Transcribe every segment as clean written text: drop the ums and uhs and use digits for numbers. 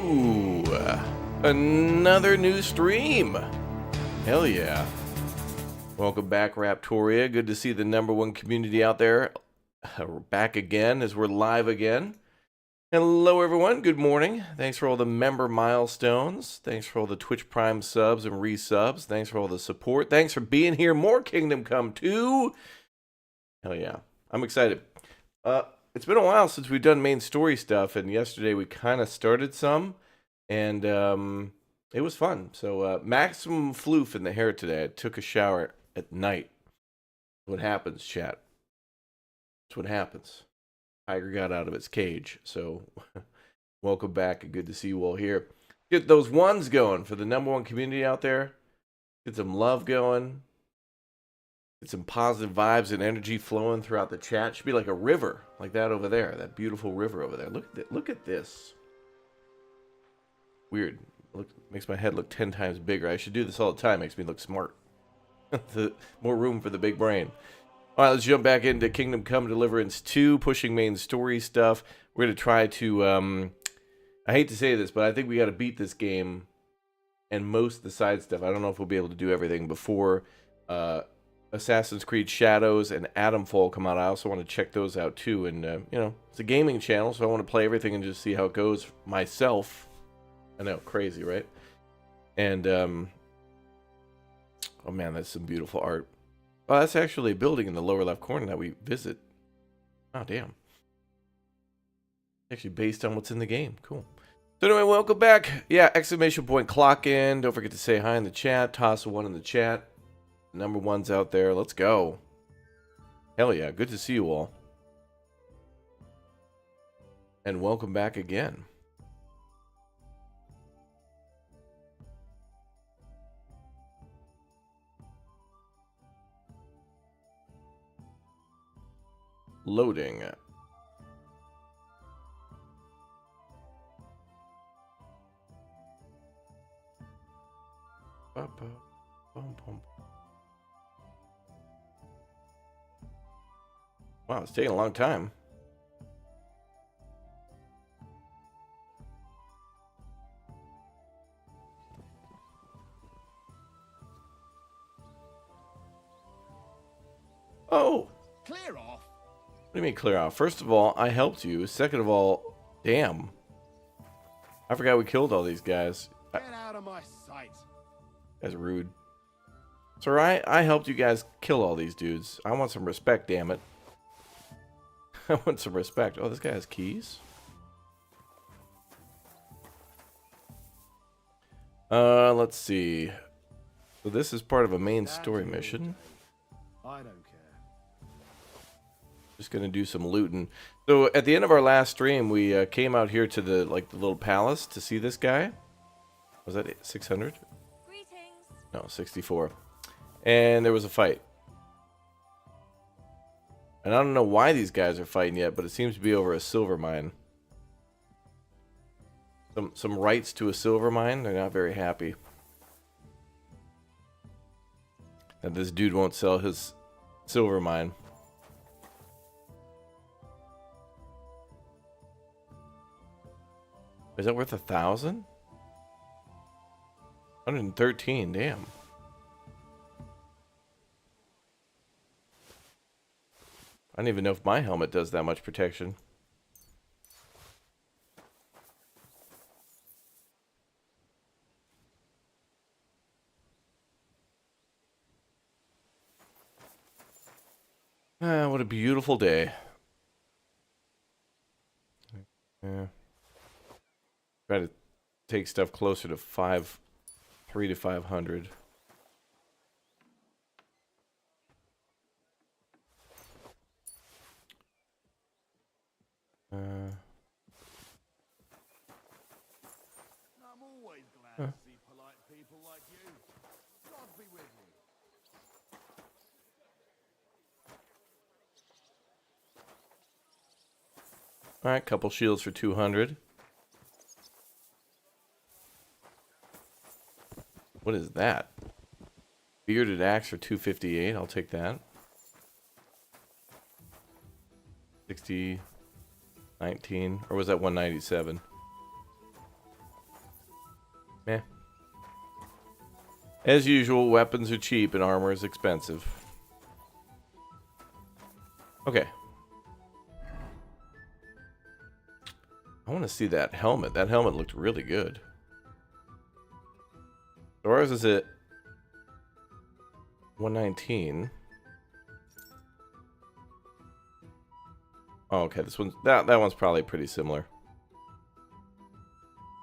Ooh, another new stream. Hell yeah. Welcome back, Raptoria. Good to see the #1 community out there. We're back again as we're live again. Hello, everyone. Good morning. Thanks for all the member milestones. Thanks for all the Twitch Prime subs and resubs. Thanks for all the support. Thanks for being here. More Kingdom Come 2. Hell yeah. I'm excited. It's been a while since we've done main story stuff, and yesterday we kind of started some, and it was fun. So maximum floof in the hair today. I took a shower at night. What happens, chat? That's what happens. Tiger got out of its cage. So welcome back, and good to see you all here. Get those ones going for the #1 community out there. Get some love going. Get some positive vibes and energy flowing throughout the chat. Should be like a river, like that over there. That beautiful river over there. Look at this. Weird. Makes my head look 10 times bigger. I should do this all the time. Makes me look smart. More room for the big brain. All right, let's jump back into Kingdom Come Deliverance 2, pushing main story stuff. We're going to try to, I hate to say this, but I think we got to beat this game and most of the side stuff. I don't know if we'll be able to do everything before Assassin's Creed Shadows and Atomfall come out. I also want to check those out too. And, you know, it's a gaming channel, so I want to play everything and just see how it goes myself. I know, crazy, right? And, oh man, that's some beautiful art. Oh, that's actually a building in the lower left corner that we visit. Oh, damn. Actually based on what's in the game. Cool. So anyway, welcome back. Yeah, exclamation point clock in. Don't forget to say hi in the chat. Toss a 1 in the chat. #1's out there. Let's go. Hell yeah. Good to see you all. And welcome back again. Loading. Wow, it's taking a long time. Oh! Clear off. What do you mean clear off? First of all, I helped you. Second of all, damn. I forgot we killed all these guys. Get out of my sight. That's rude. So I helped you guys kill all these dudes. I want some respect, damn it. I want some respect. Oh, this guy has keys? Let's see. So this is part of a main story mission. I don't care. Just gonna do some looting. So at the end of our last stream, we came out here to the little palace to see this guy. Was that 600? Greetings. No, 64. And there was a fight. And I don't know why these guys are fighting yet, but it seems to be over a silver mine. Some rights to a silver mine. They're not very happy. And this dude won't sell his silver mine. Is that worth 1,000? 113, damn. I don't even know if my helmet does that much protection. Ah, what a beautiful day. Yeah. Try to take stuff closer to 3 to 500. I'm always glad to see polite people like you. God be with you. All right, couple shields for 200. What is that? Bearded axe for 258. I'll take that. 60, 19, or was that 197? As usual, weapons are cheap and armor is expensive. Okay. I want to see that helmet. That helmet looked really good. So ours is at 119. Oh, okay, this one's that one's probably pretty similar.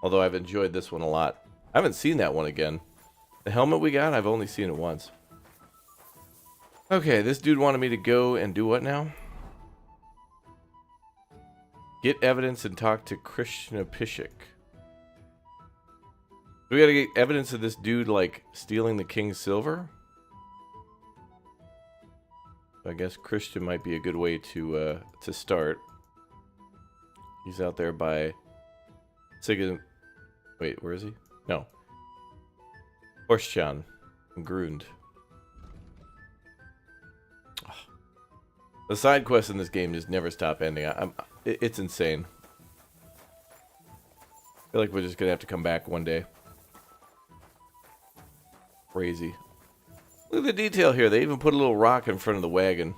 Although I've enjoyed this one a lot. I haven't seen that one again. The helmet we got, I've only seen it once. Okay, this dude wanted me to go and do what now? Get evidence and talk to Krishna Pishik. We gotta get evidence of this dude, like, stealing the king's silver? I guess Christian might be a good way to start. He's out there by Sigurd. Wait, where is he? No. Horstjan and Grund. Oh. The side quests in this game just never stop ending. It's insane. I feel like we're just gonna have to come back one day. Crazy. Look at the detail here. They even put a little rock in front of the wagon.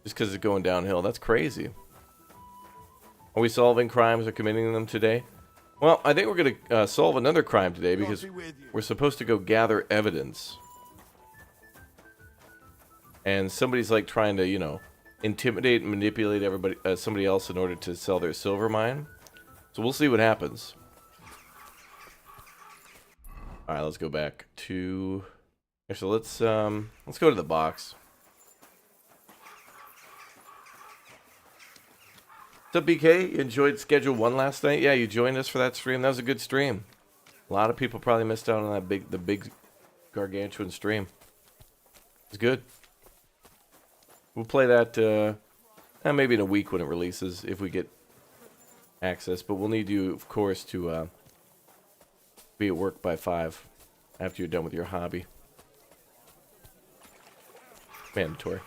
Just because it's going downhill. That's crazy. Are we solving crimes or committing them today? Well, I think we're going to solve another crime today because we're supposed to go gather evidence. And somebody's like trying to, you know, intimidate and manipulate everybody, somebody else in order to sell their silver mine. So we'll see what happens. All right, let's go back to. Actually, let's go to the box. What's up, BK? You enjoyed Schedule 1 last night? Yeah, you joined us for that stream. That was a good stream. A lot of people probably missed out on that big gargantuan stream. It's good. We'll play that maybe in a week when it releases if we get access. But we'll need you, of course, to be at work by 5 after you're done with your hobby. Mandatory.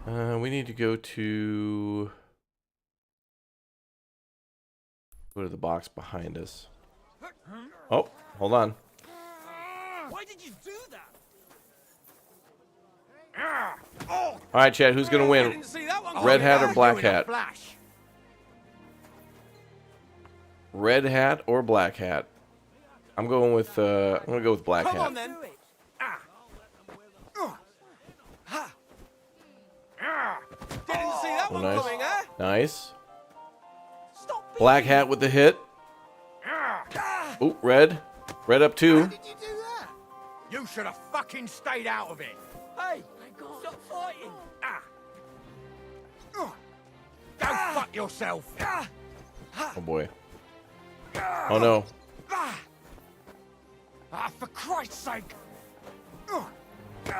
We need to go to the box behind us. Oh, hold on. Why did you do that? All right, Chad, who's gonna win? Red hat or black hat? Red hat or black hat? I'm going with I'm gonna go with black hat. Come on then. Didn't see that one nice. coming, eh? Nice. Stop Black hat with the hit. Ooh, red. Red up 2. How did you do that? You should have fucking stayed out of it. Hey, stop fighting. Go fuck yourself. Oh boy. Oh no. For Christ's sake.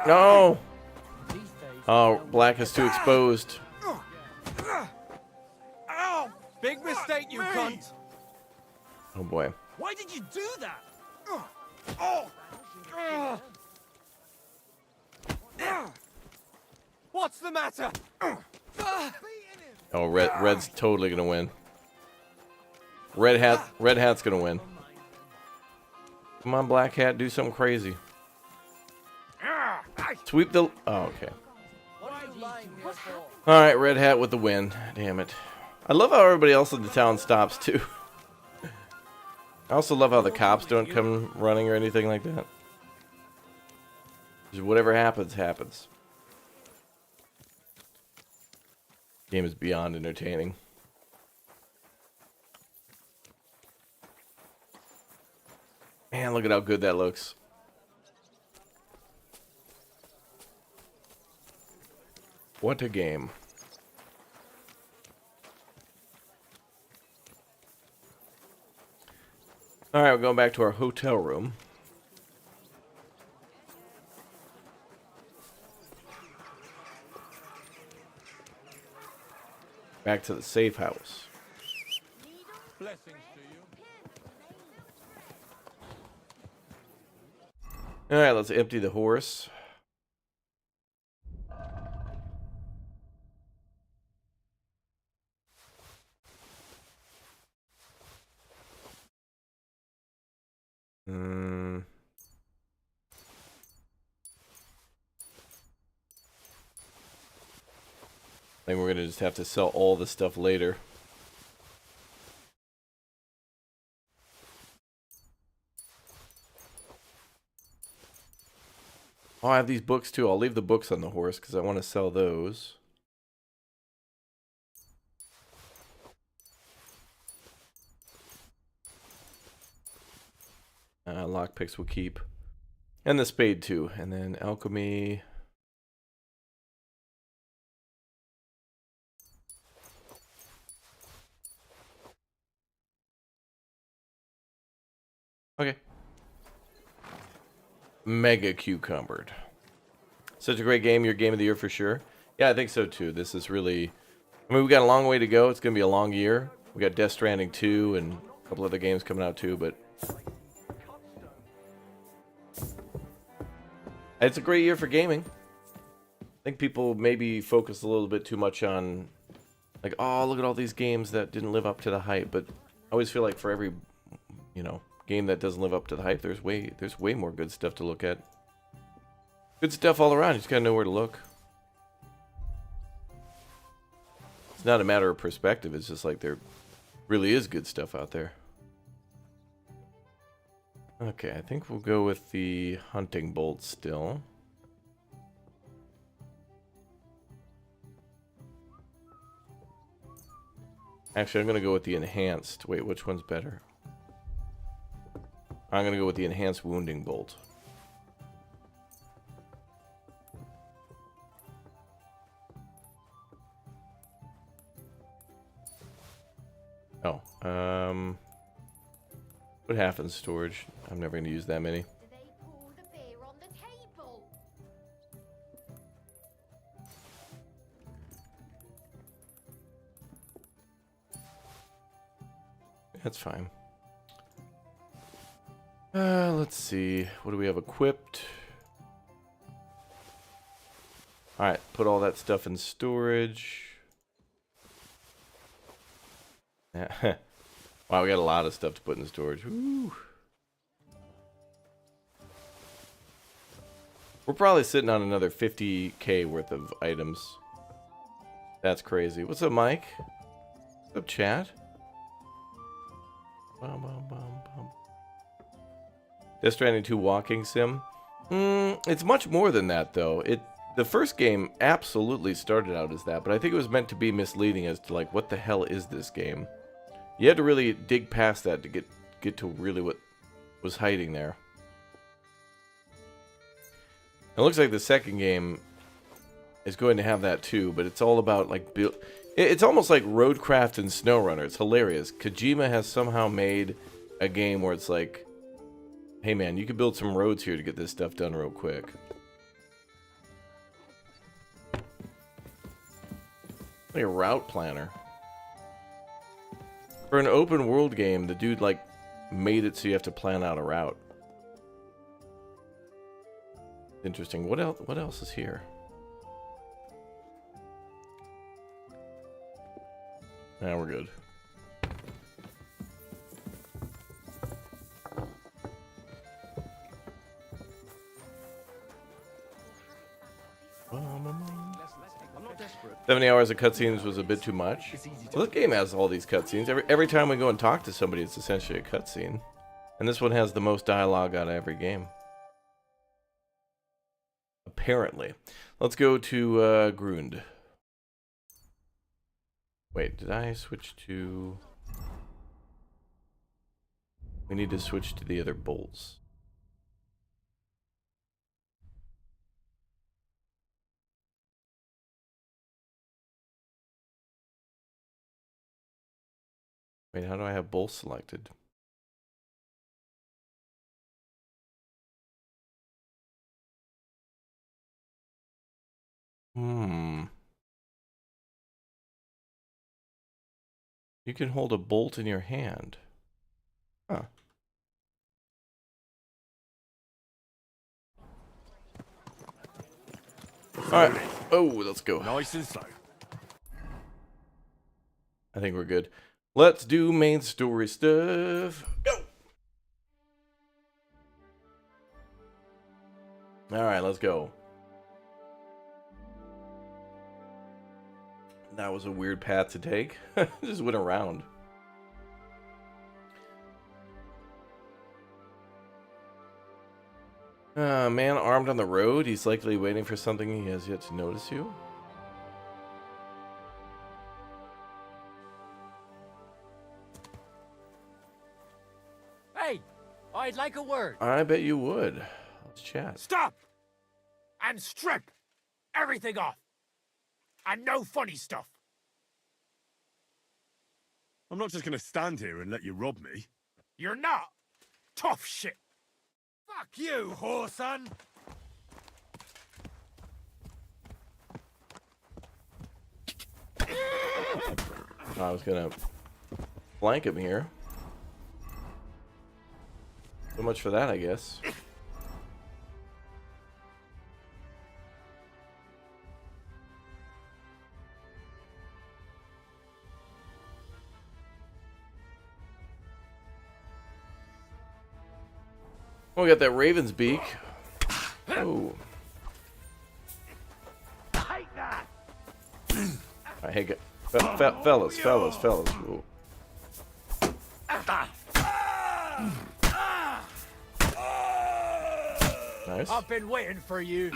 No. Oh, black is too exposed. Oh, big mistake, you cunt. Oh boy. Why did you do that? What's the matter? Oh, red's totally gonna win. Red hat's gonna win. Come on, black hat, do something crazy. Sweep the. Oh, okay. All right, red hat with the win. Damn it. I love how everybody else in the town stops too. I also love how the cops don't come running or anything like that. Just whatever happens, happens. Game is beyond entertaining. Man, look at how good that looks. What a game. Alright, we're going back to our hotel room. Back to the safe house. Blessings to you. Alright, let's empty the horse. I think we're gonna just have to sell all this stuff later. Oh, I have these books too. I'll leave the books on the horse because I want to sell those. Lockpicks will keep. And the spade too. And then alchemy. Okay. Mega cucumbered. Such a great game. Your game of the year for sure. Yeah, I think so too. This is really... I mean, we got a long way to go. It's going to be a long year. We got Death Stranding 2 and a couple other games coming out too, but... It's a great year for gaming. I think people maybe focus a little bit too much on, like, oh, look at all these games that didn't live up to the hype. But I always feel like for every, you know, game that doesn't live up to the hype, there's way more good stuff to look at. Good stuff all around. You just gotta know where to look. It's not a matter of perspective. It's just like there really is good stuff out there. Okay, I think we'll go with the hunting bolt still. Actually, I'm going to go with the enhanced. Wait, which one's better? I'm going to go with the enhanced wounding bolt. Oh, what happens storage? I'm never going to use that many. That's fine. Let's see. What do we have equipped? Alright, put all that stuff in storage. Wow, we got a lot of stuff to put in storage. Woo. We're probably sitting on another 50k worth of items. That's crazy. What's up, Mike? What's up, chat? Death Stranding 2 walking sim. It's much more than that, though. The first game absolutely started out as that, but I think it was meant to be misleading as to, like, what the hell is this game? You had to really dig past that to get to really what was hiding there. It looks like the second game is going to have that too, but it's all about, like, build. It's almost like Roadcraft and SnowRunner. It's hilarious. Kojima has somehow made a game where it's like, hey man, you could build some roads here to get this stuff done real quick. Like a route planner. For an open world game, the dude, like, made it so you have to plan out a route. Interesting. What else is here? Nah, we're good. I'm not desperate. 70 hours of cutscenes was a bit too much. Well, this game has all these cutscenes. Every time we go and talk to somebody, it's essentially a cutscene. And this one has the most dialogue out of every game. Apparently. Let's go to Grund. Wait, did I switch to... We need to switch to the other bolts. Wait, how do I have bolts selected? You can hold a bolt in your hand. Huh. Alright. Oh, let's go. Nice and slow. I think we're good. Let's do main story stuff. Go! Alright, let's go. That was a weird path to take. Just went around. Man armed on the road. He's likely waiting for something he has yet to notice you. Hey, I'd like a word. I bet you would. Let's chat. Stop! And strip everything off. And no funny stuff. I'm not just gonna stand here and let you rob me. You're not. Tough shit. Fuck you, whoreson. I was gonna flank him here. So much for that, I guess. Oh, we got that raven's beak. Oh. I hate that. I hate it. Fellas. Ooh. Nice. I've been waiting for you.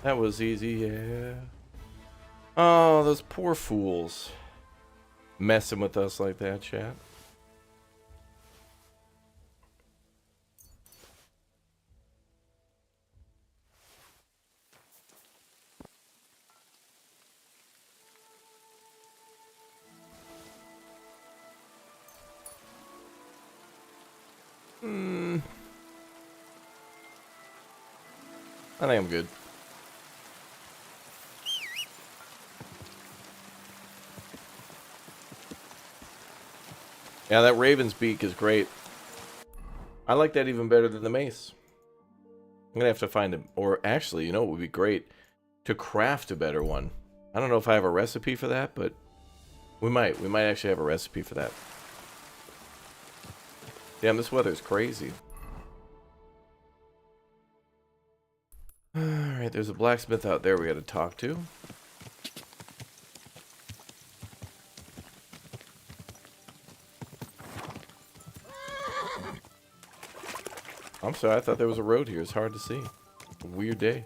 That was easy, yeah. Oh, those poor fools. Messing with us like that, chat. I think I'm good. Yeah, that raven's beak is great. I like that even better than the mace. I'm gonna have to find him, or actually, you know what would be great? To craft a better one. I don't know if I have a recipe for that, but we might. We might actually have a recipe for that. Damn, this weather's crazy. Alright, there's a blacksmith out there we gotta talk to. I'm sorry, I thought there was a road here. It's hard to see. A weird day.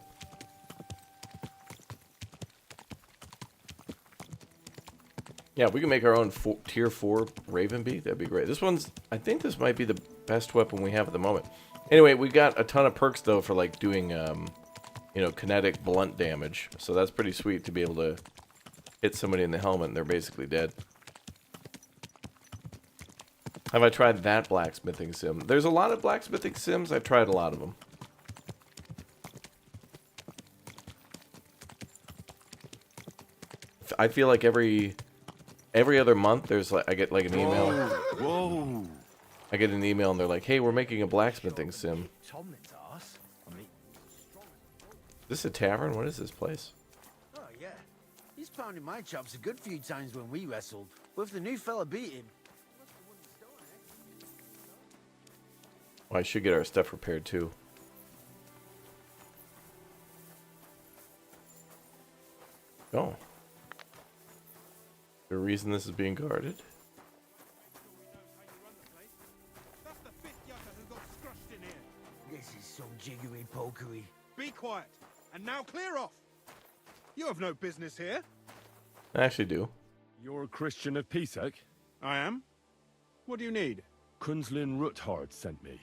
Yeah, we can make our own tier 4 Raven Beak. That'd be great. This one's... I think this might be the best weapon we have at the moment. Anyway, we got a ton of perks, though, for, like, doing, you know, kinetic blunt damage. So that's pretty sweet to be able to hit somebody in the helmet and they're basically dead. Have I tried that blacksmithing sim? There's a lot of blacksmithing sims. I've tried a lot of them. I feel like every other month there's like I get like an email. Whoa. I get an email and they're like, "Hey, we're making a blacksmithing sim." Tomlin's ass. I mean, Is this a tavern? What is this place? Oh, yeah. He's pounded my chops a good few times when we wrestled. But if the new fella beat him... Well, I should get our stuff repaired too. Oh. Is there a reason this is being guarded? That's the fifth yucca who got scrushed in here. This is some jiggery pokery. Be quiet. And now clear off. You have no business here. I actually do. You're a Christian of Pesach? I am. What do you need? Kunzlin Ruthard sent me.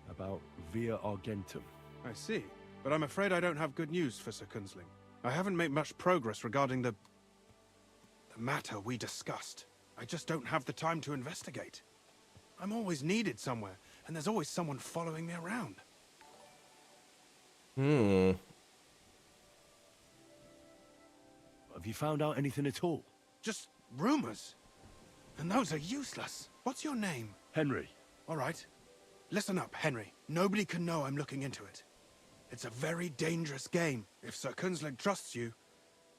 About Via Argentum. I see. But I'm afraid I don't have good news for Sir Kunzling. I haven't made much progress regarding the matter we discussed. I just don't have the time to investigate. I'm always needed somewhere, and there's always someone following me around. Have you found out anything at all? Just rumors. And those are useless. What's your name? Henry. All right. Listen up, Henry. Nobody can know I'm looking into it. It's a very dangerous game. If Sir Kunzling trusts you,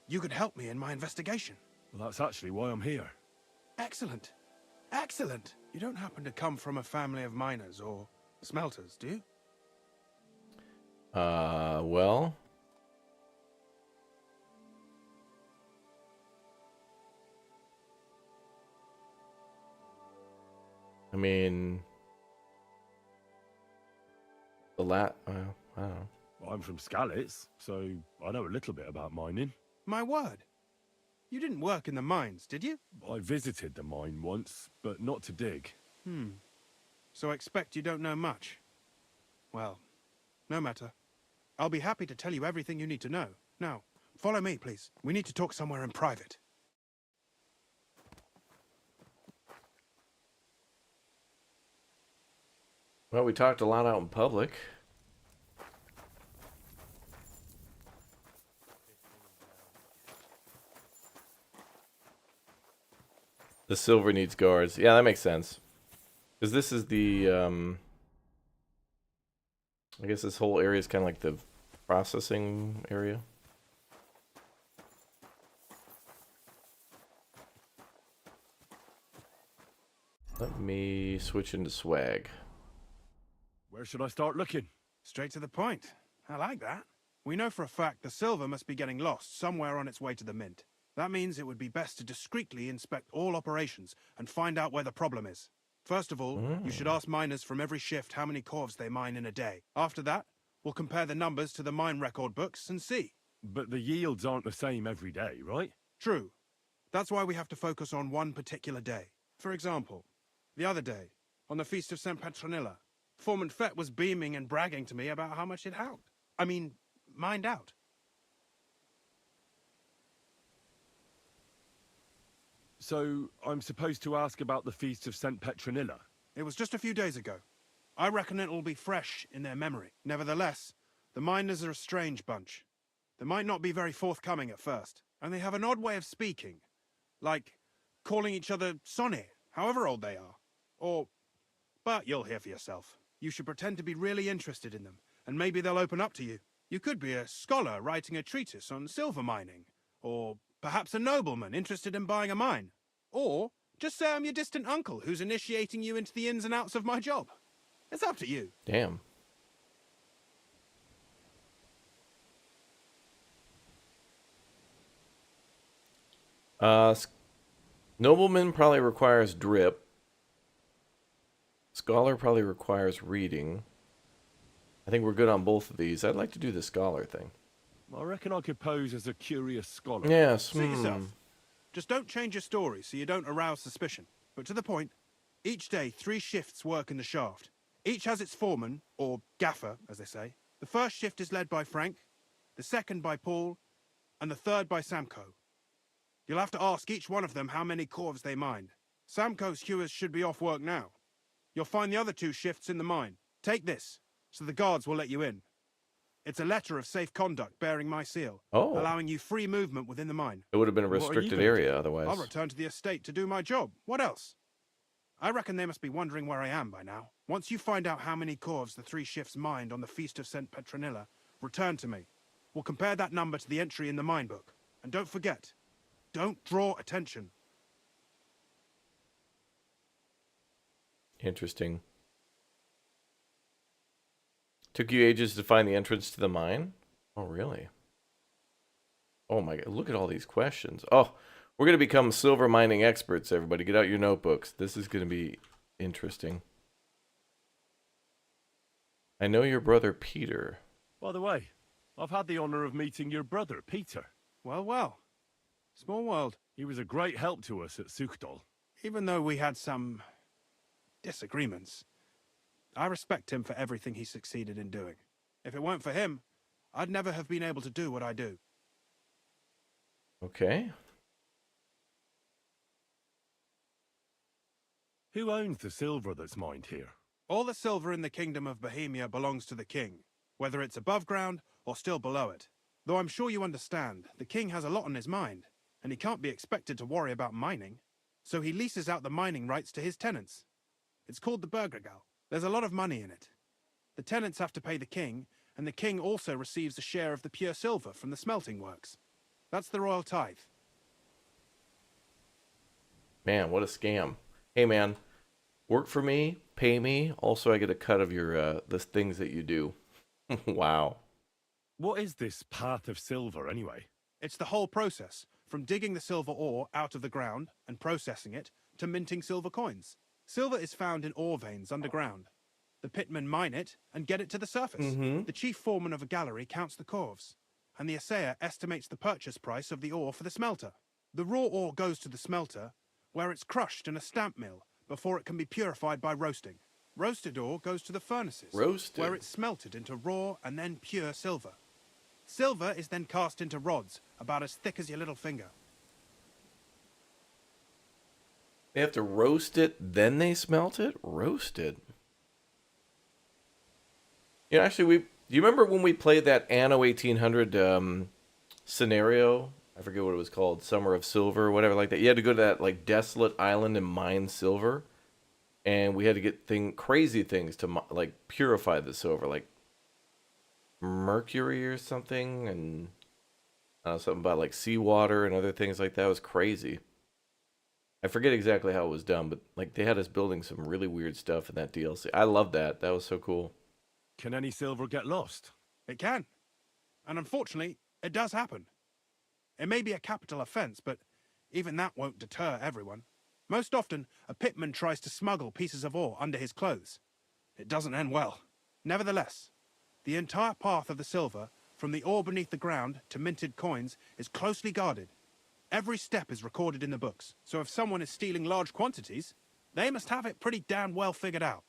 you could help me in my investigation. Well, that's actually why I'm here. Excellent. Excellent. You don't happen to come from a family of miners or smelters, do you? Well. I mean, I don't know. Well, I'm from Skalitz, so I know a little bit about mining. My word. You didn't work in the mines, did you? I visited the mine once, but not to dig. So I expect you don't know much. Well, no matter. I'll be happy to tell you everything you need to know. Now, follow me, please. We need to talk somewhere in private. Well, we talked a lot out in public. The silver needs guards. Yeah, that makes sense. Because this is the, I guess this whole area is kind of like the processing area. Let me switch into swag. Where should I start looking? Straight to the point. I like that. We know for a fact the silver must be getting lost somewhere on its way to the mint. That means it would be best to discreetly inspect all operations and find out where the problem is. First of all, you should ask miners from every shift how many corves they mine in a day. After that, we'll compare the numbers to the mine record books and see. But the yields aren't the same every day, right? True. That's why we have to focus on one particular day. For example, the other day, on the Feast of St. Petronilla, Foreman Fett was beaming and bragging to me about how much it helped. Mined out. So, I'm supposed to ask about the Feast of St. Petronilla? It was just a few days ago. I reckon it'll be fresh in their memory. Nevertheless, the miners are a strange bunch. They might not be very forthcoming at first, and they have an odd way of speaking. Like calling each other Sonny, however old they are. But you'll hear for yourself. You should pretend to be really interested in them, and maybe they'll open up to you. You could be a scholar writing a treatise on silver mining, or perhaps a nobleman interested in buying a mine. Or just say I'm your distant uncle who's initiating you into the ins and outs of my job. It's up to you. Damn. Nobleman probably requires drip. Scholar probably requires reading. I think we're good on both of these. I'd like to do the scholar thing. I reckon I could pose as a curious scholar. Yes. Suit yourself. Just don't change your story so you don't arouse suspicion. But to the point, each day 3 shifts work in the shaft. Each has its foreman, or gaffer, as they say. The first shift is led by Frank, the second by Paul, and the third by Samko. You'll have to ask each one of them how many corves they mine. Samko's hewers should be off work now. You'll find the other 2 shifts in the mine. Take this, so the guards will let you in. It's a letter of safe conduct bearing my seal, allowing you free movement within the mine. It would have been a What are you restricted gonna area do? otherwise. I'll return to the estate to do my job. What else? I reckon they must be wondering where I am by now. Once you find out how many corves the 3 shifts mined on the Feast of St. Petronilla, return to me. We'll compare that number to the entry in the mine book. And don't forget, don't draw attention. Interesting. Took you ages to find the entrance to the mine? Oh, really? Oh my God, look at all these questions. Oh, we're going to become silver mining experts, everybody. Get out your notebooks. This is going to be interesting. I know your brother, Peter. By the way, I've had the honor of meeting your brother, Peter. Well, well. Small world. He was a great help to us at Suchdol. Even though we had some disagreements, I respect him for everything he succeeded in doing. If it weren't for him, I'd never have been able to do what I do. Okay. Who owns the silver that's mined here? All the silver in the kingdom of Bohemia belongs to the king, whether it's above ground or still below it. Though I'm sure you understand, the king has a lot on his mind, and he can't be expected to worry about mining. So he leases out the mining rights to his tenants. It's called the Burgergal. There's a lot of money in it. The tenants have to pay the king, and the king also receives a share of the pure silver from the smelting works. That's the royal tithe. Man, what a scam. Hey, man, work for me, pay me. Also, I get a cut of your the things that you do. Wow. What is this path of silver, anyway? It's the whole process, from digging the silver ore out of the ground and processing it to minting silver coins. Silver is found in ore veins underground. The pitmen mine it and get it to the surface. The chief foreman of a gallery counts the corves, and the assayer estimates the purchase price of the ore for the smelter. The raw ore goes to the smelter, where it's crushed in a stamp mill before it can be purified by roasting. Roasted ore goes to the furnaces, Roasted. where it's smelted into raw and then pure silver. Silver is then cast into rods about as thick as your little finger. They have to roast it, then they smelt it? Roasted. You know, actually, do you remember when we played that Anno 1800 scenario? I forget what it was called, Summer of Silver, or whatever like that. You had to go to that like desolate island and mine silver, and we had to get crazy things to like purify the silver, like mercury or something, and something about like seawater and other things like that. It was crazy. I forget exactly how it was done, but like they had us building some really weird stuff in that DLC. I love that. That was so cool. Can any silver get lost? It can. And unfortunately, it does happen. It may be a capital offense, but even that won't deter everyone. Most often, a pitman tries to smuggle pieces of ore under his clothes. It doesn't end well. Nevertheless, the entire path of the silver, from the ore beneath the ground to minted coins, is closely guarded. Every step is recorded in the books, so if someone is stealing large quantities, they must have it pretty damn well figured out.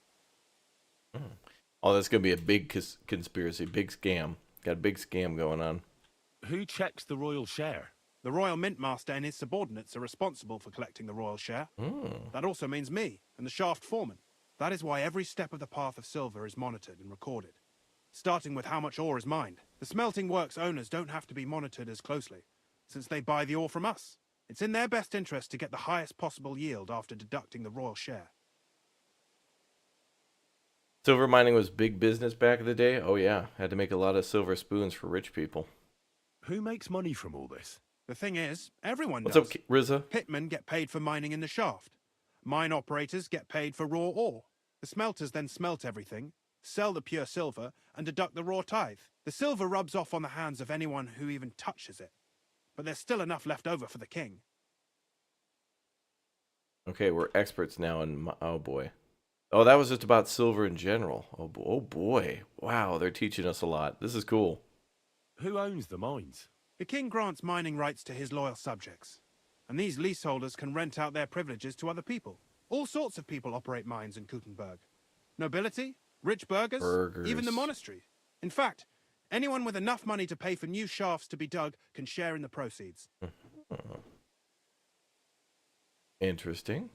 Oh, that's going to be a big conspiracy, big scam. Got a big scam going on. Who checks the royal share? The Royal Mint Master and his subordinates are responsible for collecting the royal share. That also means me and the shaft foreman. That is why every step of the path of silver is monitored and recorded, starting with how much ore is mined. The smelting works owners don't have to be monitored as closely, since they buy the ore from us. It's in their best interest to get the highest possible yield after deducting the royal share. Silver mining was big business back in the day. Oh yeah, had to make a lot of silver spoons for rich people. Who makes money from all this? The thing is, everyone What's does. up, Rizza? Pitmen get paid for mining in the shaft. Mine operators get paid for raw ore. The smelters then smelt everything, sell the pure silver, and deduct the raw tithe. The silver rubs off on the hands of anyone who even touches it. But there's still enough left over for the king. Okay, we're experts now in... Oh boy. Oh, that was just about silver in general. Oh boy. Wow, they're teaching us a lot. This is cool. Who owns the mines? The king grants mining rights to his loyal subjects, and these leaseholders can rent out their privileges to other people. All sorts of people operate mines in Gutenberg. Nobility, rich burghers, even the monastery. In fact, anyone with enough money to pay for new shafts to be dug can share in the proceeds. Interesting.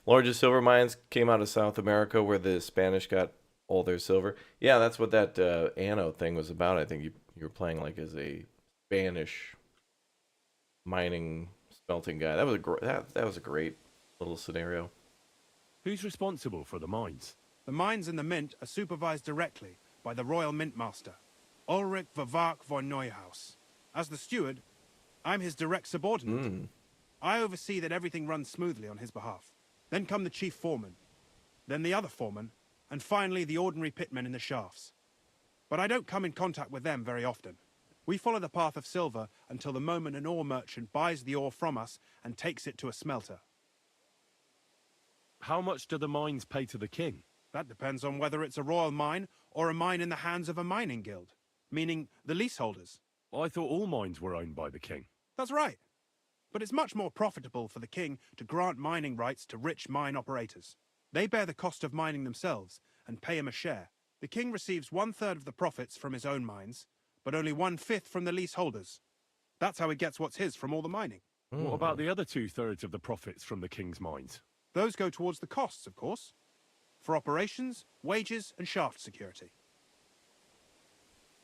Largest silver mines came out of South America, where the Spanish got all their silver. Yeah, that's what that Anno thing was about. I think you were playing like as a Spanish mining smelting guy. That was that was a great little scenario. Who's responsible for the mines? The mines in the mint are supervised directly by the Royal Mint Master, Ulrich Vervark von Neuhaus. As the steward, I'm his direct subordinate. I oversee that everything runs smoothly on his behalf. Then come the chief foreman, then the other foreman, and finally the ordinary pitmen in the shafts. But I don't come in contact with them very often. We follow the path of silver until the moment an ore merchant buys the ore from us and takes it to a smelter. How much do the mines pay to the king? That depends on whether it's a royal mine or a mine in the hands of a mining guild, meaning the leaseholders. I thought all mines were owned by the king. That's right. But it's much more profitable for the king to grant mining rights to rich mine operators. They bear the cost of mining themselves and pay him a share. The king receives 1/3 of the profits from his own mines, but only 1/5 from the leaseholders. That's how he gets what's his from all the mining. What about the other 2/3 of the profits from the king's mines? Those go towards the costs, of course, for operations, wages, and shaft security.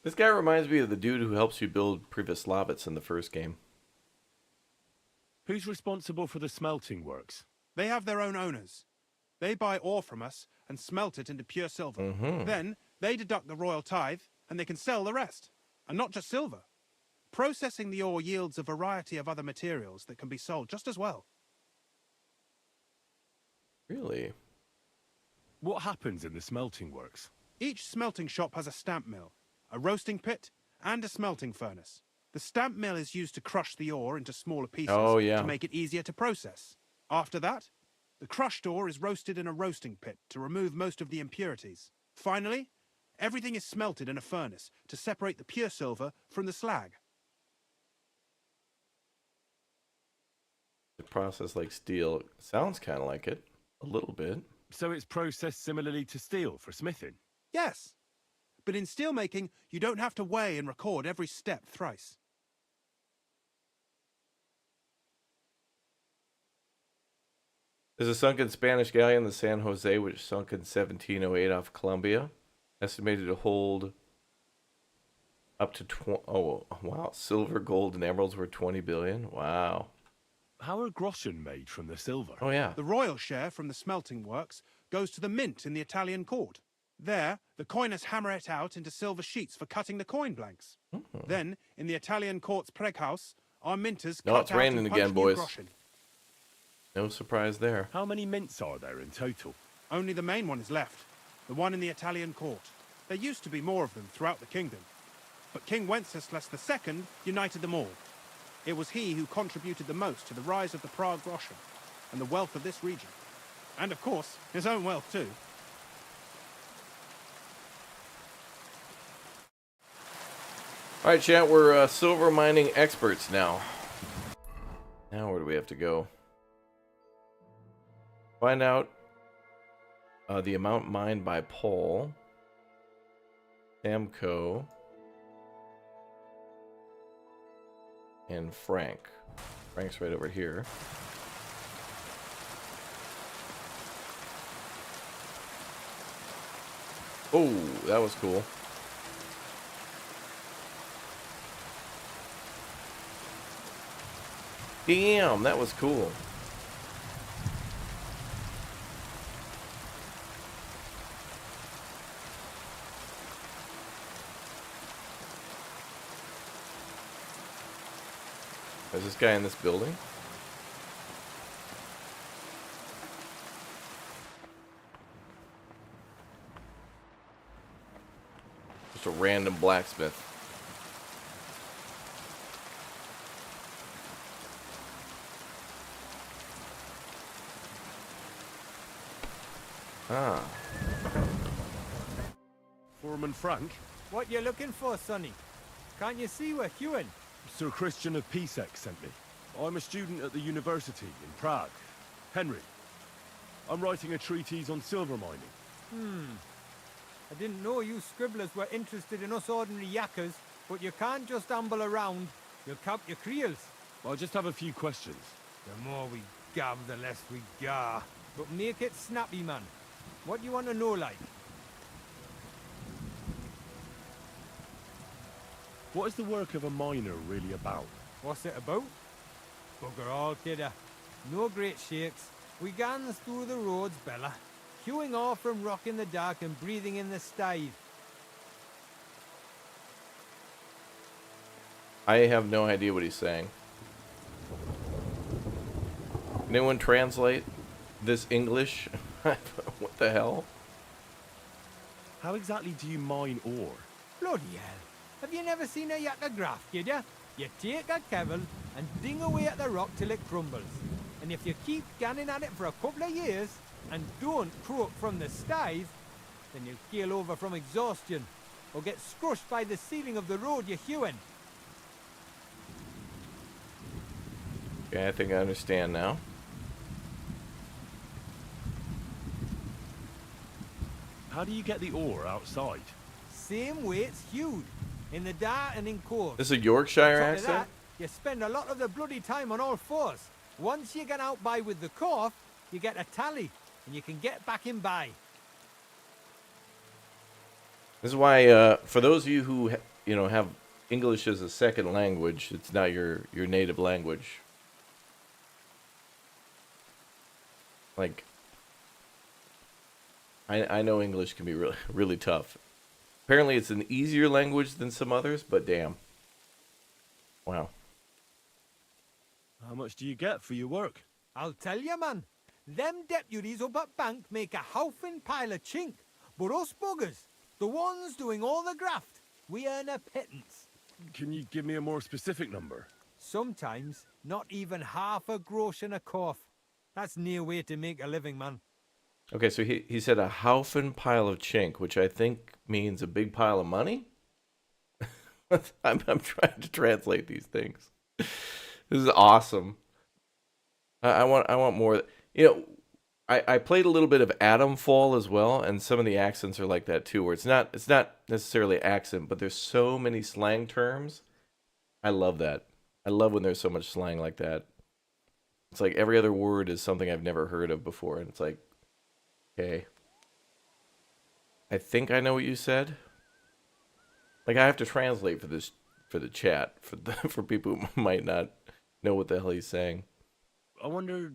This guy reminds me of the dude who helps you build Privoslavets in the first game. Who's responsible for the smelting works? They have their own owners. They buy ore from us and smelt it into pure silver. Then they deduct the royal tithe and they can sell the rest. And not just silver. Processing the ore yields a variety of other materials that can be sold just as well. Really? What happens in the smelting works? Each smelting shop has a stamp mill, a roasting pit, and a smelting furnace. The stamp mill is used to crush the ore into smaller pieces Oh, yeah. to make it easier to process. After that, the crushed ore is roasted in a roasting pit to remove most of the impurities. Finally, everything is smelted in a furnace to separate the pure silver from the slag. The process like steel sounds kind of like it, a little bit. So it's processed similarly to steel for smithing? Yes, but in steelmaking, you don't have to weigh and record every step thrice. There's a sunken Spanish galleon, the San Jose, which sunk in 1708 off Colombia. Estimated to hold up to oh wow, silver, gold, and emeralds were 20 billion. Wow. How are groschen made from the silver? Oh yeah. The royal share from the smelting works goes to the mint in the Italian court. There, the coiners hammer it out into silver sheets for cutting the coin blanks. Then, in the Italian court's preghouse, our minters No, cut it's out raining and again, punch new boys. groschen. No surprise there. How many mints are there in total? Only the main one is left, the one in the Italian court. There used to be more of them throughout the kingdom, but King Wenceslas II united them all. It was he who contributed the most to the rise of the Prague groschen and the wealth of this region. And of course, his own wealth too. All right, chat, we're silver mining experts now. Now where do we have to go? Find out the amount mined by Paul, Samco, and Frank. Frank's right over here. Oh, that was cool. Damn, that was cool. Is this guy in this building? Just a random blacksmith. Ah. Foreman Frank? What you looking for, Sonny? Can't you see we're queuing? Sir Christian of Pisek sent me. I'm a student at the university in Prague. Henry. I'm writing a treatise on silver mining. I didn't know you scribblers were interested in us ordinary yakkers, but you can't just amble around. You'll count your creels. I just have a few questions. The more we gab, the less we gar. But make it snappy, man. What you want to know, like? What is the work of a miner really about? What's it about? Bugger all, kidder. No great shakes. We gans through the roads, Bella. Queuing off from rock in the dark and breathing in the stide. I have no idea what he's saying. Can anyone translate this English? What the hell? How exactly do you mine ore? Bloody hell. Have you never seen a yakker graft, kid ya? You take a kevel and ding away at the rock till it crumbles. And if you keep ganning at it for a couple of years and don't croak from the stithe, then you'll keel over from exhaustion or get scrushed by the ceiling of the road you're hewing. Okay, I think I understand now. How do you get the ore outside? Same way it's hewed, in the dart and in coves. This is a Yorkshire Top of accent? that, you spend a lot of the bloody time on all fours. Once you get out by with the cough, you get a tally, and you can get back in by. This is why, for those of you who, have English as a second language, it's not your native language. Like, I know English can be really, really tough. Apparently it's an easier language than some others, but damn. Wow. How much do you get for your work? I'll tell you, man. Them deputies up at bank make a howfing pile of chink, but us buggers, the ones doing all the graft, we earn a pittance. Can you give me a more specific number? Sometimes, not even half a grosh and a cough. That's near way to make a living, man. Okay, so he said a haufen pile of chink, which I think means a big pile of money. I'm trying to translate these things. This is awesome. I want more. You know, I played a little bit of Atom Fall as well, and some of the accents are like that too, where it's not necessarily accent, but there's so many slang terms. I love that. I love when there's so much slang like that. It's like every other word is something I've never heard of before, and it's like, okay, I think I know what you said. Like I have to translate for this, for the chat, for people who might not know what the hell he's saying. I wonder,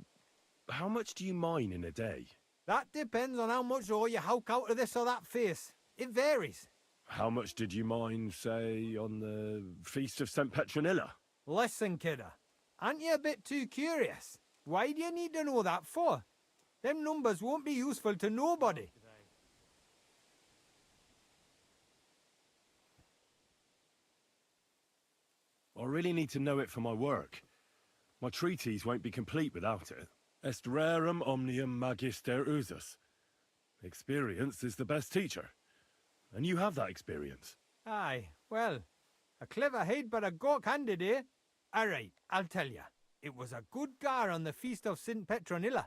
how much do you mine in a day? That depends on how much ore you howk out of this or that face. It varies. How much did you mine, say, on the Feast of St. Petronilla? Listen, kidder, aren't you a bit too curious? Why do you need to know that for? Them numbers won't be useful to nobody. I really need to know it for my work. My treatise won't be complete without it. Est rerum omnium magister usus. Experience is the best teacher. And you have that experience. Aye, well, a clever head but a gawk-handed, eh? All right, I'll tell you. It was a good gar on the Feast of St. Petronilla.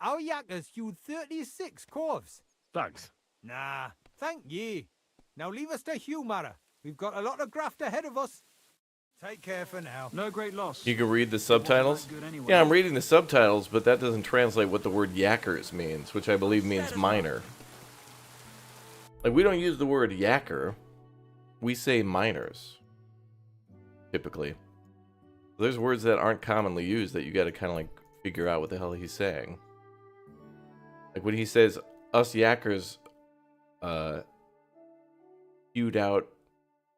Our yakkers hewed 36 corves. Thanks. Nah, thank ye. Now leave us to hew, Mara. We've got a lot of graft ahead of us. Take care for now. No great loss. You can read the subtitles? Good anyway. Yeah, I'm reading the subtitles, but that doesn't translate what the word yakkers means, which I believe means miner. Like, we don't use the word yakker. We say miners, typically. There's words that aren't commonly used that you gotta kind of, like, figure out what the hell he's saying. Like, when he says, us yakkers, hewed out,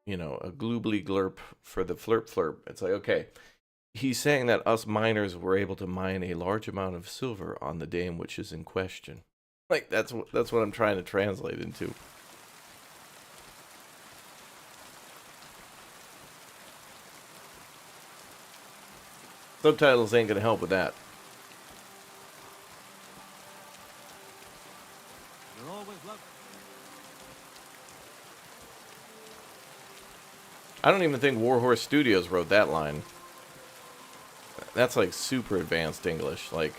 you know, a gloobly glurp for the flirp flirp. It's like, okay, he's saying that us miners were able to mine a large amount of silver on the dame which is in question. Like, that's what I'm trying to translate into. Subtitles ain't gonna help with that. You're always lovely. I don't even think Warhorse Studios wrote that line. That's like super advanced English. Like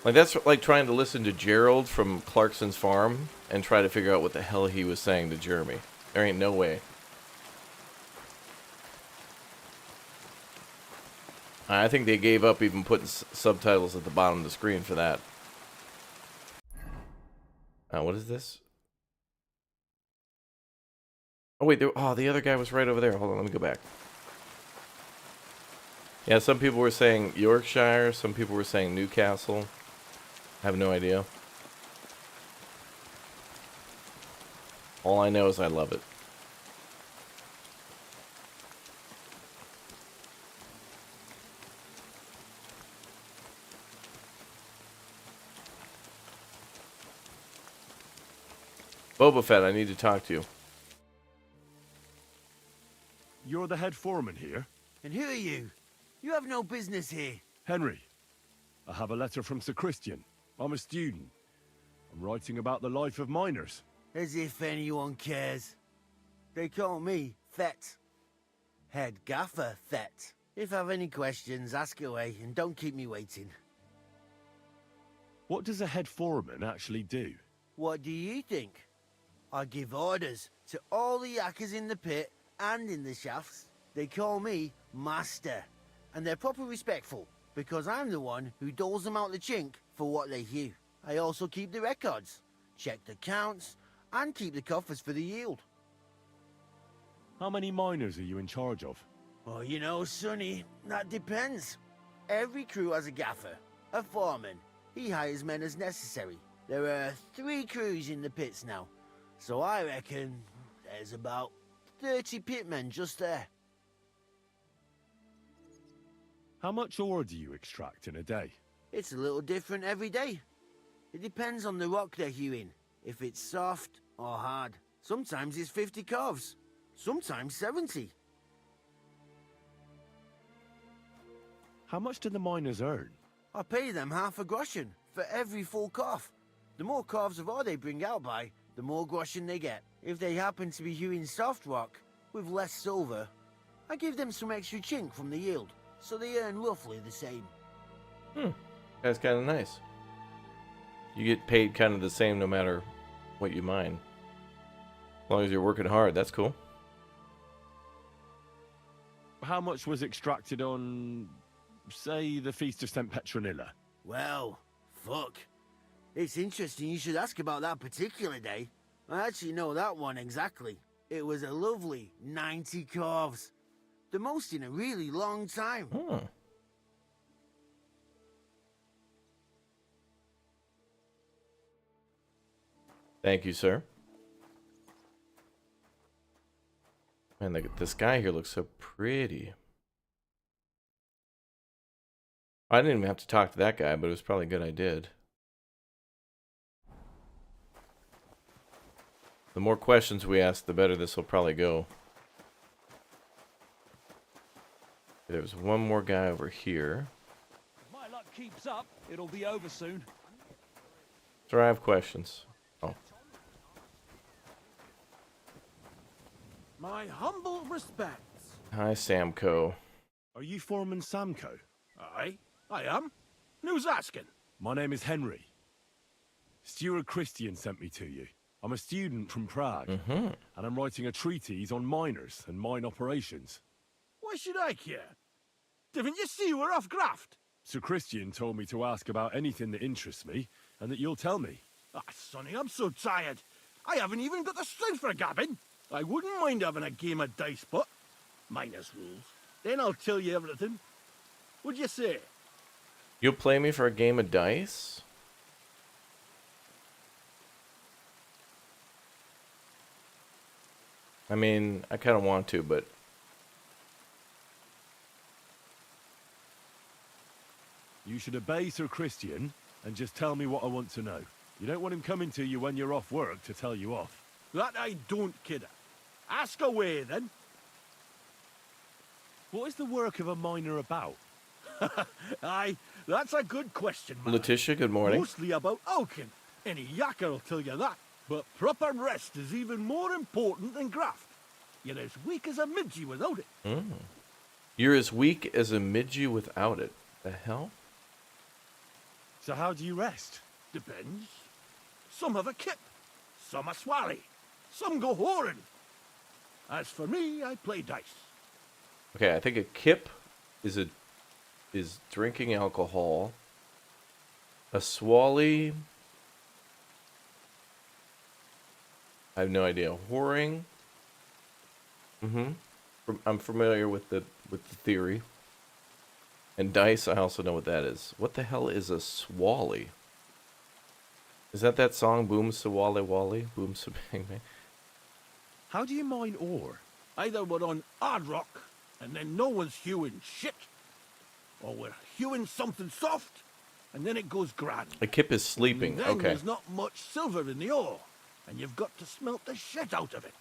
that's like trying to listen to Gerald from Clarkson's Farm and try to figure out what the hell he was saying to Jeremy. There ain't no way. I think they gave up even putting subtitles at the bottom of the screen for that. What is this? Oh wait, the other guy was right over there. Hold on, let me go back. Yeah, some people were saying Yorkshire, some people were saying Newcastle. I have no idea. All I know is I love it. Boba Fett, I need to talk to you. You're the head foreman here? And who are you? You have no business here. Henry. I have a letter from Sir Christian. I'm a student. I'm writing about the life of miners. As if anyone cares. They call me Thet. Head Gaffer Thet. If I have any questions, ask away and don't keep me waiting. What does a head foreman actually do? What do you think? I give orders to all the yakkers in the pit and in the shafts. They call me Master, and they're proper respectful, because I'm the one who doles them out the chink for what they hew. I also keep the records, check the counts, and keep the coffers for the yield. How many miners are you in charge of? Oh, you know, Sonny, that depends. Every crew has a gaffer, a foreman. He hires men as necessary. There are 3 crews in the pits now, so I reckon there's about 30 pitmen just there. How much ore do you extract in a day? It's a little different every day. It depends on the rock they're hewing, if it's soft or hard. Sometimes it's 50 calves, sometimes 70. How much do the miners earn? I pay them half a groschen for every full calf. The more calves of ore they bring out by, the more groschen they get. If they happen to be hewing soft rock with less silver, I give them some extra chink from the yield, so they earn roughly the same. That's kind of nice. You get paid kind of the same no matter what you mine. As long as you're working hard, that's cool. How much was extracted on, say, the Feast of St. Petronilla? Well, fuck. It's interesting you should ask about that particular day. I actually know that one exactly. It was a lovely 90 calves. The most in a really long time. Thank you, sir. Man, the sky here looks so pretty. I didn't even have to talk to that guy, but it was probably good I did. The more questions we ask, the better this will probably go. There's one more guy over here. If my luck keeps up, it'll be over soon. So I have questions. Oh. My humble respects. Hi, Samco. Are you Foreman Samco? Aye, I am. And who's asking? My name is Henry. Steward Christian sent me to you. I'm a student from Prague, and I'm writing a treatise on miners and mine operations. Why should I care? Didn't you see we're off graft? Sir Christian told me to ask about anything that interests me, and that you'll tell me. Ah, Sonny, I'm so tired. I haven't even got the strength for gabbing. I wouldn't mind having a game of dice, but minus rules. Then I'll tell you everything. What'd you say? You'll play me for a game of dice? I mean, I kind of want to, but... You should obey Sir Christian and just tell me what I want to know. You don't want him coming to you when you're off work to tell you off. That I don't, kidder. Ask away, then. What is the work of a miner about? Aye, that's a good question, man. Letitia, good morning. Mostly about oaking. Any yakker will tell you that. But proper rest is even more important than graft. You're as weak as a midgie without it. You're as weak as a midgie without it. The hell? So how do you rest? Depends. Some have a kip, some a swally, some go whoring. As for me, I play dice. Okay, I think a kip is drinking alcohol. A swally, I have no idea. Whoring. I'm familiar with the theory. And dice, I also know what that is. What the hell is a swally? Is that song, Boom Sawally Wally? Boom Sabang Bang? How do you mine ore? Either we're on hard rock, and then no one's hewing shit, or we're hewing something soft, and then it goes grand. A kip is sleeping, And then okay. there's not much silver in the ore, and you've got to smelt the shit out of it.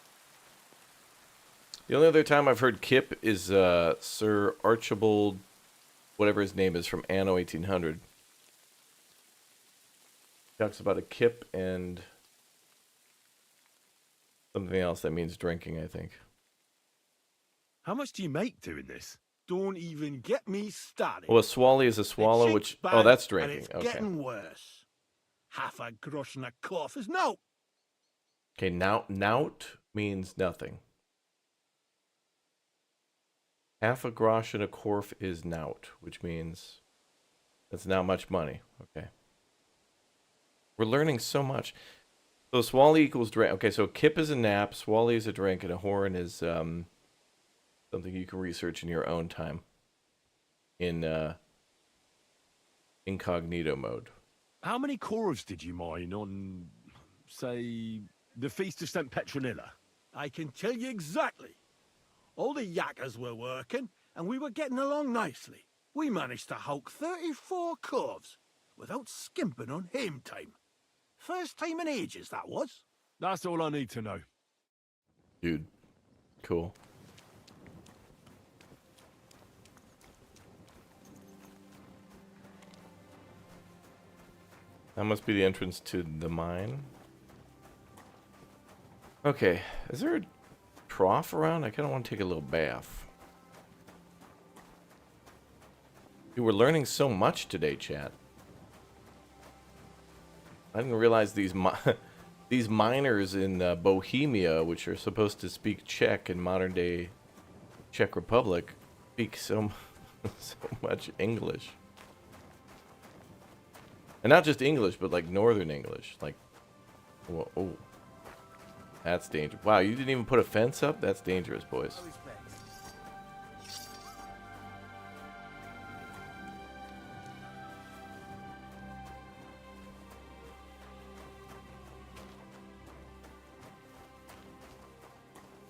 The only other time I've heard kip is Sir Archibald, whatever his name is, from Anno 1800. Talks about a kip and something else that means drinking, I think. How much do you make doing this? Don't even get me started. Well, a swally is a swallow, It which... shakes Oh, bad, that's and drinking. it's Okay. getting worse. Half a grosh and a cough is no. Okay, nout means nothing. Half a grosh and a korf is nout, which means that's not much money. Okay. We're learning so much. So swally equals drink. Okay, so kip is a nap, swally is a drink, and a horn is something you can research in your own time. In incognito mode. How many corves did you mine on, say, the Feast of St. Petronilla? I can tell you exactly. All the yakkers were working, and we were getting along nicely. We managed to hulk 34 coves without skimping on hame time. First time in ages, that was. That's all I need to know. Dude. Cool. That must be the entrance to the mine. Okay, is there a trough around? I kind of want to take a little bath. Dude, we're learning so much today, chat. I didn't realize these these miners in Bohemia, which are supposed to speak Czech in modern-day Czech Republic, speak so much English. And not just English, but like Northern English. Like, whoa, oh. That's dangerous. Wow, you didn't even put a fence up? That's dangerous, boys.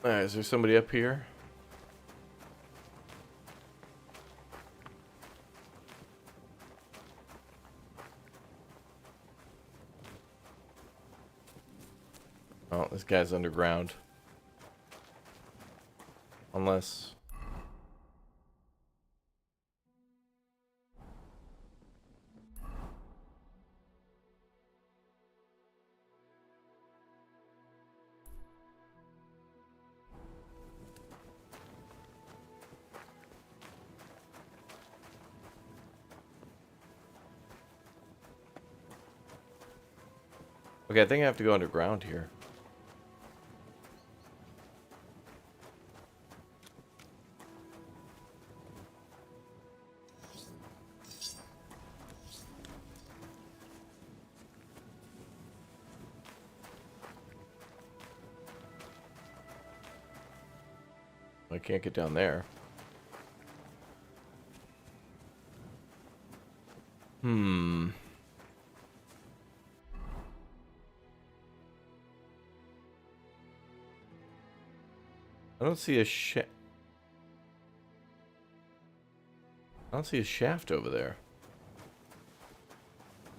Alright, is there somebody up here? Oh, this guy's underground. Unless... Okay, I think I have to go underground here. I can't get down there. I don't see a I don't see a shaft over there.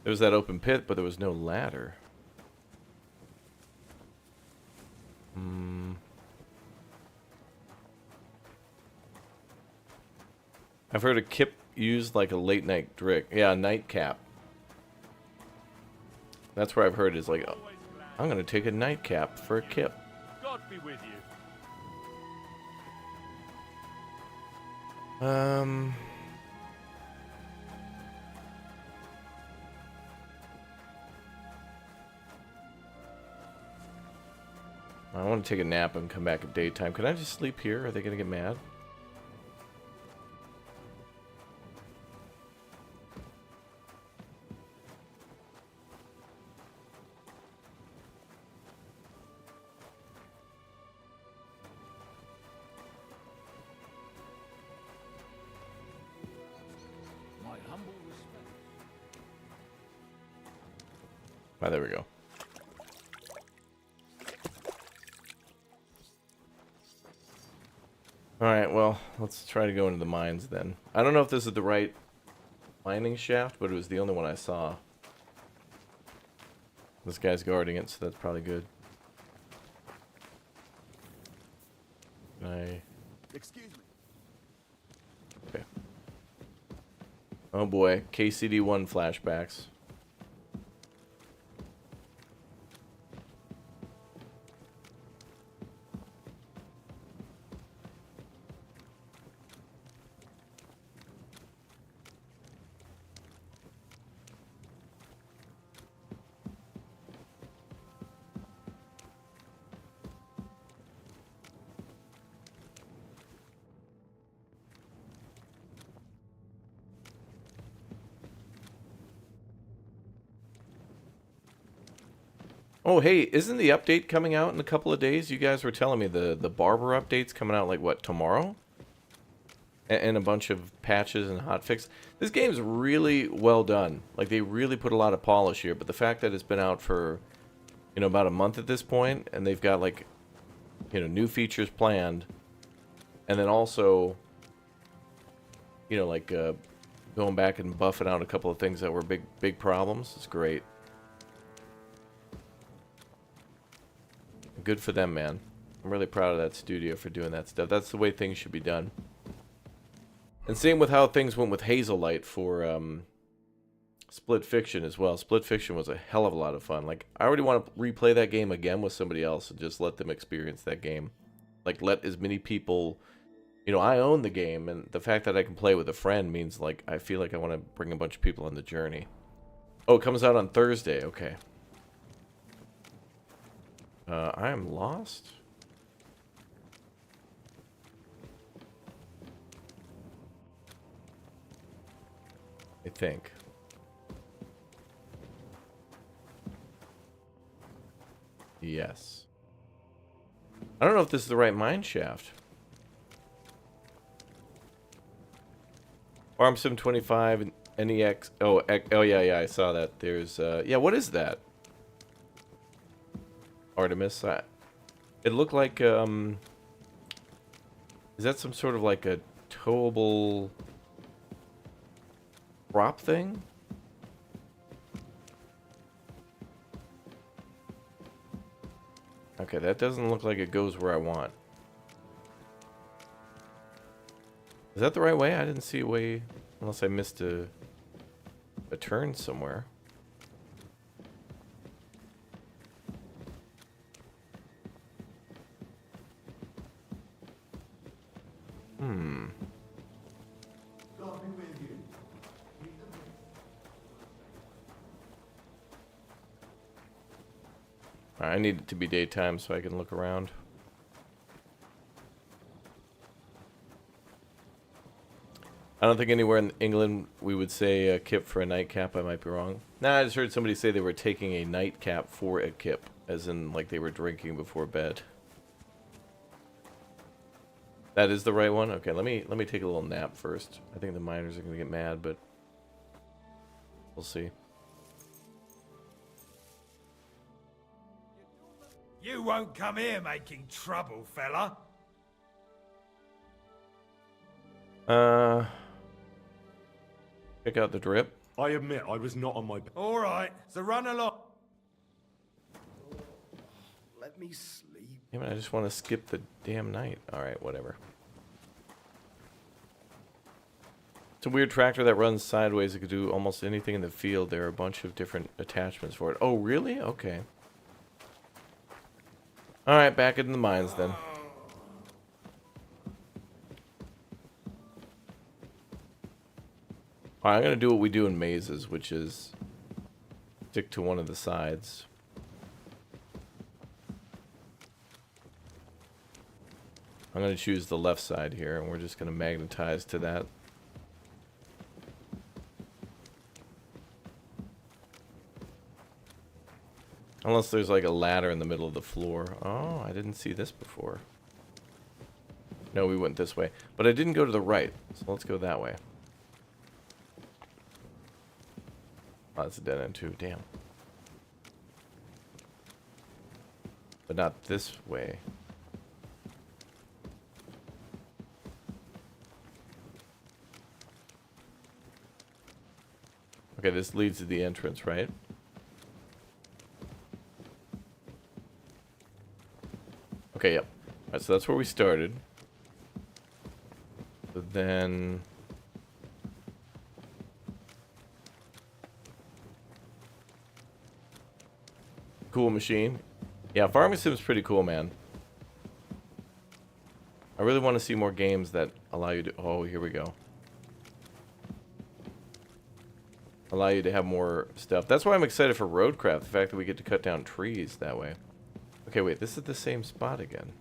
There was that open pit, but there was no ladder. I've heard a kip used like a late night drink. Yeah, a nightcap. That's where I've heard is like, oh, I'm gonna take a nightcap for a kip. God be with you. I want to take a nap and come back at daytime. Can I just sleep here? Are they gonna get mad? My humble respect. Ah, there we go. Alright, well, let's try to go into the mines then. I don't know if this is the right mining shaft, but it was the only one I saw. This guy's guarding it, so that's probably good. Can I... Excuse me. Okay. Oh boy, KCD1 flashbacks. Oh, hey, isn't the update coming out in a couple of days? You guys were telling me the barber update's coming out, like, what, tomorrow? And a bunch of patches and hotfix. This game's really well done. Like, they really put a lot of polish here, but the fact that it's been out for, you know, about a month at this point, and they've got, like, you know, new features planned, and then also, you know, like, Going back and buffing out a couple of things that were big problems. It's great. Good for them, man. I'm really proud of that studio for doing that stuff. That's the way things should be done. And same with how things went with Hazelight for Split Fiction as well. Split Fiction was a hell of a lot of fun. Like, I already want to replay that game again with somebody else and just let them experience that game. Like, let as many people... You know, I own the game, and the fact that I can play with a friend means, like, I feel like I want to bring a bunch of people on the journey. Oh, it comes out on Thursday. Okay. I am lost. I think. Yes. I don't know if this is the right mine shaft. Farm Sim 25 and NEX. Oh, yeah, I saw that. There's, yeah, what is that? Artemis. It looked like, is that some sort of like a towable prop thing? Okay, that doesn't look like it goes where I want. Is that the right way? I didn't see a way, unless I missed a turn somewhere. I need it to be daytime so I can look around. I don't think anywhere in England we would say a kip for a nightcap. I might be wrong. Nah, I just heard somebody say they were taking a nightcap for a kip, as in like they were drinking before bed. That is the right one? Okay, let me take a little nap first. I think the miners are gonna get mad, but we'll see. You won't come here making trouble, fella. Check out the drip. I admit I was not on my... All right, so run along. Let me sleep. Yeah, but I just want to skip the damn night. Alright, whatever. It's a weird tractor that runs sideways. It could do almost anything in the field. There are a bunch of different attachments for it. Oh, really? Okay. Alright, back in the mines then. Alright, I'm going to do what we do in mazes, which is stick to one of the sides. I'm going to choose the left side here, and we're just going to magnetize to that. Unless there's like a ladder in the middle of the floor. Oh, I didn't see this before. No, we went this way. But I didn't go to the right, so let's go that way. Oh, that's a dead end too, damn. But not this way. Okay, this leads to the entrance, right? Okay, yep. Alright, so that's where we started. So then... Cool machine. Yeah, Farming Sim's pretty cool, man. I really want to see more games that allow you to... Oh, here we go. Allow you to have more stuff. That's why I'm excited for Roadcraft. The fact that we get to cut down trees that way. Okay, wait. This is the same spot again.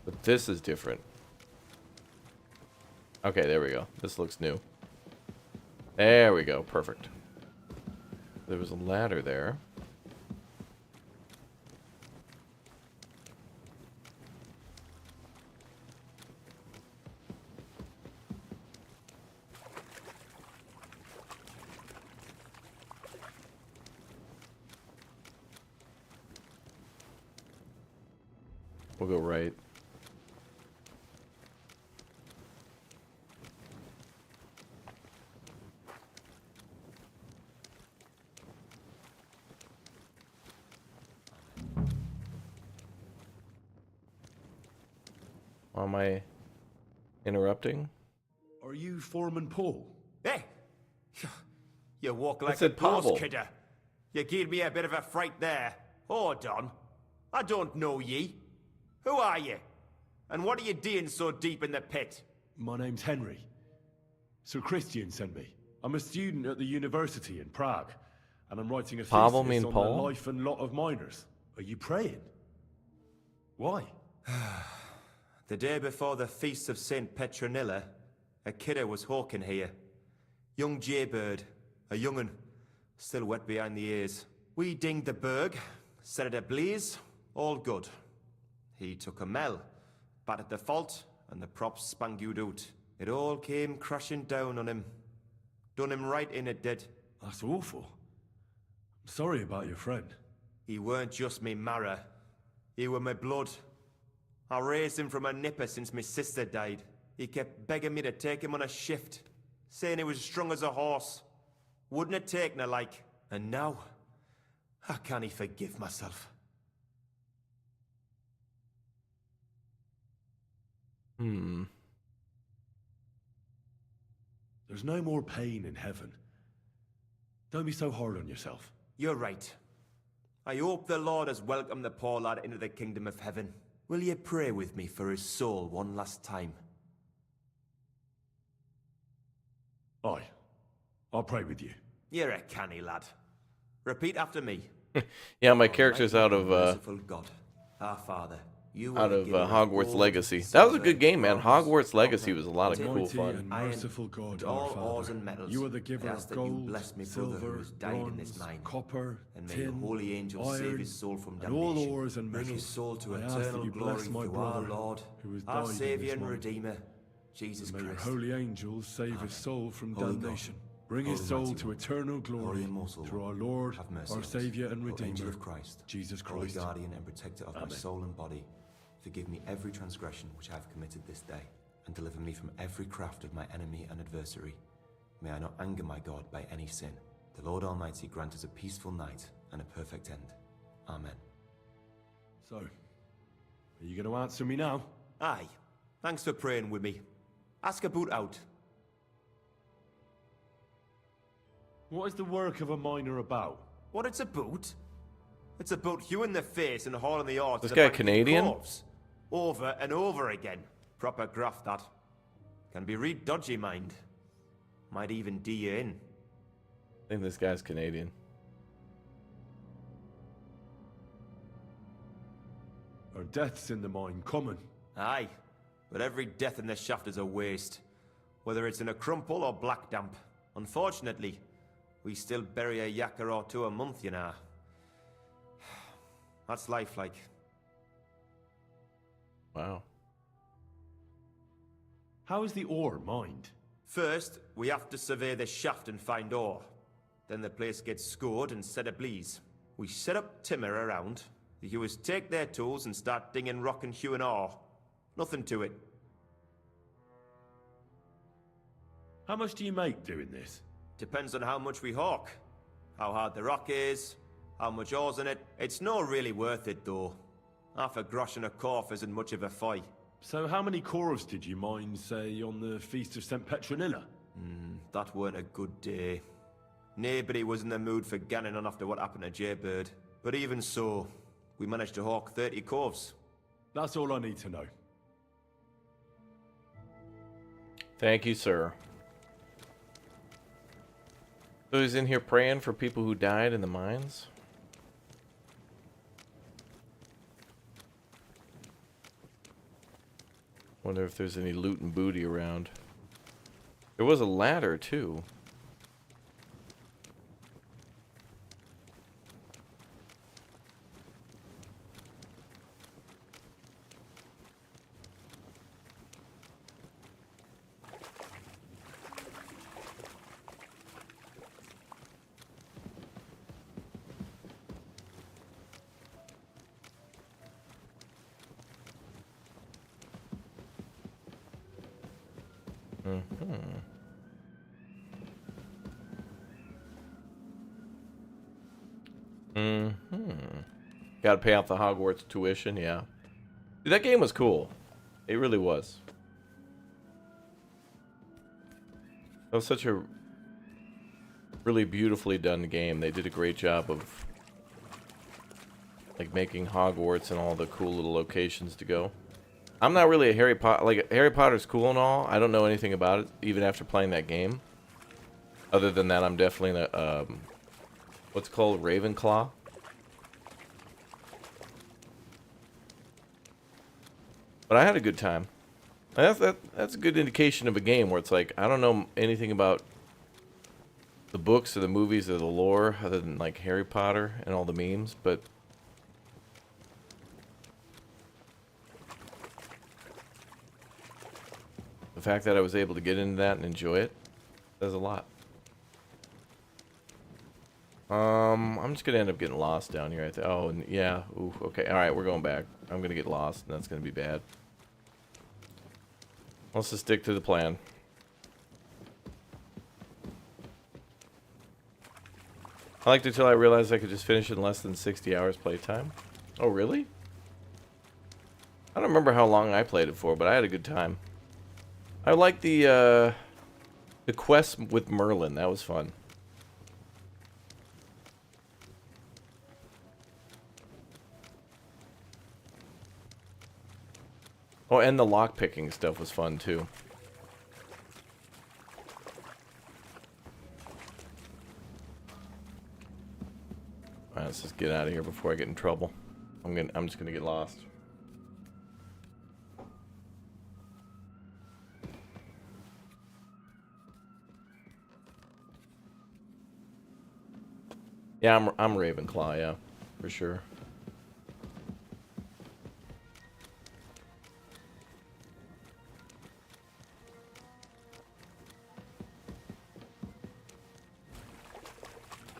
But this is different. Okay, there we go. This looks new. There we go. Perfect. There was a ladder there. We'll go right. Am I interrupting? Are you Foreman Paul? Hey! You walk like a said ghost, Pavel. kidder. You gave me a bit of a fright there. Hold on. I don't know ye. Who are you? And what are you doing so deep in the pit? My name's Henry. Sir Christian sent me. I'm a student at the university in Prague, and I'm writing a Pavel thesis mean on Paul? the life and lot of miners. Are you praying? Why? The day before the feast of St. Petronilla, a kidder was hawking here. Young jaybird, a young'un, still wet behind the ears. We dinged the berg, set it ablaze, all good. He took a mell, battered the fault, and the props spangued out. It all came crashing down on him. Done him right in, it did. That's awful. I'm sorry about your friend. He weren't just me marrow. He were my blood. I raised him from a nipper since my sister died. He kept begging me to take him on a shift, saying he was strong as a horse. Wouldn't have taken her like. And now, how can he forgive myself? There's no more pain in heaven. Don't be so hard on yourself. You're right. I hope the Lord has welcomed the poor lad into the kingdom of heaven. Will you pray with me for his soul one last time? Aye. I'll pray with you. You're a canny lad. Repeat after me. Yeah, my character's out of Merciful God, our Father, you are the giver of Hogwarts gold, Legacy. That was a silver, good game, man. bronze, Hogwarts Legacy copper, was a lot of tin, cool Mighty fun. and iron, merciful God, and our all ores Father, and metals. you are the giver I ask of that you gold, bless me brother who silver, has died in this bronze, mine. copper, And may tin, your holy angels save iron, his soul from and damnation. all ores and Bring his metals. soul to I ask that eternal you glory bless my through our brother Lord, who has our died in Saviour this and mine. Redeemer, Jesus May your Christ. holy angels save his soul from Holy God, damnation. Bring his Holy soul Mighty to One, eternal Holy glory Immortal through our One, Lord, have mercy our on us. Saviour and O Angel Redeemer, of Christ, Jesus Holy Christ. guardian and protector of my Amen. soul and body, forgive me every transgression which I have committed this day, and deliver me from every craft of my enemy and adversary. May I not anger my God by any sin. The Lord Almighty grant us a peaceful night and a perfect end. Amen. So, are you going to answer me now? Aye. Thanks for praying with me. Ask about out. What is the work of a miner about? What it's about? It's about you in the face and hauling the odds. This to guy the back of your Canadian? corpse. Over and over again. Proper graft that. Can be real dodgy, mind. Might even D you in. I think this guy's Canadian. Are deaths in the mine common? Aye. But every death in the shaft is a waste. Whether it's in a crumple or black damp. Unfortunately, we still bury a yakker or two a month, you know. That's life like. Wow. How is the ore mined? First, we have to survey the shaft and find ore. Then the place gets scored and set ablaze. We set up timber around. The hewers take their tools and start dinging rock and hewing ore. Nothing to it. How much do you make doing this? Depends on how much we hawk. How hard the rock is, how much ore's in it. It's not really worth it though. Half a grosh and a corf isn't much of a fight. So how many corves did you mine, say, on the Feast of St. Petronilla? That weren't a good day. Nobody was in the mood for ganning on after what happened to Jaybird. But even so, we managed to hawk 30 corves. That's all I need to know. Thank you, sir. So he's in here praying for people who died in the mines? Wonder if there's any loot and booty around. There was a ladder, too. Gotta pay off the Hogwarts tuition, yeah. Dude, that game was cool. It really was. That was such a really beautifully done game. They did a great job of like making Hogwarts and all the cool little locations to go. I'm not really a Harry Potter, like Harry Potter's cool and all. I don't know anything about it even after playing that game. Other than that, I'm definitely a what's called Ravenclaw. But I had a good time. That's a good indication of a game where it's like I don't know anything about the books or the movies or the lore other than like Harry Potter and all the memes, but the fact that I was able to get into that and enjoy it says a lot. I'm just gonna end up getting lost down here. Oh, and yeah. Ooh, okay. All right, we're going back. I'm gonna get lost, and that's gonna be bad. Let's just stick to the plan. I liked it till I realized I could just finish in less than 60 hours playtime. Oh, really? I don't remember how long I played it for, but I had a good time. I like the quest with Merlin. That was fun. Oh, and the lock-picking stuff was fun, too. Alright, let's just get out of here before I get in trouble. I'm just gonna get lost. Yeah, I'm Ravenclaw, yeah, for sure.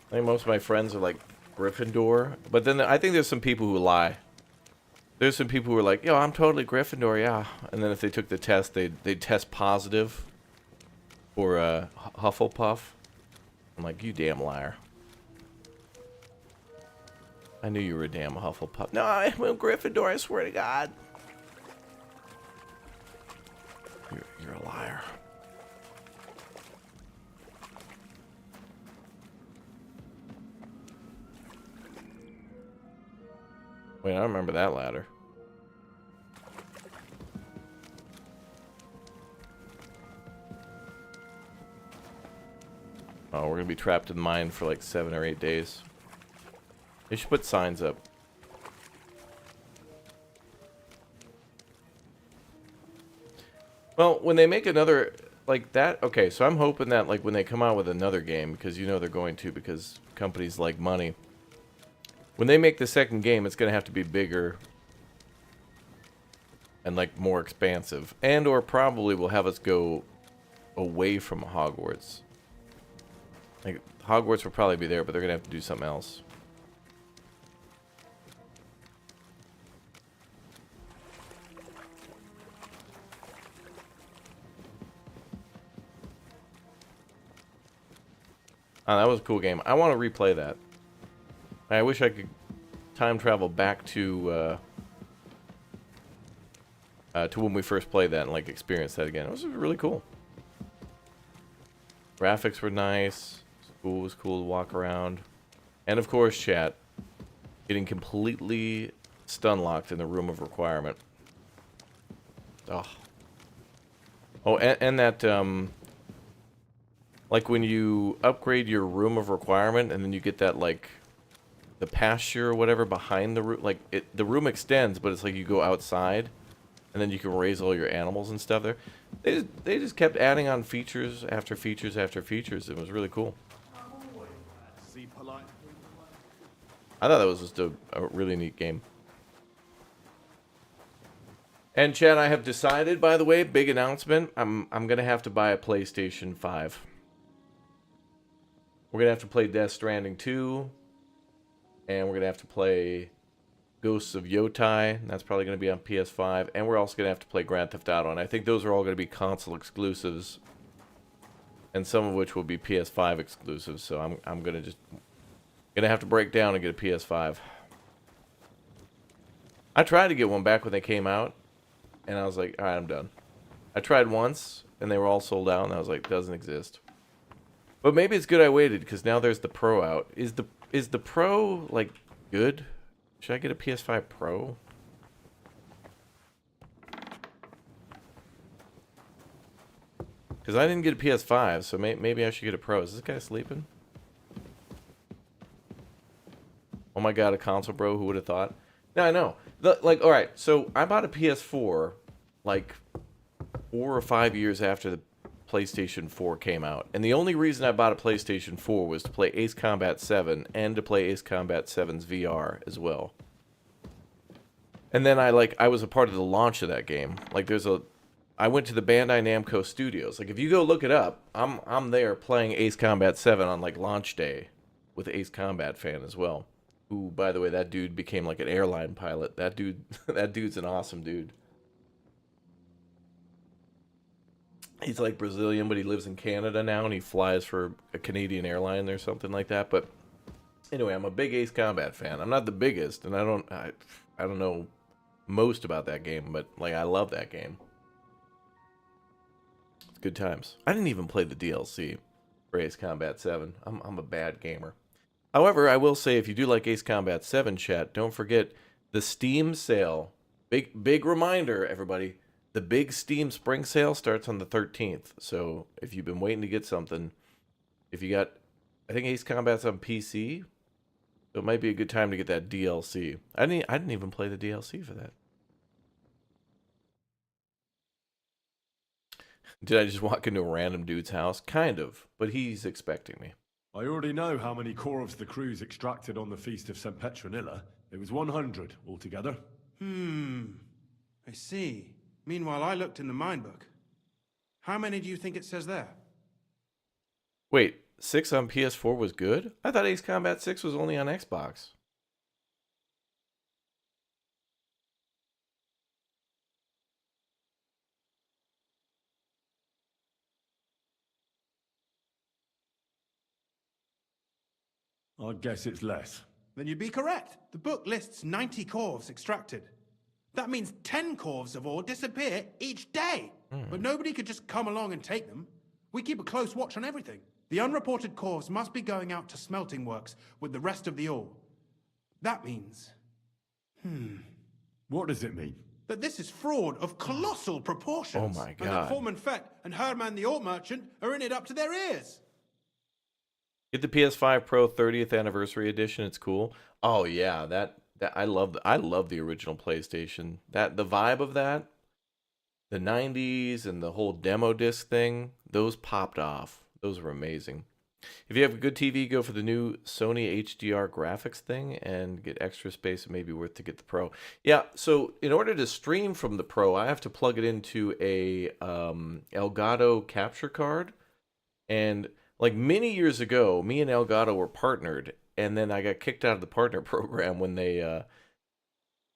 I think most of my friends are like Gryffindor, but then I think there's some people who lie. There's some people who are like, yo, I'm totally Gryffindor, yeah. And then if they took the test, they'd test positive for Hufflepuff. I'm like, you damn liar. I knew you were a damn Hufflepuff. No, I'm a Gryffindor, I swear to God. You're a liar. Wait, I don't remember that ladder. Oh, we're gonna be trapped in mine for like 7 or 8 days. They should put signs up. Well, when they make another like that, okay, so I'm hoping that like when they come out with another game, because you know they're going to, because companies like money. When they make the second game, it's gonna have to be bigger and like more expansive, and or probably will have us go away from Hogwarts. Like Hogwarts will probably be there, but they're gonna have to do something else. Oh, that was a cool game. I want to replay that. I wish I could time travel back to when we first played that and like experience that again. It was really cool. Graphics were nice. School was cool to walk around, and of course, chat. Getting completely stun locked in the room of requirement. Oh. Oh, and that like when you upgrade your room of requirement, and then you get that like the pasture or whatever behind the room, like the room extends, but it's like you go outside, and then you can raise all your animals and stuff there. They just kept adding on features after features after features. It was really cool. I thought that was just a really neat game. And Chad, I have decided, by the way, big announcement. I'm gonna have to buy a PlayStation 5. We're gonna have to play Death Stranding 2, and we're gonna have to play Ghosts of Yotai, and that's probably gonna be on PS5, and we're also gonna have to play Grand Theft Auto, and I think those are all gonna be console exclusives, and some of which will be PS5 exclusives. So I'm gonna have to break down and get a PS5. I tried to get one back when they came out, and I was like, all right, I'm done. I tried once, and they were all sold out, and I was like, doesn't exist. But maybe it's good I waited, because now there's the Pro out. Is the Pro, like, good? Should I get a PS5 Pro? Because I didn't get a PS5, so maybe I should get a Pro. Is this guy sleeping? Oh my god, a console bro, who would have thought? No, I know. Like, alright, so I bought a PS4, like, 4 or 5 years after the PlayStation 4 came out. And the only reason I bought a PlayStation 4 was to play Ace Combat 7 and to play Ace Combat 7's VR as well. And then I was a part of the launch of that game. Like, I went to the Bandai Namco Studios. Like, if you go look it up, I'm there playing Ace Combat 7 on, like, launch day with Ace Combat fan as well. Who, by the way, that dude became like an airline pilot. That dude's an awesome dude. He's like Brazilian, but he lives in Canada now, and he flies for a Canadian airline or something like that. But anyway, I'm a big Ace Combat fan. I'm not the biggest, and I don't know most about that game, but like I love that game. It's good times. I didn't even play the DLC for Ace Combat 7. I'm a bad gamer. However, I will say if you do like Ace Combat 7, chat, don't forget the Steam sale. Big reminder, everybody. The big Steam spring sale starts on the 13th. So if you've been waiting to get something, if you got, I think Ace Combat's on PC, so it might be a good time to get that DLC. I didn't even play the DLC for that. Did I just walk into a random dude's house? Kind of, but he's expecting me. I already know how many corvs the crews extracted on the Feast of St. Petronilla. It was 100 altogether. I see. Meanwhile, I looked in the mine book. How many do you think it says there? Wait, 6 on PS4 was good? I thought Ace Combat 6 was only on Xbox. I'd guess it's less. Then you'd be correct. The book lists 90 corvs extracted. That means 10 corvs of ore disappear each day. But nobody could just come along and take them. We keep a close watch on everything. The unreported corvs must be going out to smelting works with the rest of the ore. That means... What does it mean? that this is fraud of colossal proportions. Oh my And God. that Foreman Fett and Herman the ore merchant are in it up to their ears. Get the PS5 Pro 30th anniversary edition. It's cool. Oh yeah, that I love the original PlayStation. That the vibe of that, the 90s and the whole demo disc thing, those popped off. Those were amazing. If you have a good TV, go for the new Sony HDR graphics thing and get extra space. It may be worth to get the Pro. Yeah, so in order to stream from the Pro, I have to plug it into a Elgato capture card. And like many years ago, me and Elgato were partnered, and then I got kicked out of the partner program when they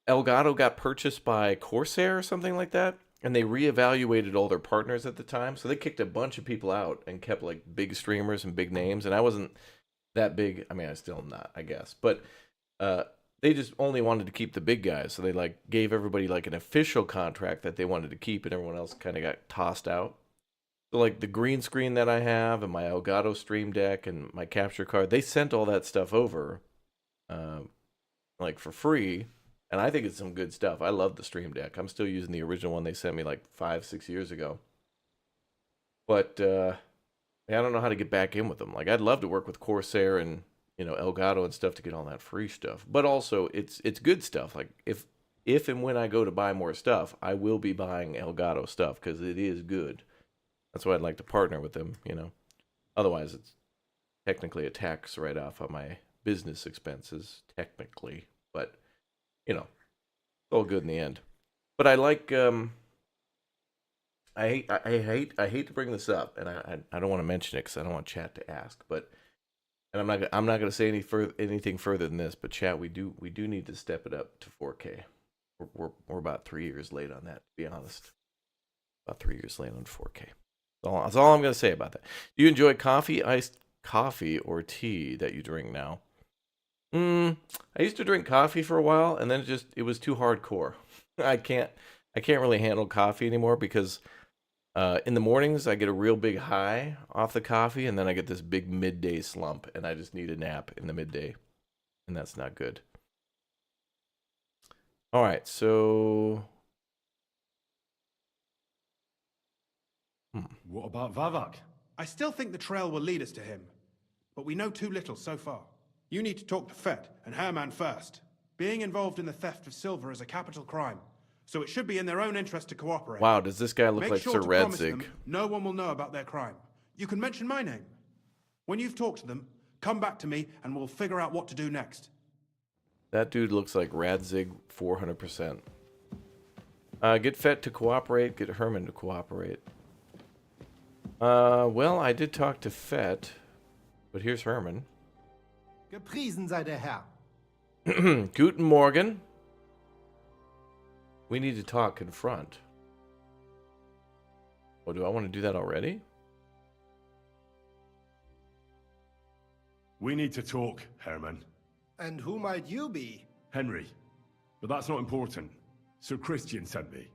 Elgato got purchased by Corsair or something like that, and they reevaluated all their partners at the time, so they kicked a bunch of people out and kept like big streamers and big names, and I wasn't that big. I mean, I still am not, I guess, but they just only wanted to keep the big guys, so they like gave everybody like an official contract that they wanted to keep, and everyone else kind of got tossed out. So like the green screen that I have and my Elgato Stream Deck and my capture card, they sent all that stuff over like for free. And I think it's some good stuff. I love the Stream Deck. I'm still using the original one they sent me like 5-6 years ago. But I don't know how to get back in with them. Like I'd love to work with Corsair and, you know, Elgato and stuff to get all that free stuff. But also it's good stuff. Like if and when I go to buy more stuff, I will be buying Elgato stuff because it is good. That's why I'd like to partner with them, you know. Otherwise, it's technically a tax write-off on my business expenses, technically. But, you know, it's all good in the end. But I like, I hate to bring this up, and I don't want to mention it because I don't want chat to ask. But, and I'm not going to say anything further than this. But chat, we do need to step it up to 4K. We're about 3 years late on that, to be honest. About 3 years late on 4K. That's all I'm going to say about that. Do you enjoy coffee, iced coffee, or tea that you drink now? I used to drink coffee for a while, and then it was too hardcore. I can't I can't really handle coffee anymore because in the mornings I get a real big high off the coffee, and then I get this big midday slump, and I just need a nap in the midday, and that's not good. All right, so What about Vavak? I still think the trail will lead us to him, but we know too little so far. You need to talk to Fett and Herman first. Being involved in the theft of silver is a capital crime, so it should be in their own interest to cooperate. wow, does this guy look Make like sure Sir to promise Radzig? them no one will know about their crime. You can mention my name. When you've talked to them, come back to me and we'll figure out what to do next. That dude looks like Radzig 400%. Get Fett to cooperate, get Herman to cooperate. Well, I did talk to Fett, but here's Herman. Gepriesen sei der Herr. Guten Morgen. We need to talk, confront. Oh, do I want to do that already? We need to talk, Herman. And who might you be? Henry. But that's not important. Sir Christian sent me.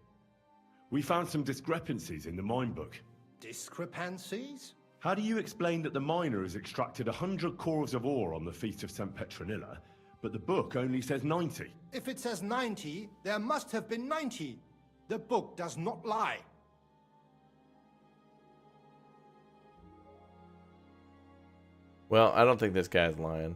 We found some discrepancies in the mine book. Discrepancies? How do you explain that the miner has extracted 100 cores of ore on the Feast of St. Petronilla, but the book only says 90? If it says 90, there must have been 90. The book does not lie. Well, I don't think this guy's lying.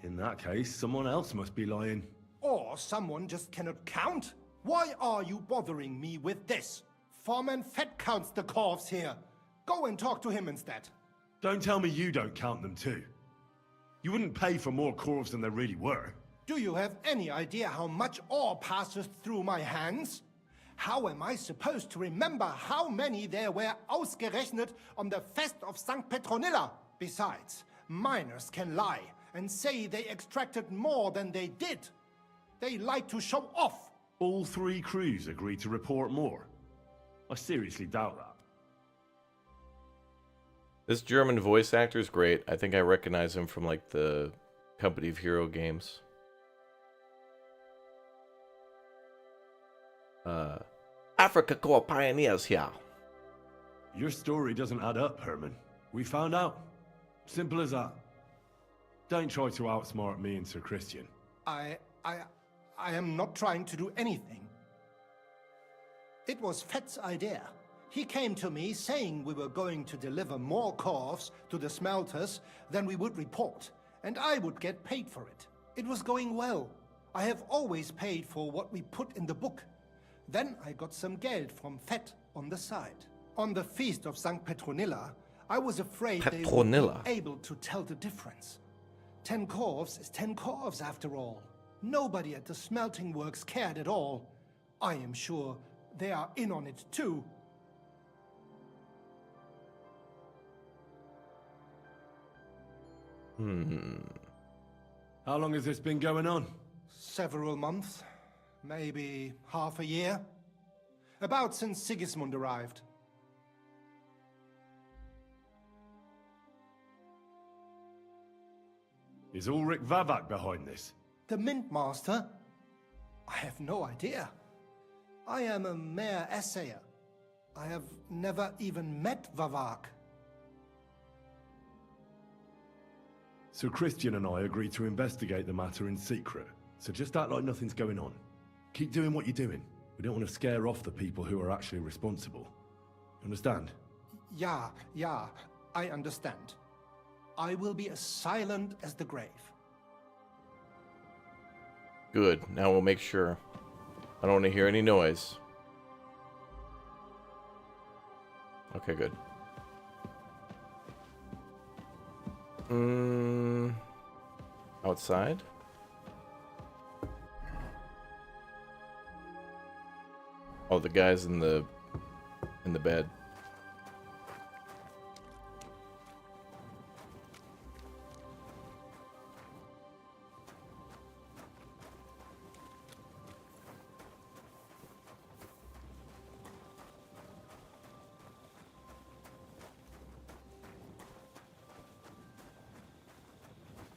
In that case, someone else must be lying. Or someone just cannot count? Why are you bothering me with this? Foreman Fett counts the corves here. Go and talk to him instead. Don't tell me you don't count them too. You wouldn't pay for more corves than there really were. Do you have any idea how much ore passes through my hands? How am I supposed to remember how many there were ausgerechnet on the Fest of St. Petronilla? Besides, miners can lie and say they extracted more than they did. They like to show off. All 3 crews agreed to report more. I seriously doubt that. This German voice actor is great. I think I recognize him from like the Company of Hero games. Africa Corps pioneers here. Your story doesn't add up, Herman. We found out. Simple as that. Don't try to outsmart me and Sir Christian. I am not trying to do anything. It was Fett's idea. He came to me saying we were going to deliver more corves to the smelters than we would report, and I would get paid for it. It was going well. I have always paid for what we put in the book. Then I got some geld from Fett on the side. On the Feast of St. Petronilla, I was afraid they wouldn't be able to tell the difference. 10 corves is 10 corves after all. Nobody at the smelting works cared at all. I am sure they are in on it too. How long has this been going on? Several months, maybe half a year. About since Sigismund arrived. Is Ulrich Vavak behind this? The Mint Master? I have no idea. I am a mere assayer. I have never even met Vavak. Sir Christian and I agreed to investigate the matter in secret, so just act like nothing's going on. Keep doing what you're doing. We don't want to scare off the people who are actually responsible. Understand? Yeah, I understand. I will be as silent as the grave. Good. Now we'll make sure. I don't want to hear any noise. Okay, good. Outside? Oh, the guy's in the bed.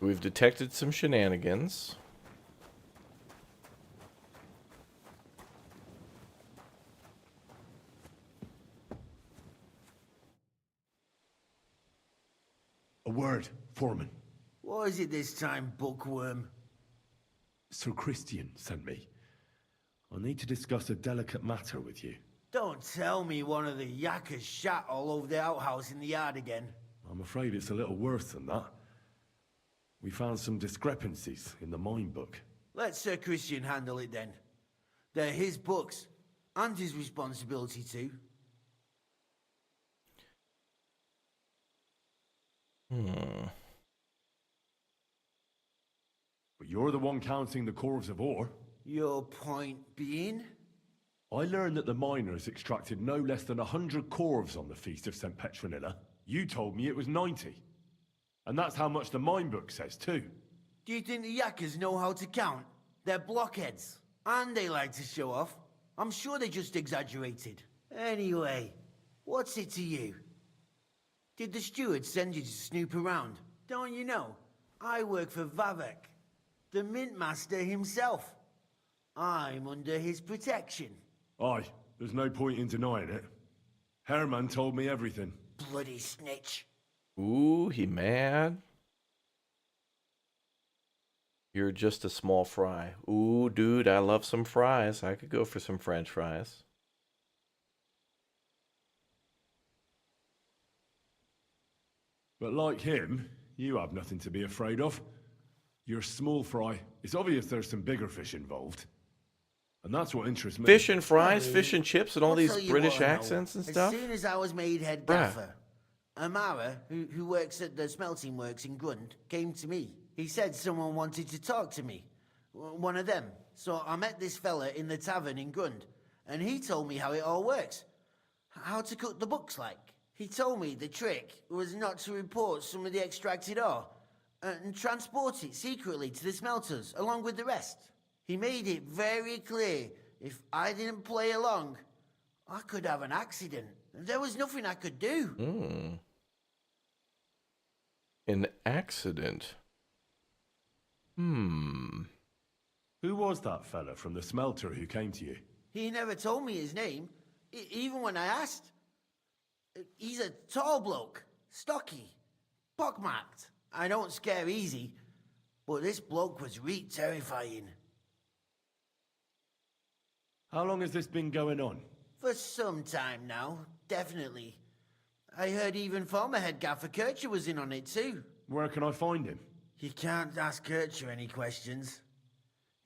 We've detected some shenanigans. word, foreman. What is it this time, bookworm? Sir Christian sent me. I need to discuss a delicate matter with you. Don't tell me one of the yakkers shat all over the outhouse in the yard again. I'm afraid it's a little worse than that. We found some discrepancies in the mine book. Let Sir Christian handle it then. They're his books, and his responsibility too. But you're the one counting the corves of ore. Your point being? I learned that the miners extracted no less than 100 corves on the Feast of St. Petronilla. You told me it was 90. And that's how much the mine book says too. Do you think the yakkers know how to count? They're blockheads, and they like to show off. I'm sure they just exaggerated. Anyway, what's it to you? Did the steward send you to snoop around? Don't you know? I work for Vavek, the mint master himself. I'm under his protection. Aye, there's no point in denying it. Herman told me everything. Bloody snitch. Ooh, he mad? You're just a small fry. Ooh, dude, I love some fries. I could go for some French fries. But like him, you have nothing to be afraid of. You're small fry. It's obvious there's some bigger fish involved. And that's what interests me. Fish and fries, Hey, fish and chips, and all I'll these tell you British what I know. accents and stuff. As soon as I was made head Bruh. gaffer, Amara, who works at the smelting works in Grund, came to me. He said someone wanted to talk to me. One of them. So I met this fella in the tavern in Grund, and he told me how it all works. How to cook the books like. He told me the trick was not to report some of the extracted ore, and transport it secretly to the smelters, along with the rest. He made it very clear if I didn't play along, I could have an accident. There was nothing I could do. An accident. Who was that fella from the smelter who came to you? He never told me his name, even when I asked. He's a tall bloke, stocky, pockmarked. I don't scare easy, but this bloke was reet terrifying. How long has this been going on? For some time now, definitely. I heard even former head gaffer Kircher was in on it too. Where can I find him? You can't ask Kircher any questions.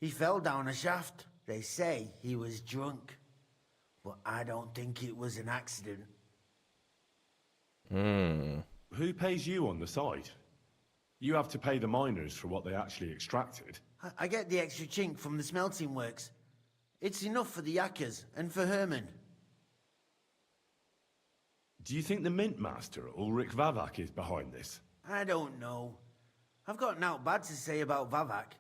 He fell down a shaft. They say he was drunk, but I don't think it was an accident. Who pays you on the side? You have to pay the miners for what they actually extracted. I get the extra chink from the smelting works. It's enough for the yakkers and for Herman. Do you think the mint master, Ulrich Vavak, is behind this? I don't know. I've got naught bad to say about Vavak.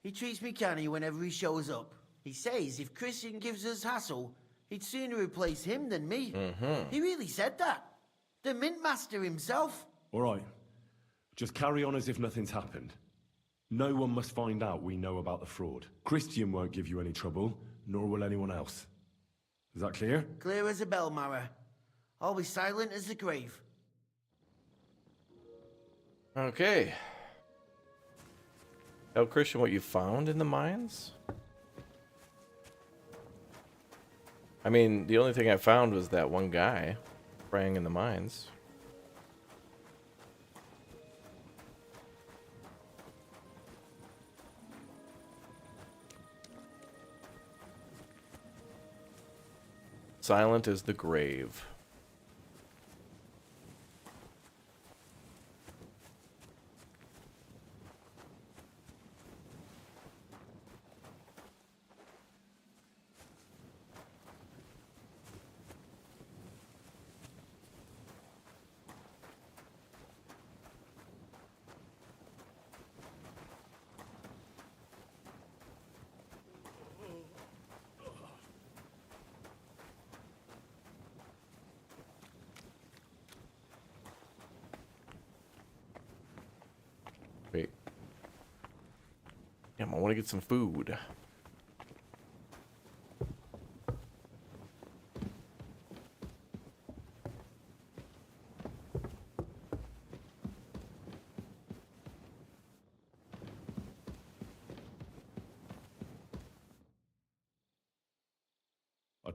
He treats me canny whenever he shows up. He says if Christian gives us hassle, he'd sooner replace him than me. He really said that. The mint master himself. All right. Just carry on as if nothing's happened. No one must find out we know about the fraud. Christian won't give you any trouble, nor will anyone else. Is that clear? Clear as a bell, Mara. I'll be silent as the grave. Okay. Tell Christian what you found in the mines? I mean, the only thing I found was that one guy praying in the mines. Silent as the grave. Wait. Damn, I want to get some food.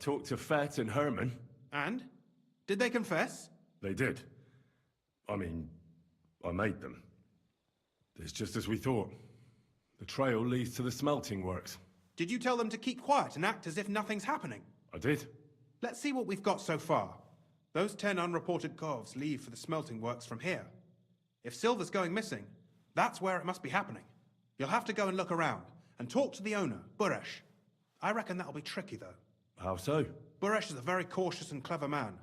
talked to Fett and Herman. And? Did they confess? They did. I mean, I made them. It's just as we thought. The trail leads to the smelting works. Did you tell them to keep quiet and act as if nothing's happening? I did. Let's see what we've got so far. Those 10 unreported corves leave for the smelting works from here. If silver's going missing, that's where it must be happening. You'll have to go and look around, and talk to the owner, Buresh. I reckon that'll be tricky, though. How so? Buresh is a very cautious and clever man.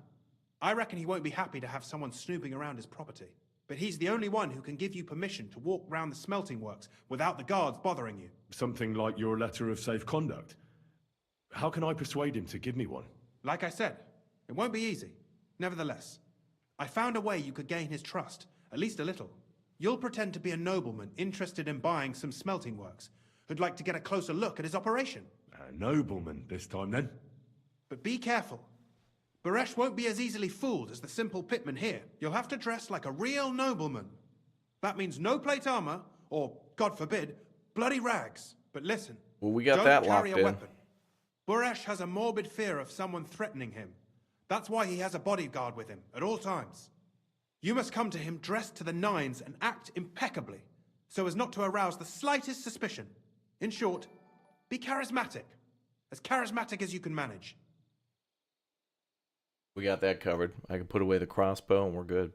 I reckon he won't be happy to have someone snooping around his property. But he's the only one who can give you permission to walk round the smelting works without the guards bothering you. Something like your letter of safe conduct. How can I persuade him to give me one? Like I said, it won't be easy. Nevertheless, I found a way you could gain his trust, at least a little. You'll pretend to be a nobleman interested in buying some smelting works, who'd like to get a closer look at his operation. A nobleman this time, then? But be careful. Buresh won't be as easily fooled as the simple pitman here. You'll have to dress like a real nobleman. That means no plate armor, or, God forbid, bloody rags. But listen, Well, we got don't that carry locked a in. weapon. Buresh has a morbid fear of someone threatening him. That's why he has a bodyguard with him at all times. You must come to him dressed to the nines and act impeccably, so as not to arouse the slightest suspicion. In short, be charismatic as you can manage. We got that covered. I can put away the crossbow and we're good.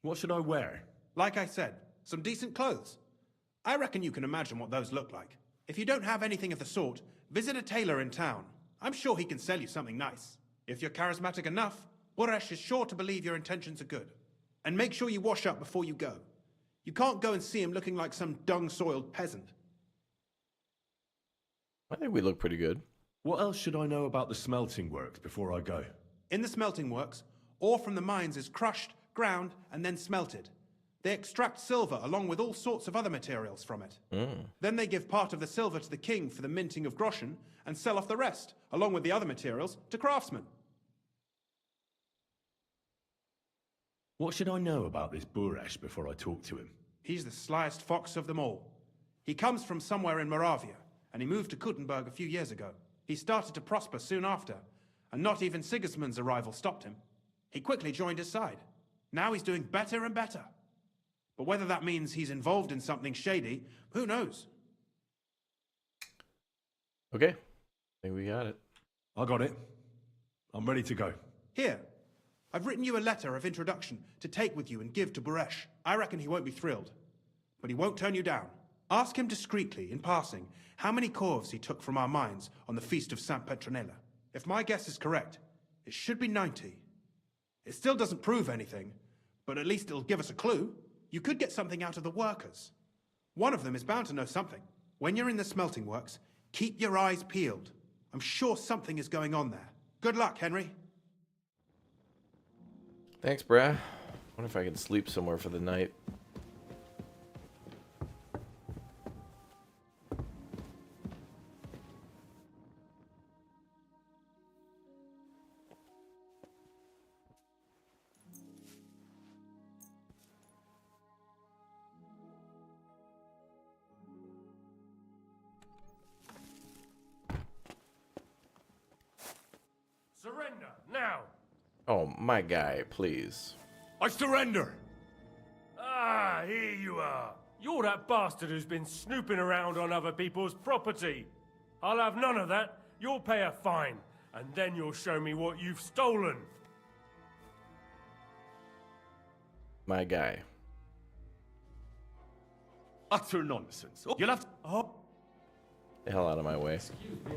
What should I wear? Like I said, some decent clothes. I reckon you can imagine what those look like. If you don't have anything of the sort, visit a tailor in town. I'm sure he can sell you something nice. If you're charismatic enough, Buresh is sure to believe your intentions are good. And make sure you wash up before you go. You can't go and see him looking like some dung-soiled peasant. I think we look pretty good. What else should I know about the smelting works before I go? In the smelting works, ore from the mines is crushed, ground, and then smelted. They extract silver along with all sorts of other materials from it. Then they give part of the silver to the king for the minting of groschen and sell off the rest, along with the other materials, to craftsmen. What should I know about this Buresh before I talk to him? He's the slyest fox of them all. He comes from somewhere in Moravia, and he moved to Kuttenberg a few years ago. He started to prosper soon after, and not even Sigismund's arrival stopped him. He quickly joined his side. Now he's doing better and better. But whether that means he's involved in something shady, who knows? Okay. I think we got it. I got it. I'm ready to go. Here, I've written you a letter of introduction to take with you and give to Buresh. I reckon he won't be thrilled, but he won't turn you down. Ask him discreetly, in passing, how many corves he took from our mines on the Feast of St. Petronella. If my guess is correct, it should be 90. It still doesn't prove anything, but at least it'll give us a clue. You could get something out of the workers. One of them is bound to know something. When you're in the smelting works, keep your eyes peeled. I'm sure something is going on there. Good luck, Henry. Thanks, brah. Wonder if I can sleep somewhere for the night. Surrender, now! Oh, my guy, please. I surrender! Ah, here you are. You're that bastard who's been snooping around on other people's property. I'll have none of that. You'll pay a fine, and then you'll show me what you've stolen. My guy. Utter nonsense. You'll have to... Oh, The hell out of my way. excuse me.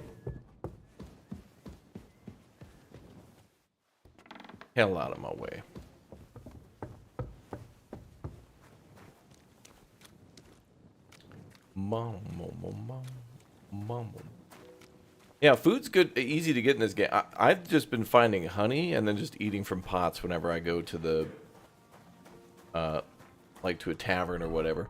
Hell out of my way. Mom. Yeah, food's good, easy to get in this game. I've just been finding honey and then just eating from pots whenever I go to the, like to a tavern or whatever.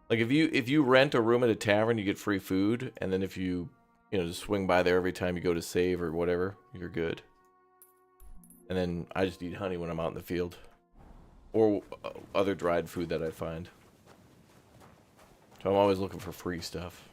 Like if you rent a room at a tavern, you get free food, and then if you just swing by there every time you go to save or whatever, you're good. And then I just eat honey when I'm out in the field, or other dried food that I find. So I'm always looking for free stuff.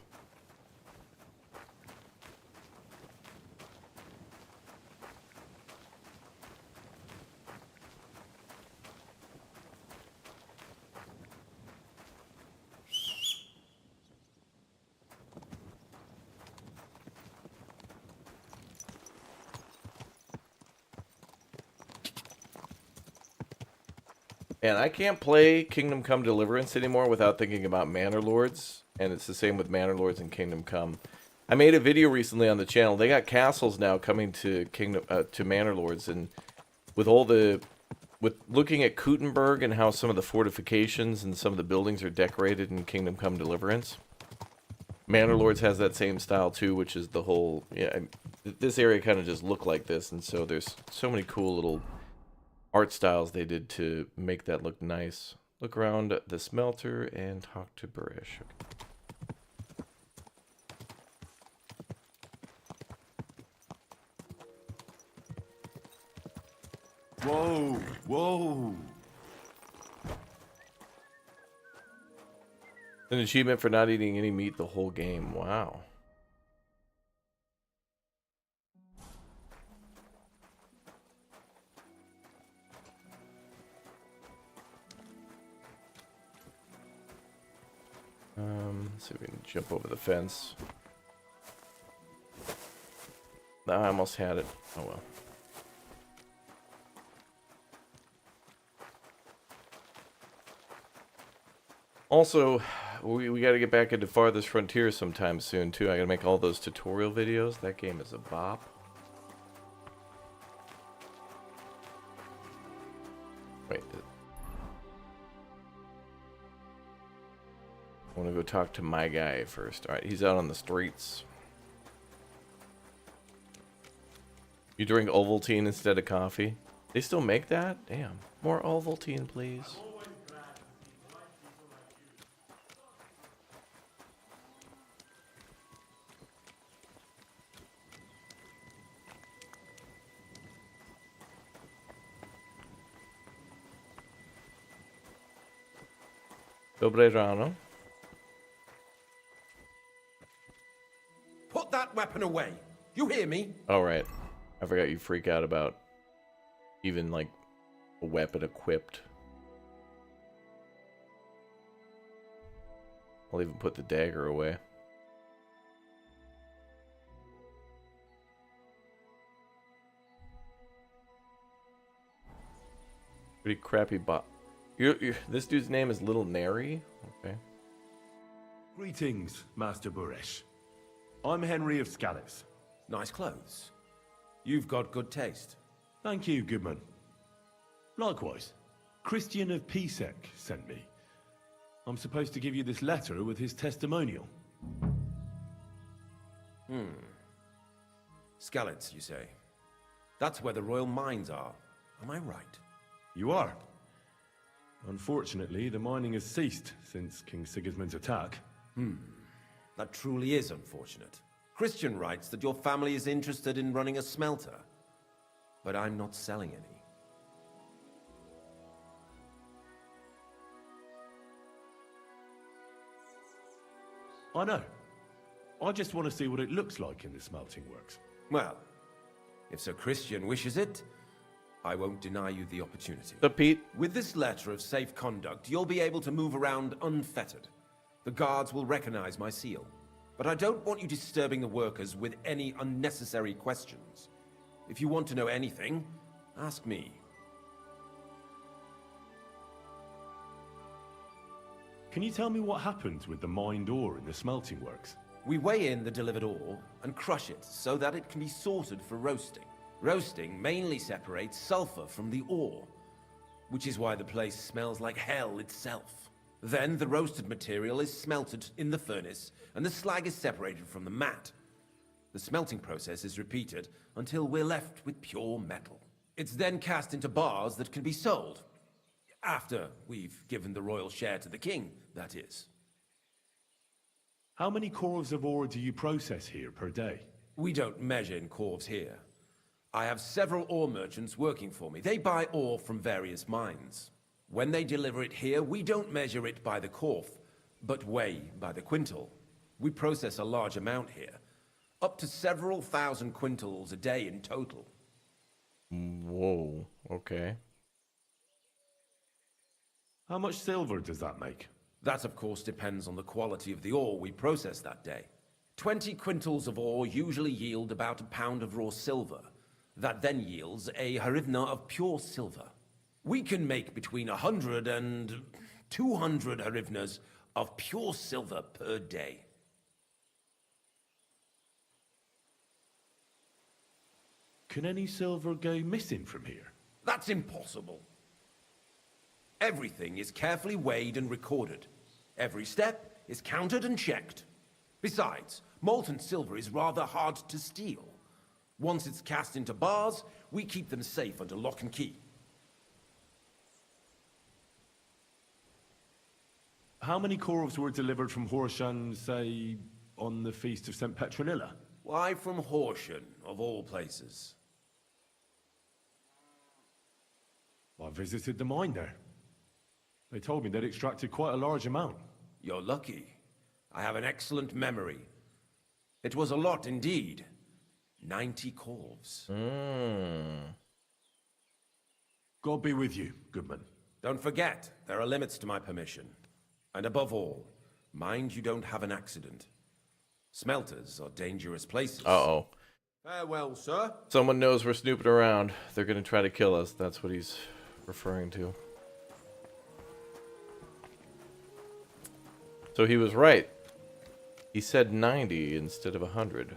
And I can't play Kingdom Come Deliverance anymore without thinking about Manor Lords, and it's the same with Manor Lords and Kingdom Come. I made a video recently on the channel. They got castles now coming to to Manor Lords, and with looking at Kuttenberg and how some of the fortifications and some of the buildings are decorated in Kingdom Come Deliverance, Manor Lords has that same style too, which is the whole, this area kind of just looked like this, and so there's so many cool little art styles they did to make that look nice. Look around the smelter and talk to Burish. Okay. Whoa, whoa. An achievement for not eating any meat the whole game. Wow. Let's see if we can jump over the fence. I almost had it. Oh well. Also, we got to get back into Farthest Frontier sometime soon too. I got to make all those tutorial videos. That game is a bop. Wait. I want to go talk to my guy first. All right, he's out on the streets. You drink Ovaltine instead of coffee? They still make that? Damn. More Ovaltine, please. Dobre rano. Put that weapon away. You hear me? All right. I forgot you freak out about even like a weapon equipped. I'll even put the dagger away. Pretty crappy bot. This dude's name is Little Nary? Okay. Greetings, Master Burish. I'm Henry of Scallis. Nice clothes. You've got good taste. Thank you, Goodman. Likewise, Christian of Pisek sent me. I'm supposed to give you this letter with his testimonial. Skalitz, you say? That's where the royal mines are. Am I right? You are. Unfortunately, the mining has ceased since King Sigismund's attack. That truly is unfortunate. Christian writes that your family is interested in running a smelter, but I'm not selling any. I know. I just want to see what it looks like in the smelting works. Well, if Sir Christian wishes it, I won't deny you the opportunity. The Pete. With this letter of safe conduct, you'll be able to move around unfettered. The guards will recognize my seal. But I don't want you disturbing the workers with any unnecessary questions. If you want to know anything, ask me. Can you tell me what happens with the mined ore in the smelting works? We weigh in the delivered ore and crush it so that it can be sorted for roasting. Roasting mainly separates sulfur from the ore, which is why the place smells like hell itself. Then the roasted material is smelted in the furnace, and the slag is separated from the matte. The smelting process is repeated until we're left with pure metal. It's then cast into bars that can be sold. After we've given the royal share to the king, that is. How many corves of ore do you process here per day? We don't measure in corves here. I have several ore merchants working for me. They buy ore from various mines. When they deliver it here, we don't measure it by the corf, but weigh by the quintal. We process a large amount here, up to several thousand quintals a day in total. Whoa, okay. How much silver does that make? That, of course, depends on the quality of the ore we process that day. 20 quintals of ore usually yield about a pound of raw silver. That then yields a hryvnia of pure silver. We can make between 100 and 200 hryvnias of pure silver per day. Can any silver go missing from here? That's impossible. Everything is carefully weighed and recorded. Every step is counted and checked. Besides, molten silver is rather hard to steal. Once it's cast into bars, we keep them safe under lock and key. How many corves were delivered from Horshan, say, on the Feast of St. Petronilla? Why from Horsham, of all places? I visited the mine there. They told me they'd extracted quite a large amount. You're lucky. I have an excellent memory. It was a lot indeed. 90 corves. God be with you, Goodman. Don't forget, there are limits to my permission. And above all, mind you don't have an accident. Smelters are dangerous places. Uh-oh. Farewell, sir. Someone knows we're snooping around. They're gonna try to kill us. That's what he's referring to. So he was right. He said 90 instead of 100.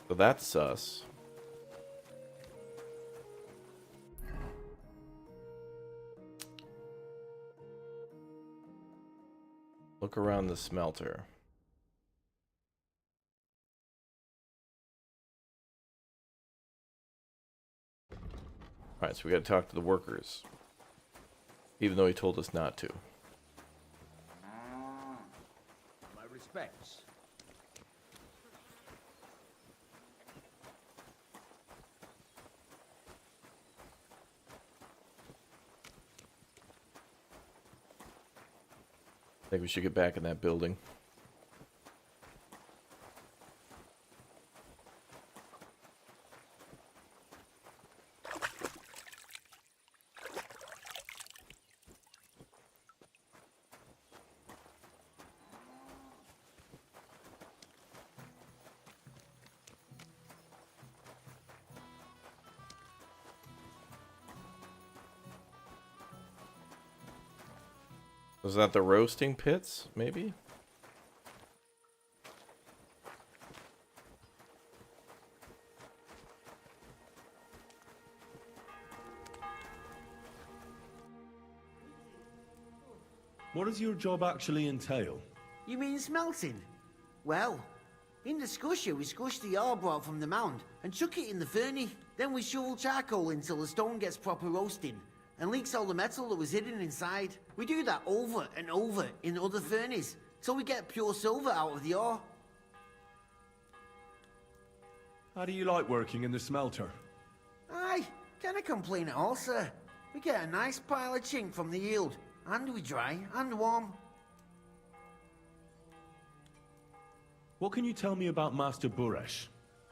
So that's sus. Look around the smelter. Alright, so we gotta talk to the workers. Even though he told us not to. My respects. I think we should get back in that building. Was that the roasting pits, maybe? What does your job actually entail? You mean smelting? Well, in the skusher, we scush the ore brought from the mound and chuck it in the furnace. Then we shovel charcoal until the stone gets proper roasting and leaks all the metal that was hidden inside. We do that over and over in other furnaces till we get pure silver out of the ore. How do you like working in the smelter? Aye, can't complain at all, sir. We get a nice pile of chink from the yield, and we dry and warm. What can you tell me about Master Buresh?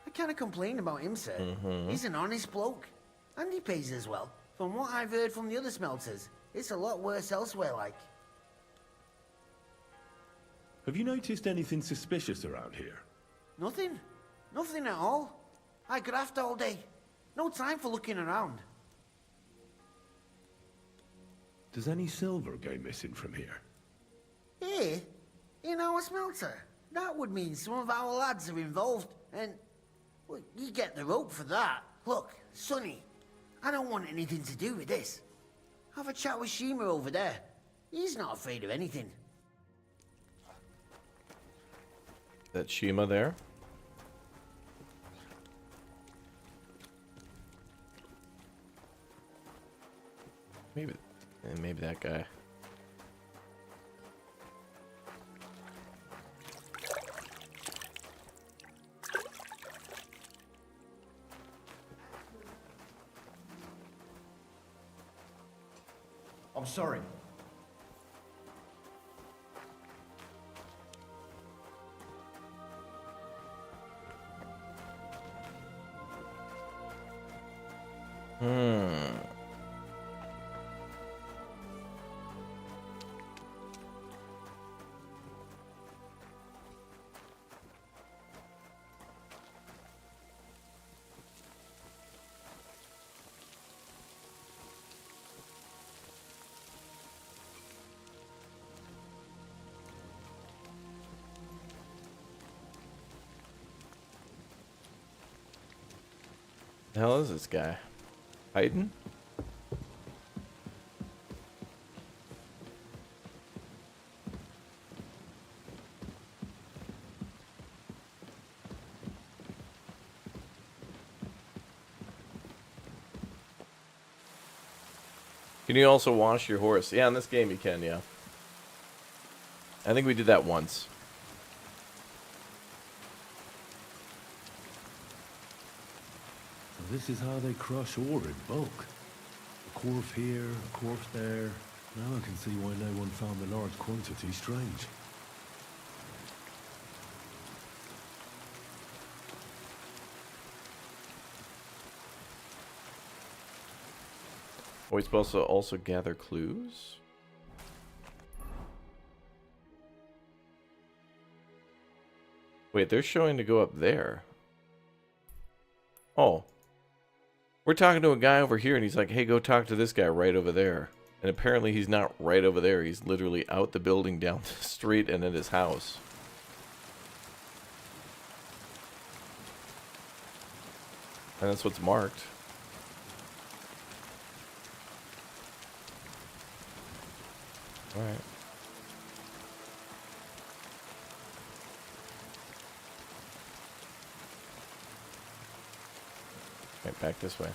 I can't complain about him, sir. He's an honest bloke, and he pays as well. From what I've heard from the other smelters, it's a lot worse elsewhere, like. Have you noticed anything suspicious around here? Nothing. Nothing at all. I graft all day. No time for looking around. Does any silver go missing from here? Here? In our smelter? That would mean some of our lads are involved, and... well, you get the rope for that. Look, Sonny, I don't want anything to do with this. Have a chat with Shima over there. He's not afraid of anything. That Shima there? Maybe that guy. I'm sorry. The hell is this guy? Hiding? Can you also wash your horse? Yeah, in this game you can, yeah. I think we did that once. This is how they crush ore in bulk. A quarf here, a quarf there. Now I can see why no one found the large quantity strange. Are we supposed to also gather clues? Wait, they're showing to go up there. Oh. We're talking to a guy over here and he's like, hey, go talk to this guy right over there. And apparently he's not right over there. He's literally out the building, down the street, and at his house. And that's what's marked. Alright. Right, back this way.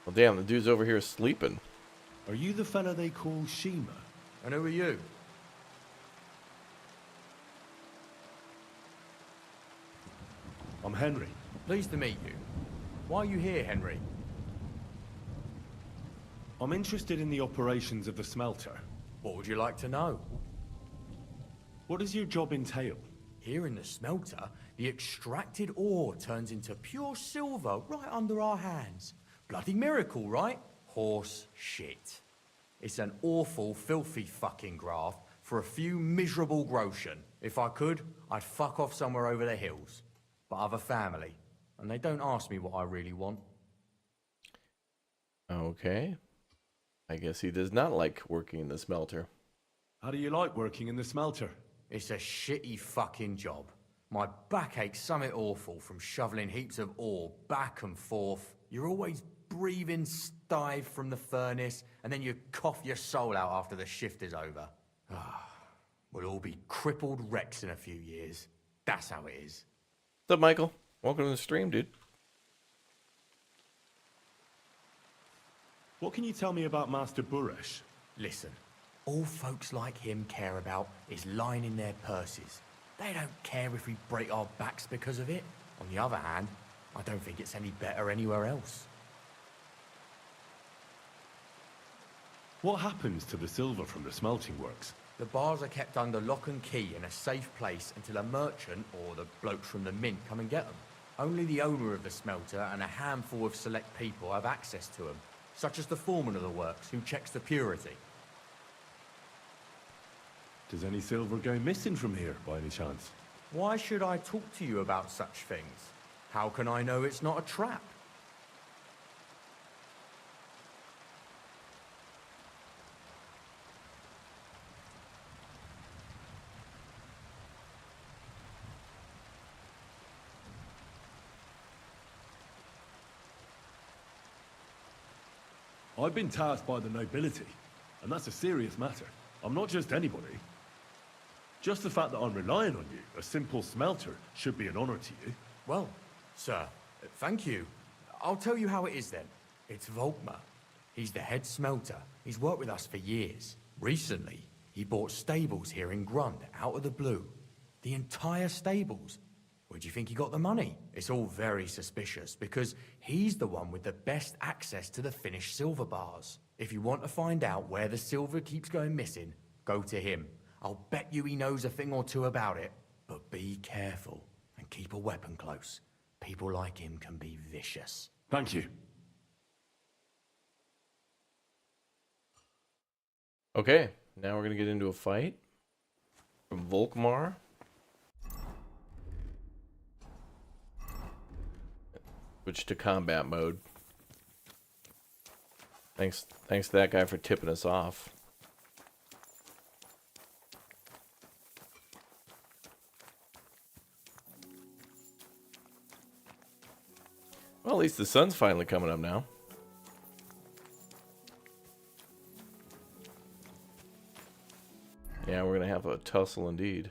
Well, damn, the dude's over here sleeping. Are you the fella they call Shima? And who are you? I'm Henry. Pleased to meet you. Why are you here, Henry? I'm interested in the operations of the smelter. What would you like to know? What does your job entail? Here in the smelter, the extracted ore turns into pure silver right under our hands. Bloody miracle, right? Horse shit. It's an awful, filthy fucking graft for a few miserable groschen. If I could, I'd fuck off somewhere over the hills. But I've a family, and they don't ask me what I really want. Okay. I guess he does not like working in the smelter. How do you like working in the smelter? It's a shitty fucking job. My back aches something awful from shoveling heaps of ore back and forth. You're always breathing stive from the furnace, and then you cough your soul out after the shift is over. We'll all be crippled wrecks in a few years. That's how it is. What's up, Michael? Welcome to the stream, dude. What can you tell me about Master Buresh? Listen, all folks like him care about is lining their purses. They don't care if we break our backs because of it. On the other hand, I don't think it's any better anywhere else. What happens to the silver from the smelting works? The bars are kept under lock and key in a safe place until a merchant or the blokes from the mint come and get them. Only the owner of the smelter and a handful of select people have access to them, such as the foreman of the works who checks the purity. Does any silver go missing from here, by any chance? Why should I talk to you about such things? How can I know it's not a trap? I've been tasked by the nobility, and that's a serious matter. I'm not just anybody. Just the fact that I'm relying on you, a simple smelter, should be an honor to you. Well, sir, thank you. I'll tell you how it is then. It's Volkmar. He's the head smelter. He's worked with us for years. Recently, he bought stables here in Grund, out of the blue. The entire stables. Where do you think he got the money? It's all very suspicious, because he's the one with the best access to the finished silver bars. If you want to find out where the silver keeps going missing, go to him. I'll bet you he knows a thing or two about it. But be careful, and keep a weapon close. People like him can be vicious. Thank you. Okay, now we're gonna get into a fight. From Volkmar. Switch to combat mode. Thanks to that guy for tipping us off. Well, at least the sun's finally coming up now. Yeah, we're gonna have a tussle indeed.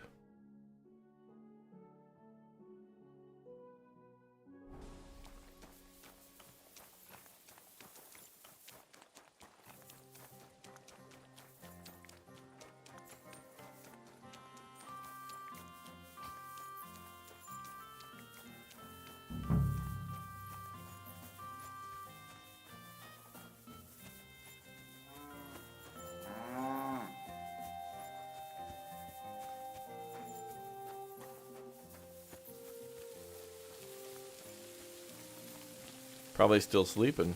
Probably still sleeping.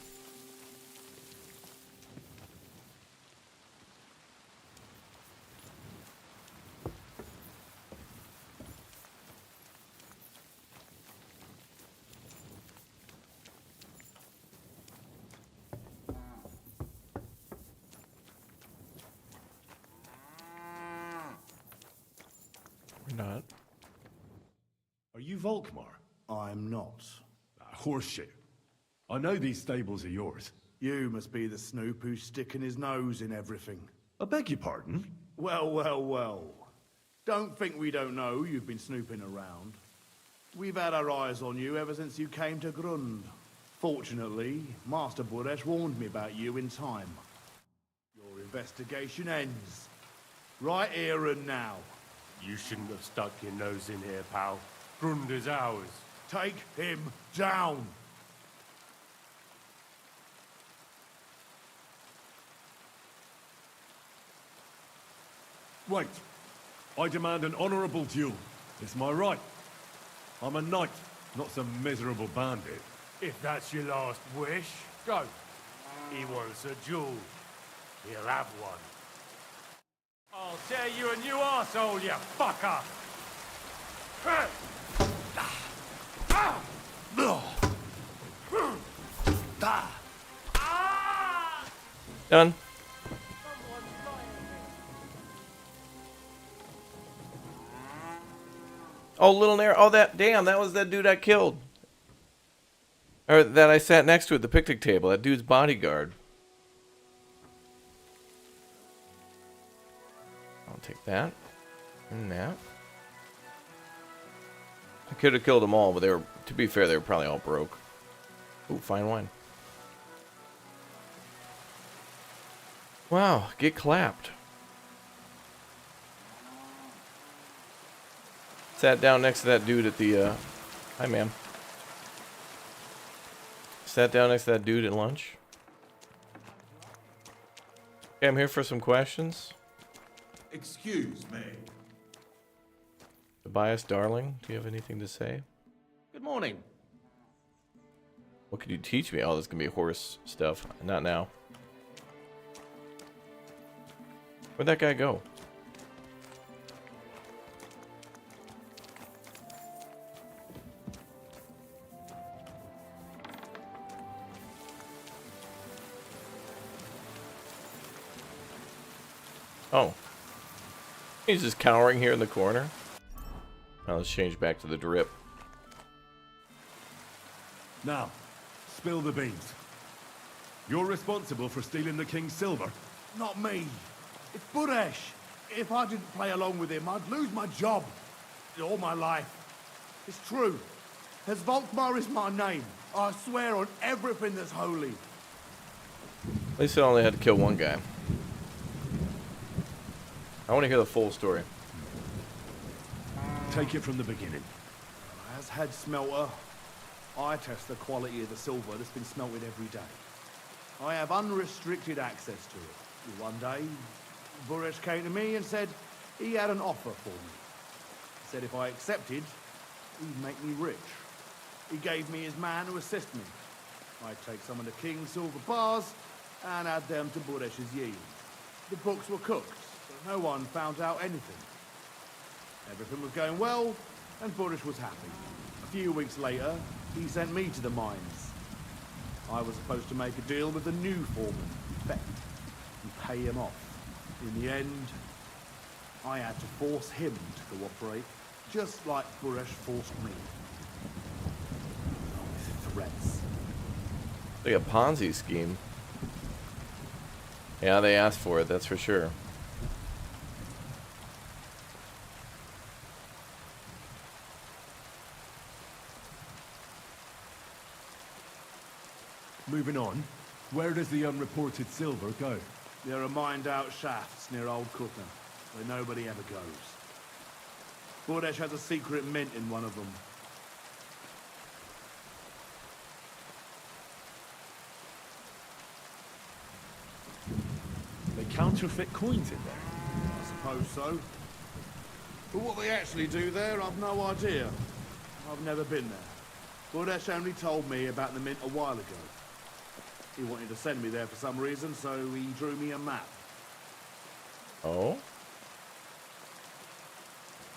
Or not. Are you Volkmar? I'm not. Horseshit. I know these stables are yours. You must be the snoop who's sticking his nose in everything. I beg your pardon? Well, well, well. Don't think we don't know you've been snooping around. We've had our eyes on you ever since you came to Grund. Fortunately, Master Buresh warned me about you in time. Your investigation ends. Right here and now. You shouldn't have stuck your nose in here, pal. Grund is ours. Take him down! Wait. I demand an honorable duel. It's my right. I'm a knight, not some miserable bandit. If that's your last wish, go. He wants a duel. He'll have one. I'll tear you a new arsehole, you fucker! Done. Oh, little Nair. Oh, that was that dude I killed. Or that I sat next to at the picnic table. That dude's bodyguard. I'll take that. And that. I could have killed them all, but to be fair, they were probably all broke. Ooh, fine wine. Wow, get clapped. Sat down next to that dude at the, hi ma'am. Sat down next to that dude at lunch. Okay, I'm here for some questions. Excuse me. Tobias Darling, do you have anything to say? Good morning. What could you teach me? Oh, this is gonna be horse stuff. Not now. Where'd that guy go? Oh. He's just cowering here in the corner. Now let's change back to the drip. Now, spill the beans. You're responsible for stealing the king's silver. Not me. It's Buresh. If I didn't play along with him, I'd lose my job. All my life. It's true. As Volkmar is my name, I swear on everything that's holy. At least I only had to kill one guy. I want to hear the full story. Take it from the beginning. As head smelter, I test the quality of the silver that's been smelted every day. I have unrestricted access to it. One day, Buresh came to me and said he had an offer for me. He said if I accepted, He'd make me rich. He gave me his man to assist me. I'd take some of the king's silver bars and add them to Buresh's yield. The books were cooked, so no one found out anything. Everything was going well, and Buresh was happy. A few weeks later, he sent me to the mines. I was supposed to make a deal with the new foreman, SPEC, and pay him off. In the end, I had to force him to cooperate, just like Buresh forced me. With threats. Like a Ponzi scheme. Yeah, they asked for it, that's for sure. Moving on, where does the unreported silver go? There are mined-out shafts near Old Kutna, where nobody ever goes. Buresh has a secret mint in one of them. They counterfeit coins in there. I suppose so. But what they actually do there, I've no idea. I've never been there. Buresh only told me about the mint a while ago. He wanted to send me there for some reason, so he drew me a map. Oh?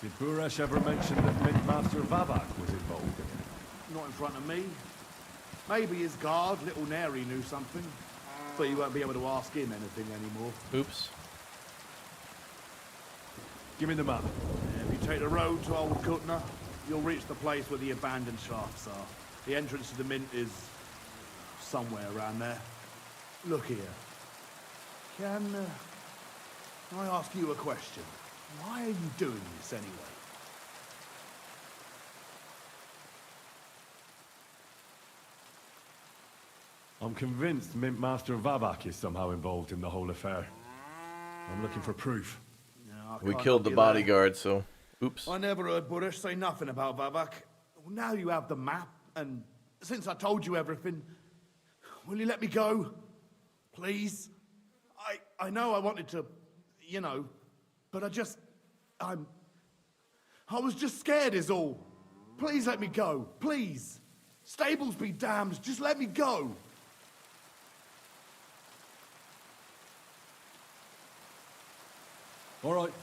Did Buresh ever mention that Mint Master Vavak was involved in it? Not in front of me. Maybe his guard, Little Neri, knew something. But you won't be able to ask him anything anymore. Oops. Give me the map. If you take the road to Old Kutna, you'll reach the place where the abandoned shafts are. The entrance to the mint is somewhere around there. Look here. Can I ask you a question? Why are you doing this anyway? I'm convinced Mint Master Vavak is somehow involved in the whole affair. I'm looking for proof. No, We killed the bodyguard, so... Oops. I never heard Buresh say nothing about Vavak. Well, now you have the map, and since I told you everything, will you let me go? Please? I know I wanted to, you know, but I was just scared is all. Please let me go, please. Stables be damned, just let me go. All right,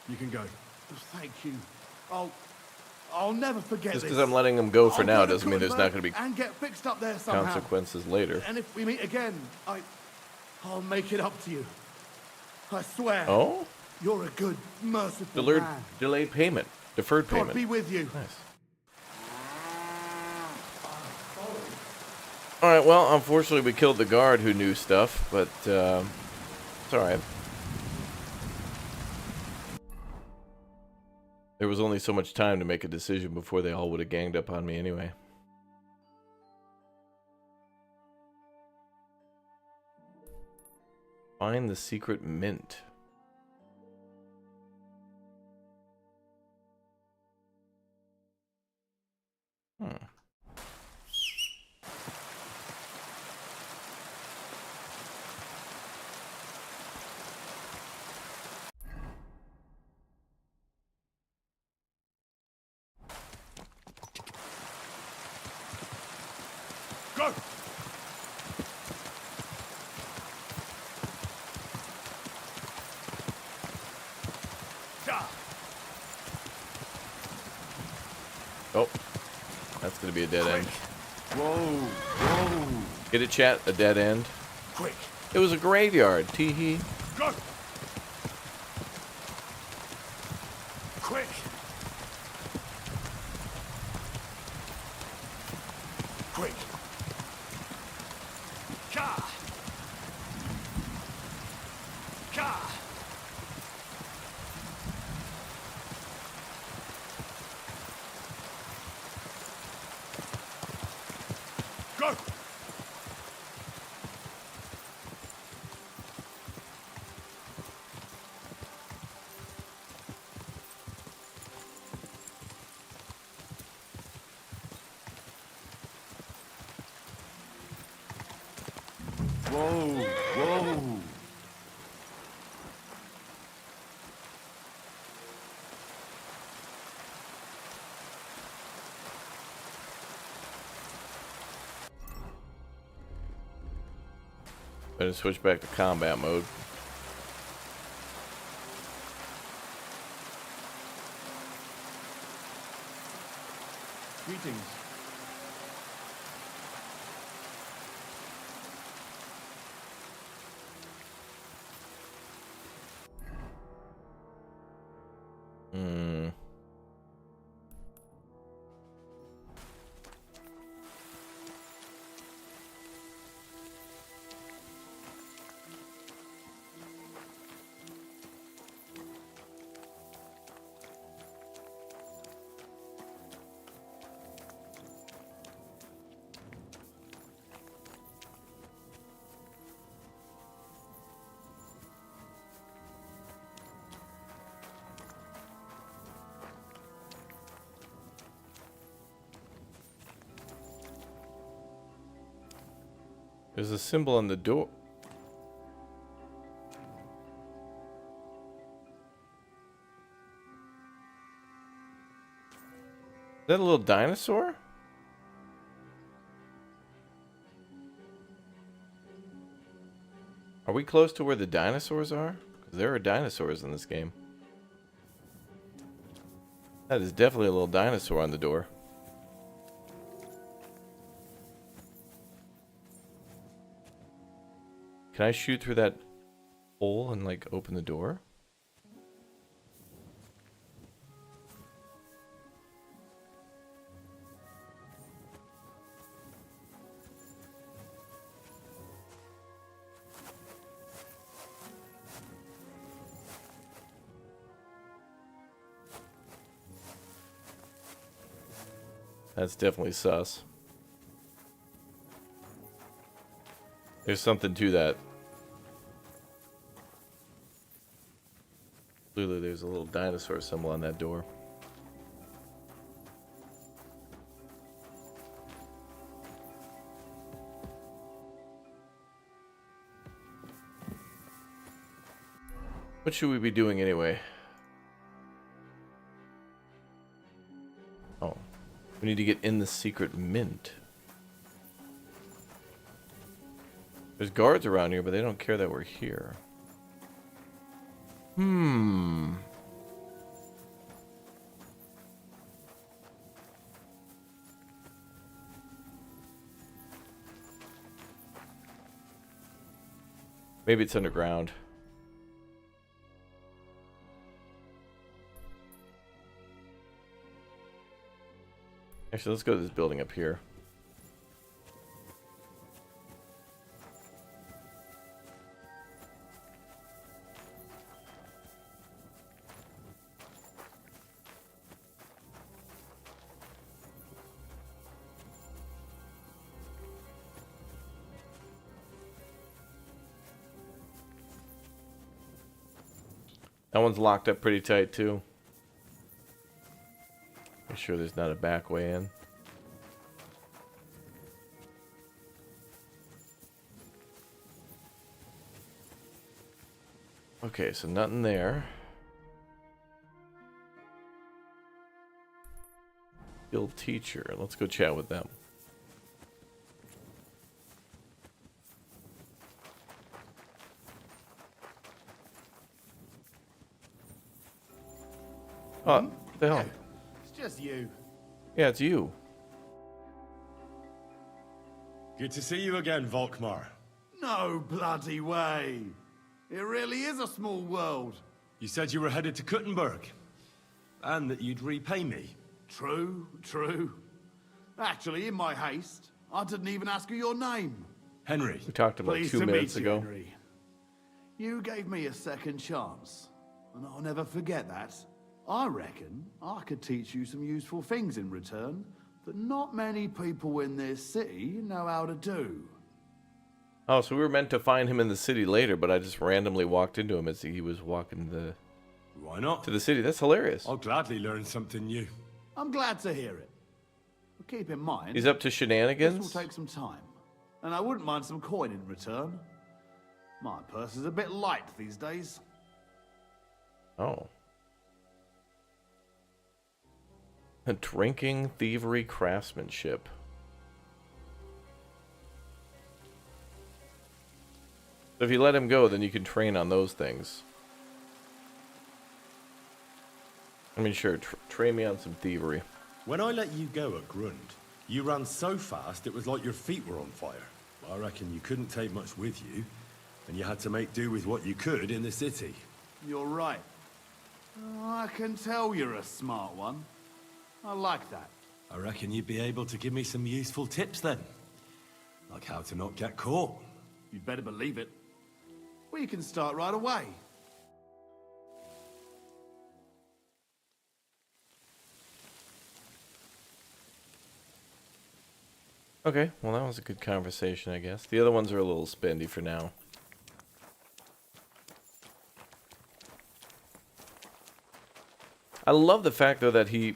you can go. Thank you. I'll never forget Just this. because I'm letting him go for I'll now go to doesn't mean there's not going to be and get fixed up there somehow. consequences later. And if we meet again, I'll make it up to you. I swear. Oh? You're a good, merciful Delayed, man. delayed payment. Deferred God payment. be with you. Nice. Alright, well, unfortunately we killed the guard who knew stuff, but it's alright. There was only so much time to make a decision before they all would have ganged up on me anyway. Find the secret mint. Go! Oh, that's gonna be a dead end. Whoa. Get it, chat? A dead end? Quick! It was a graveyard. Tee hee. Go! Quick! Quick! Ka! Ka! Go! Whoa. Better switch back to combat mode. Greetings. Hmm. There's a symbol on the door. Is that a little dinosaur? Are we close to where the dinosaurs are? 'Cause there are dinosaurs in this game. That is definitely a little dinosaur on the door. Can I shoot through that hole and like open the door? That's definitely sus. There's something to that. Clearly there's a little dinosaur symbol on that door. What should we be doing anyway? Oh. We need to get in the secret mint. There's guards around here, but they don't care that we're here. Maybe it's underground. Actually, let's go to this building up here. That one's locked up pretty tight too. Make sure there's not a back way in. Okay, so nothing there. Guild teacher. Let's go chat with them. Oh, what the hell? It's just you. Yeah, it's you. Good to see you again, Volkmar. No bloody way. It really is a small world. You said you were headed to Kuttenberg, and that you'd repay me. True, true. Actually, in my haste, I didn't even ask you your name. Henry. We talked about Pleased 2 to minutes meet you, ago. Henry. You gave me a second chance, and I'll never forget that. I reckon I could teach you some useful things in return that not many people in this city know how to do. Oh, so we were meant to find him in the city later, but I just randomly walked into him as he was walking Why not? to the city. That's hilarious. I'll gladly learn something new. I'm glad to hear it. But keep in mind, He's up to this shenanigans? will take some time, and I wouldn't mind some coin in return. My purse is a bit light these days. Oh. A drinking, thievery, craftsmanship. So if you let him go, then you can train on those things. I mean, sure, train me on some thievery. When I let you go at Grund, you ran so fast it was like your feet were on fire. I reckon you couldn't take much with you, and you had to make do with what you could in the city. You're right. Oh, I can tell you're a smart one. I like that. I reckon you'd be able to give me some useful tips then. Like how to not get caught. You'd better believe it. We can start right away. Okay, well that was a good conversation, I guess. The other ones are a little spendy for now. I love the fact, though, that he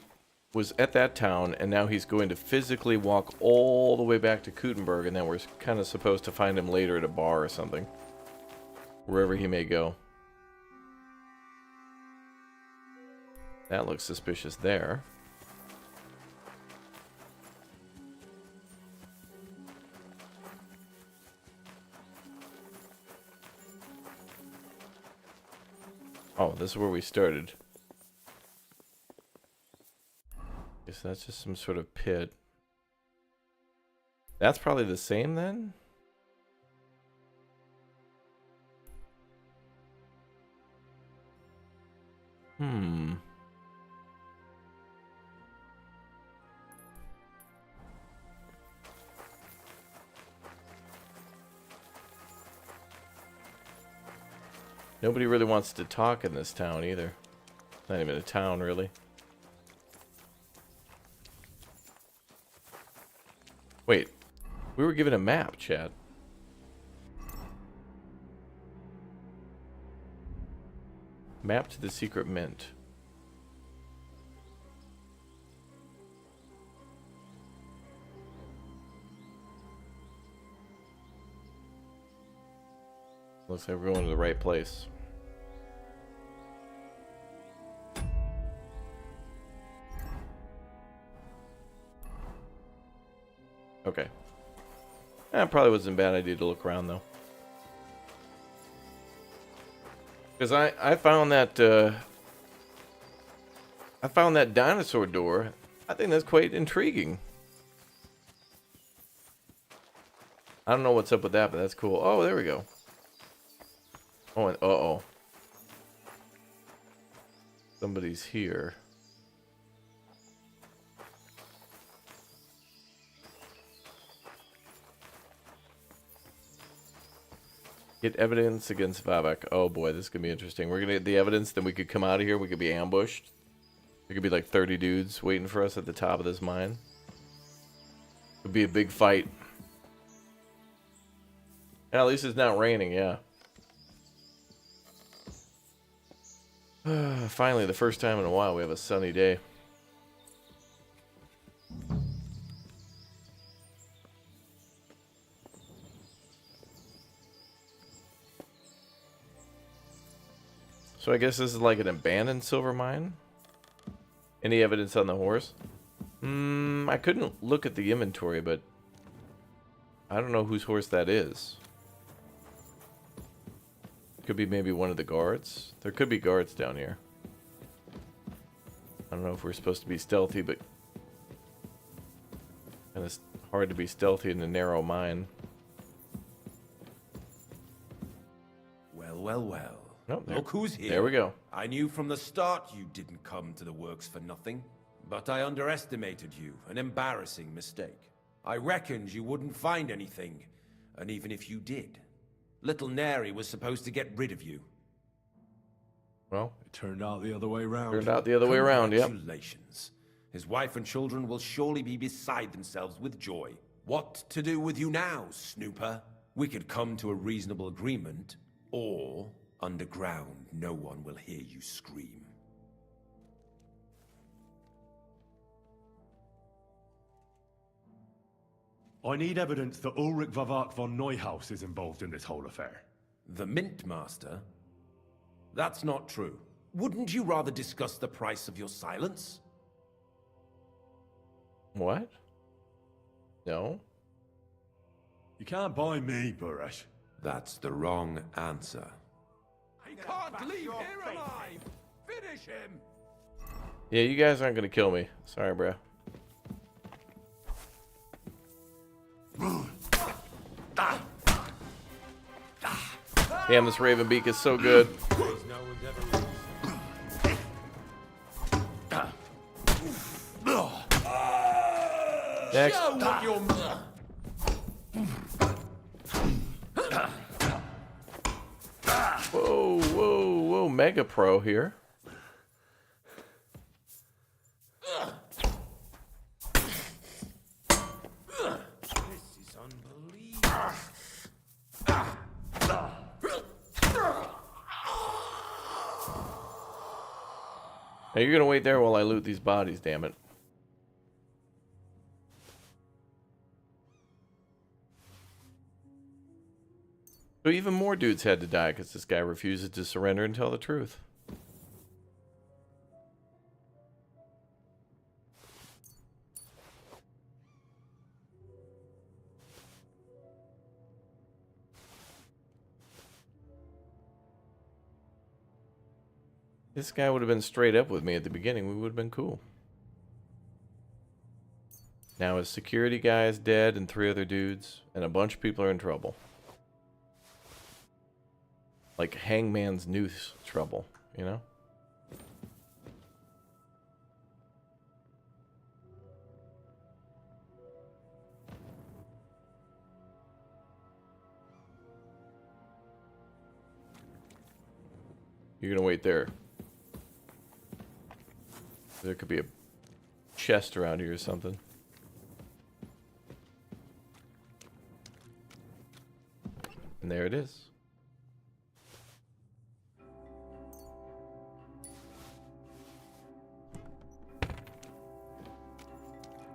was at that town, and now he's going to physically walk all the way back to Kutenberg, and then we're kind of supposed to find him later at a bar or something. Wherever he may go. That looks suspicious there. Oh, this is where we started. Guess that's just some sort of pit. That's probably the same then? Nobody really wants to talk in this town either. Not even a town, really. Wait, we were given a map, Chad. Map to the secret mint. Looks like we're going to the right place. Okay. Probably wasn't a bad idea to look around, though. Because I found that dinosaur door. I think that's quite intriguing. I don't know what's up with that, but that's cool. Oh, there we go. Oh, and uh-oh. Somebody's here. Get evidence against Vavak. Oh boy, this is gonna be interesting. We're gonna get the evidence, then we could come out of here. We could be ambushed. There could be like 30 dudes waiting for us at the top of this mine. Could be a big fight. At least it's not raining, yeah. Finally, the first time in a while, we have a sunny day. So I guess this is like an abandoned silver mine? Any evidence on the horse? I couldn't look at the inventory, but I don't know whose horse that is. Could be maybe one of the guards. There could be guards down here. I don't know if we're supposed to be stealthy, but kind of hard to be stealthy in a narrow mine. Well, well, well. Oh, Look who's here. There we go. I knew from the start you didn't come to the works for nothing. But I underestimated you. An embarrassing mistake. I reckoned you wouldn't find anything. And even if you did, little Neri was supposed to get rid of you. Well, it turned out the other way round. Turned out the other way around, yep. Congratulations. His wife and children will surely be beside themselves with joy. What to do with you now, Snooper? We could come to a reasonable agreement, or underground, no one will hear you scream. I need evidence that Ulrich Vavak von Neuhaus is involved in this whole affair. The Mint Master? That's not true. Wouldn't you rather discuss the price of your silence? What? No. You can't buy me, Buresh. That's the wrong answer. He can't leave here alive! Finish him! Yeah, you guys aren't gonna kill me. Sorry, bro. Damn, this Raven Beak is so good. Next. Whoa, whoa, whoa, Mega Pro here. Now you're gonna wait there while I loot these bodies, damn it. So even more dudes had to die because this guy refuses to surrender and tell the truth. This guy would have been straight up with me at the beginning. We would have been cool. Now his security guy is dead and 3 other dudes, and a bunch of people are in trouble. Like Hangman's Noose trouble, you know? You're gonna wait there. There could be a chest around here or something. And there it is.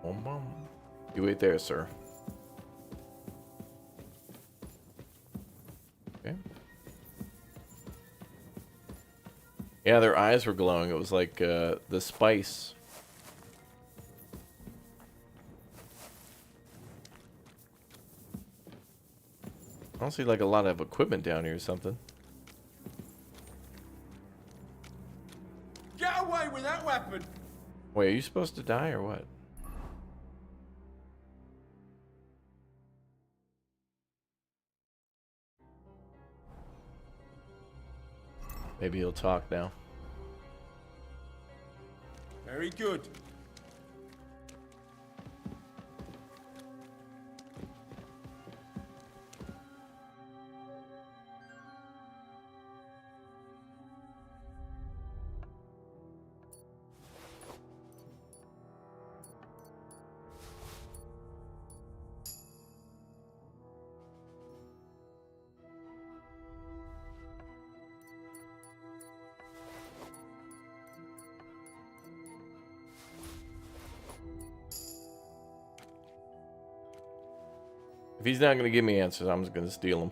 Boom, boom. You wait there, sir. Okay. Yeah, their eyes were glowing. It was like the spice. I don't see like a lot of equipment down here or something. Get away with that weapon! Wait, are you supposed to die or what? Maybe he'll talk now. Very good. If he's not going to give me answers, I'm just going to steal them.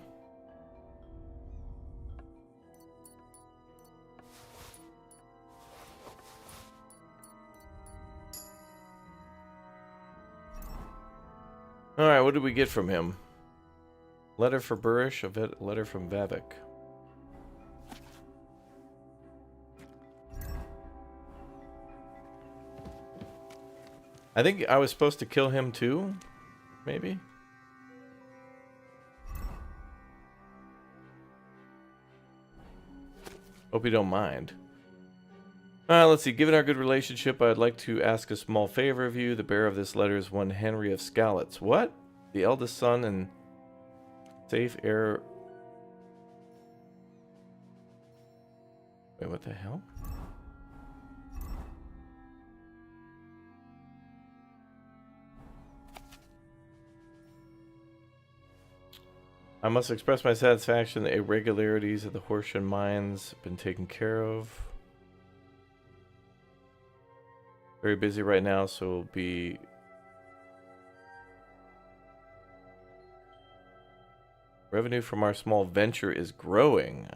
Alright, what did we get from him? Letter for Burish, a letter from Vavik. I think I was supposed to kill him too, maybe? Hope you don't mind. Let's see. Given our good relationship, I'd like to ask a small favor of you. The bearer of this letter is one Henry of Skalitz. What? The eldest son and safe heir... Wait, what the hell? I must express my satisfaction that irregularities of the Hortian mines have been taken care of. Very busy right now, so we'll be... Revenue from our small venture is growing.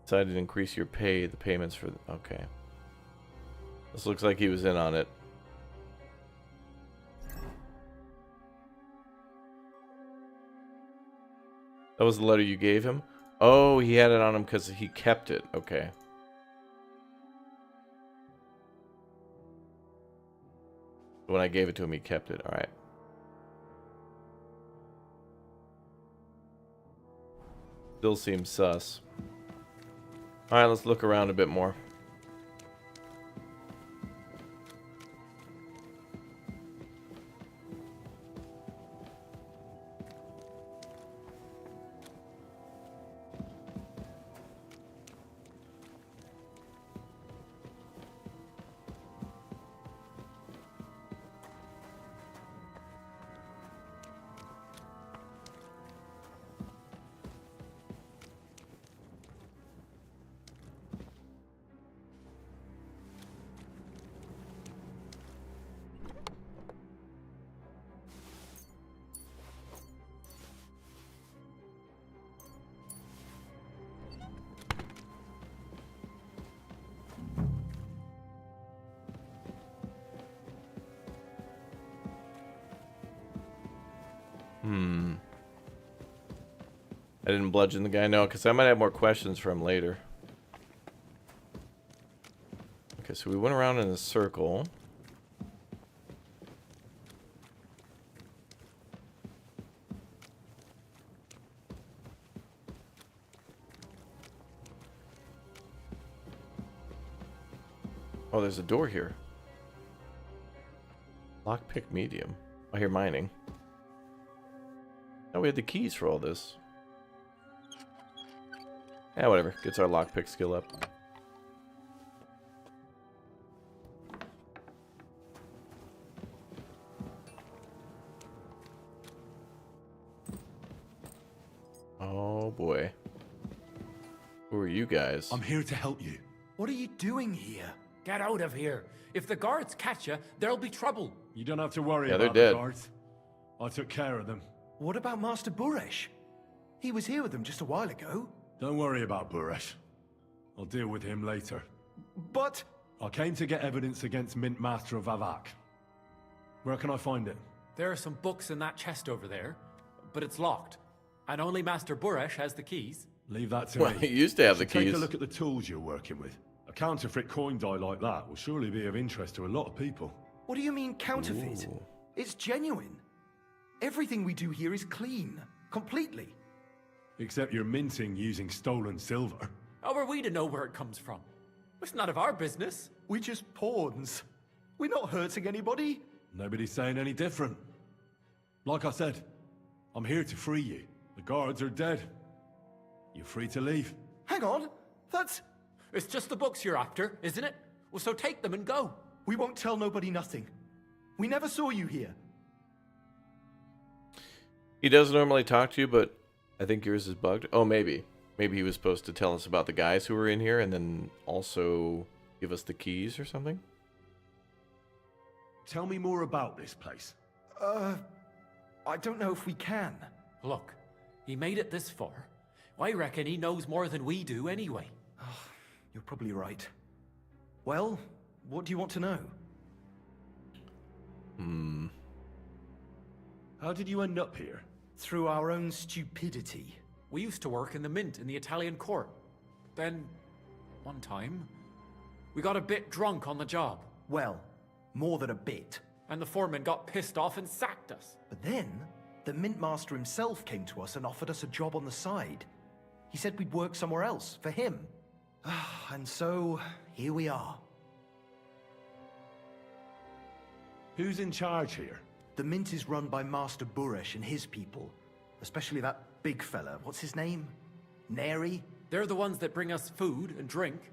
Decided to increase your pay, the payments for... Okay. This looks like he was in on it. That was the letter you gave him? Oh, he had it on him because he kept it. Okay. When I gave it to him, he kept it. All right. Still seems sus. All right, let's look around a bit more. I didn't bludgeon the guy, no, because I might have more questions for him later. Okay, so we went around in a circle. Oh, there's a door here. Lockpick medium. I hear mining. Oh, we had the keys for all this. Yeah, whatever. Gets our lockpick skill up. Oh boy. Who are you guys? I'm here to help you. What are you doing here? Get out of here. If the guards catch you, there'll be trouble. You don't have to worry Yeah, they're about dead. the guards. I took care of them. What about Master Buresh? He was here with them just a while ago. Don't worry about Buresh. I'll deal with him later. But... I came to get evidence against Mint Master of Avak. Where can I find it? There are some books in that chest over there, but it's locked. And only Master Buresh has the keys. Leave that to Well, me. he used to have the So take keys. a look at the tools you're working with. A counterfeit coin die like that will surely be of interest to a lot of people. What do you mean counterfeit? Ooh. It's genuine. Everything we do here is clean. Completely. Except you're minting using stolen silver. How are we to know where it comes from? It's none of our business. We're just pawns. We're not hurting anybody. Nobody's saying any different. Like I said, I'm here to free you. The guards are dead. You're free to leave. Hang on. That's... It's just the books you're after, isn't it? Well, so take them and go. We won't tell nobody nothing. We never saw you here. He does normally talk to you, but I think yours is bugged. Oh, maybe. Maybe he was supposed to tell us about the guys who were in here and then also give us the keys or something? Tell me more about this place. I don't know if we can. Look, he made it this far. I reckon he knows more than we do anyway. You're probably right. Well, what do you want to know? How did you end up here? Through our own stupidity. We used to work in the mint in the Italian court. Then, one time, we got a bit drunk on the job. Well, more than a bit. And the foreman got pissed off and sacked us. But then, the mint master himself came to us and offered us a job on the side. He said we'd work somewhere else, for him. And so, here we are. Who's in charge here? The mint is run by Master Buresh and his people. Especially that big fella. What's his name? Neri? They're the ones that bring us food and drink.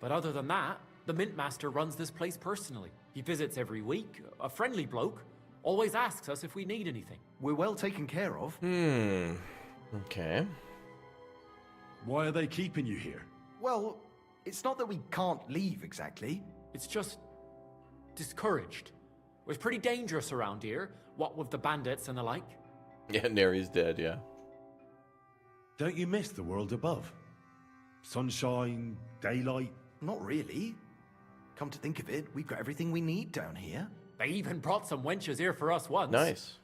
But other than that, the mint master runs this place personally. He visits every week, a friendly bloke. Always asks us if we need anything. We're well taken care of. Okay. Why are they keeping you here? Well, it's not that we can't leave exactly. It's just discouraged. It was pretty dangerous around here, what with the bandits and the like. Yeah, Neri's dead, yeah. Don't you miss the world above? Sunshine, daylight? Not really. Come to think of it, we've got everything we need down here. They even brought some wenches here for us once. Nice.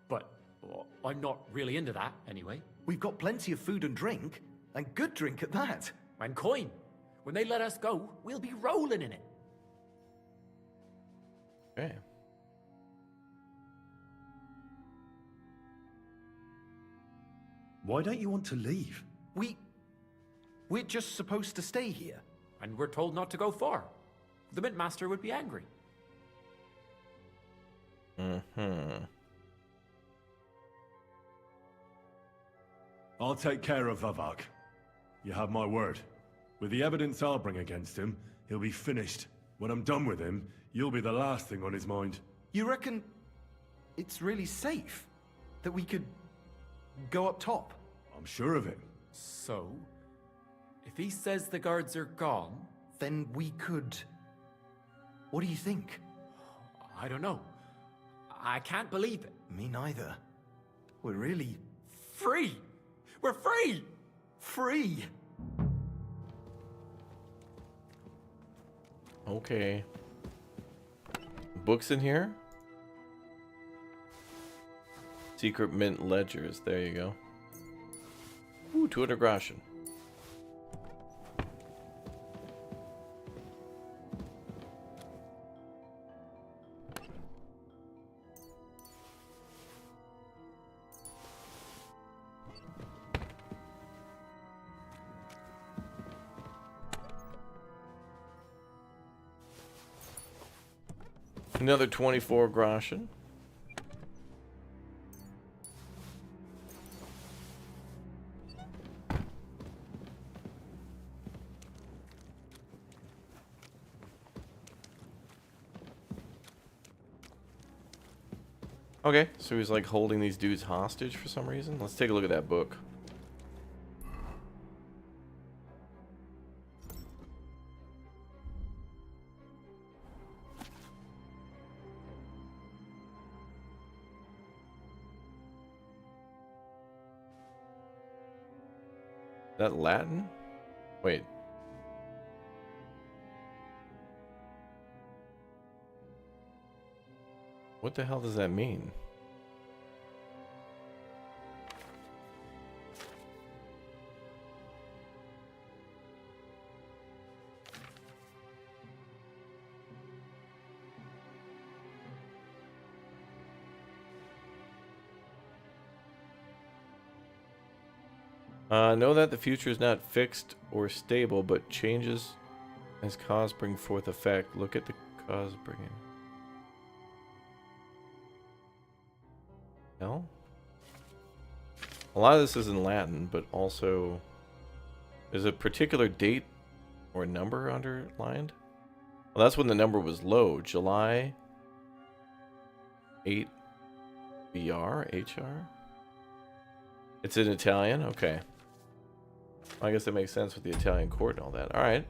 But I'm not really into that, anyway. We've got plenty of food and drink, and good drink at that. And coin. When they let us go, we'll be rolling in it. Okay. Why don't you want to leave? We're just supposed to stay here. And we're told not to go far. The Mint Master would be angry. Mm-hmm. I'll take care of Vavak. You have my word. With the evidence I'll bring against him, he'll be finished. When I'm done with him, you'll be the last thing on his mind. You reckon it's really safe that we could go up top? I'm sure of it. So, if he says the guards are gone, then we could... What do you think? I don't know. I can't believe it. Me neither. We're really... Free! We're free! Free! Okay. Books in here? Secret mint ledgers. There you go. Ooh, 200 groschen. Another 24 groschen. Okay, so he's like holding these dudes hostage for some reason. Let's take a look at that book. Is that Latin? Wait. What the hell does that mean? Know that the future is not fixed or stable, but changes as cause bring forth effect. Look at the cause bringing. Hell? A lot of this is in Latin, but also is a particular date or number underlined? Well, that's when the number was low. July 8 HR? It's in Italian? Okay. I guess that makes sense with the Italian court and all that. Alright.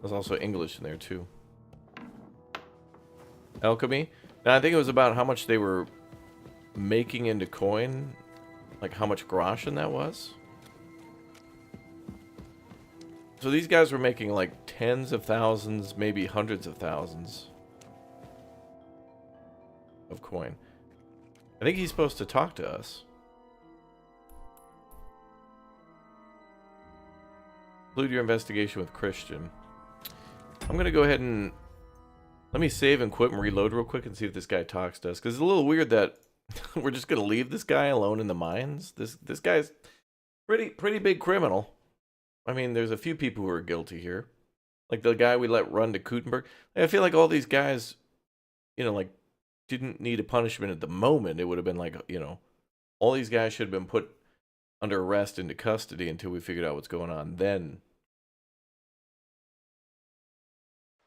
There's also English in there too. Alchemy. Now I think it was about how much they were making into coin. Like how much groschen that was. So these guys were making like tens of thousands, maybe hundreds of thousands of coin. I think he's supposed to talk to us. Conclude your investigation with Christian. I'm going to go ahead and... Let me save and quit and reload real quick and see if this guy talks to us. Because it's a little weird that we're just going to leave this guy alone in the mines. This guy's pretty big criminal. I mean, there's a few people who are guilty here. Like the guy we let run to Kutenberg. I feel like all these guys, you know, like, didn't need a punishment at the moment. It would have been like, you know, all these guys should have been put under arrest into custody until we figured out what's going on. Then,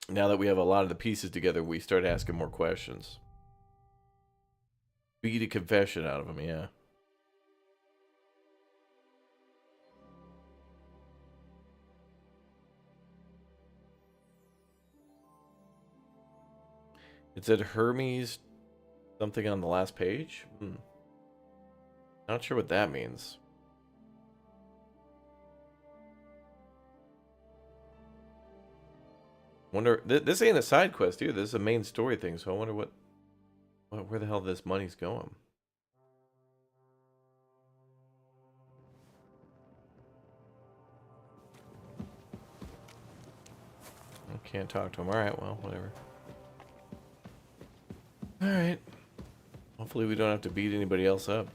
now that we have a lot of the pieces together, we start asking more questions. Beat a confession out of him, yeah. It said Hermes something on the last page? Not sure what that means. Wonder, this ain't a side quest either. This is a main story thing, so I wonder what Where the hell this money's going? I can't talk to him. Alright, well, whatever. Alright. Hopefully we don't have to beat anybody else up.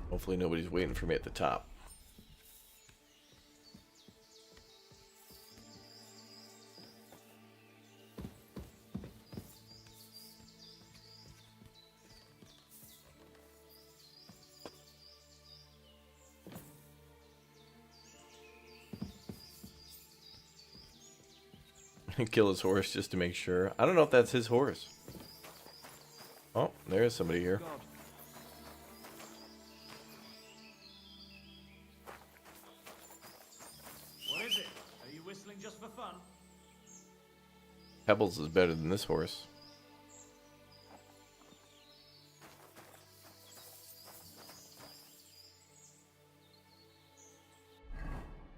Hopefully nobody's waiting for me at the top. Kill his horse just to make sure. I don't know if that's his horse. Oh, there's somebody here. What is it? Are you whistling just for fun? Pebbles is better than this horse.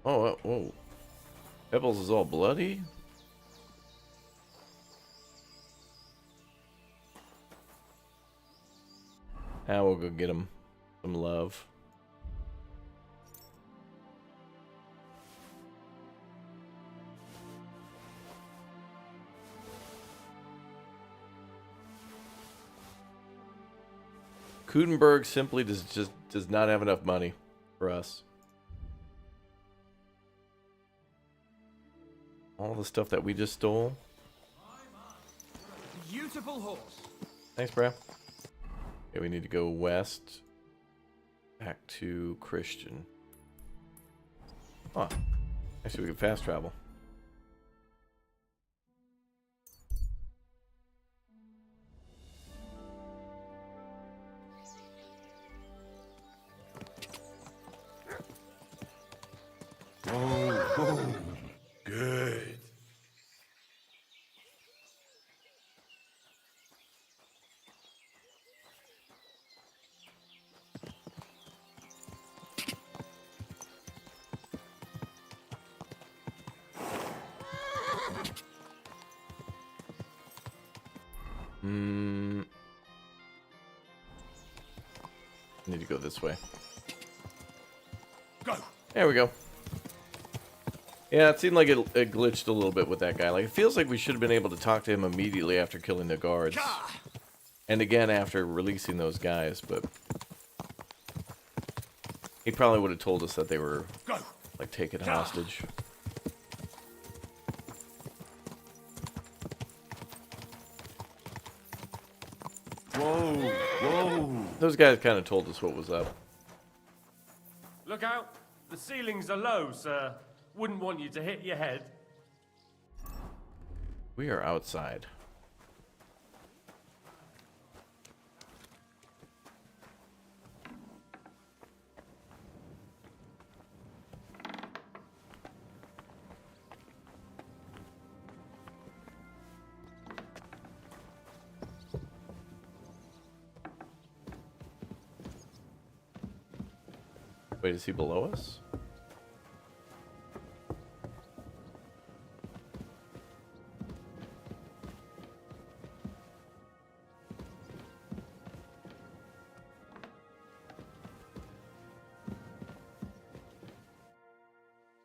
Oh, whoa. Pebbles is all bloody? Now we'll go get him some love. Kudenberg simply does not have enough money for us. All the stuff that we just stole. Beautiful horse. Thanks, bro. Okay, we need to go west. Back to Christian. Huh. Actually, we can fast travel. Oh, good. Need to go this way. Go. There we go. Yeah, it seemed like it glitched a little bit with that guy. Like, it feels like we should have been able to talk to him immediately after killing the guards. And again after releasing those guys, but he probably would have told us that they were, like, taken hostage. Whoa, whoa. Those guys kind of told us what was up. Look out! The ceilings are low, sir. Wouldn't want you to hit your head. We are outside. Wait, is he below us?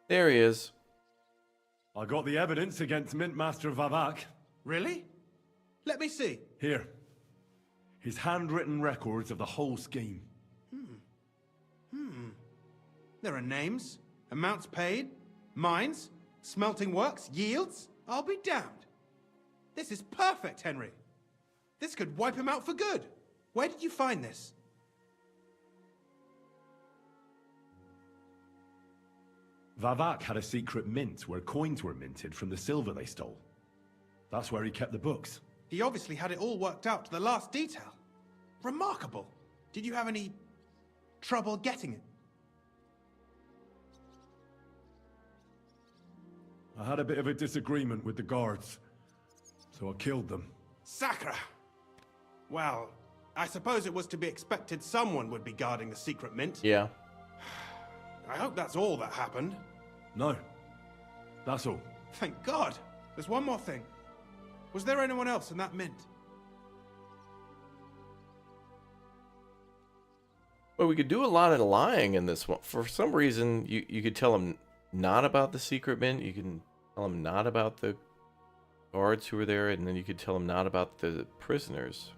There he is. I got the evidence against Mintmaster Vavak. Really? Let me see. Here. His handwritten records of the whole scheme. There are names, amounts paid, mines, smelting works, yields. I'll be damned. This is perfect, Henry. This could wipe him out for good. Where did you find this? Vavak had a secret mint where coins were minted from the silver they stole. That's where he kept the books. He obviously had it all worked out to the last detail. Remarkable. Did you have any trouble getting it? I had a bit of a disagreement with the guards, so I killed them. Sacre! Well, I suppose it was to be expected someone would be guarding the secret mint. Yeah. I hope that's all that happened. No. That's all. Thank God! There's one more thing. Was there anyone else in that mint? Well, we could do a lot of lying in this one. For some reason, you could tell him not about the secret mint. You can tell him not about the guards who were there, and then you could tell him not about the prisoners.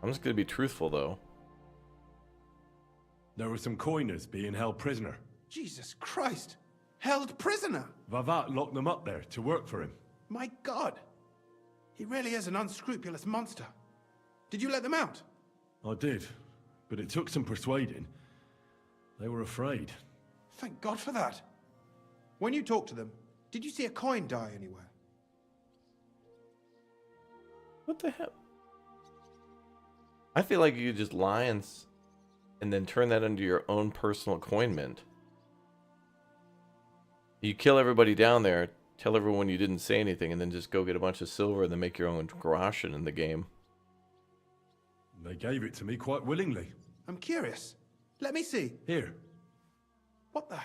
I'm just going to be truthful, though. There were some coiners being held prisoner. Jesus Christ! Held prisoner! Vavat locked them up there to work for him. My God! He really is an unscrupulous monster. Did you let them out? I did, but it took some persuading. They were afraid. Thank God for that. When you talked to them, did you see a coin die anywhere? What the hell? I feel like you could just lie and then turn that into your own personal coin mint. You kill everybody down there, tell everyone you didn't say anything, and then just go get a bunch of silver and then make your own groschen in the game. They gave it to me quite willingly. I'm curious. Let me see. Here. What the?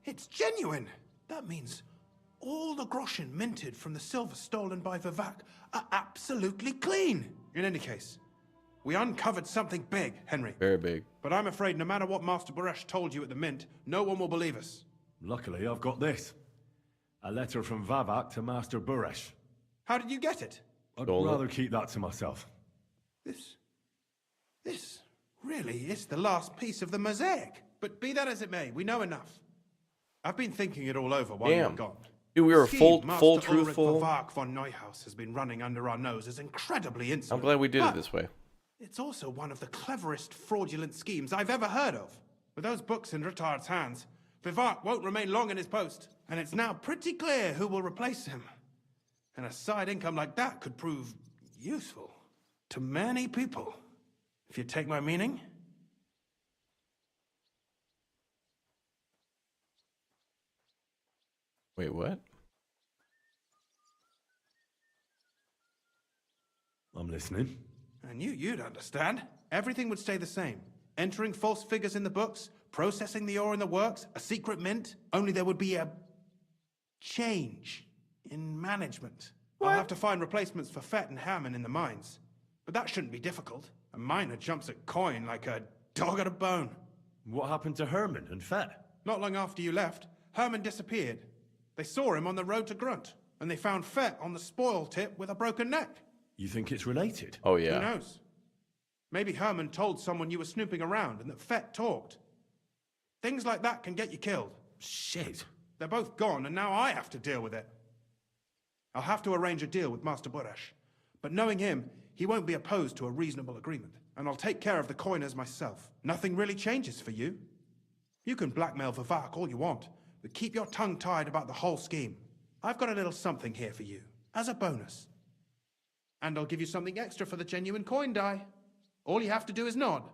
It's genuine! That means all the groschen minted from the silver stolen by Vivek are absolutely clean! In any case, we uncovered something big, Henry. Very big. But I'm afraid no matter what Master Buresh told you at the mint, no one will believe us. Luckily, I've got this. A letter from Vavak to Master Buresh. How did you get it? I'd rather keep that to myself. This really is the last piece of the mosaic. But be that as it may, we know enough. I've been thinking it all over while you were gone. Dude, we were full Master truthful. Ulrich Vark von Neuhaus has been running under our noses incredibly insolent. I'm glad we did it this way. It's also one of the cleverest fraudulent schemes I've ever heard of. With those books in Rittard's hands, Vivart won't remain long in his post, and it's now pretty clear who will replace him. And a side income like that could prove useful to many people, if you take my meaning. Wait, what? I'm listening. I knew you'd understand. Everything would stay the same. Entering false figures in the books, processing the ore in the works, a secret mint. Only there would be a change in management. I'll have to find replacements for Fett and Hammond in the mines. But that shouldn't be difficult. A miner jumps at coin like a dog at a bone. What happened to Herman and Fett? Not long after you left, Herman disappeared. They saw him on the road to Grunt, and they found Fett on the spoil tip with a broken neck. You think it's related? Oh, yeah. Who knows? Maybe Herman told someone you were snooping around and that Fett talked. Things like that can get you killed. Shit. They're both gone, and now I have to deal with it. I'll have to arrange a deal with Master Buresh. But knowing him, he won't be opposed to a reasonable agreement. And I'll take care of the coiners myself. Nothing really changes for you. You can blackmail Vivak all you want, but keep your tongue tied about the whole scheme. I've got a little something here for you, as a bonus. And I'll give you something extra for the genuine coin die. All you have to do is nod.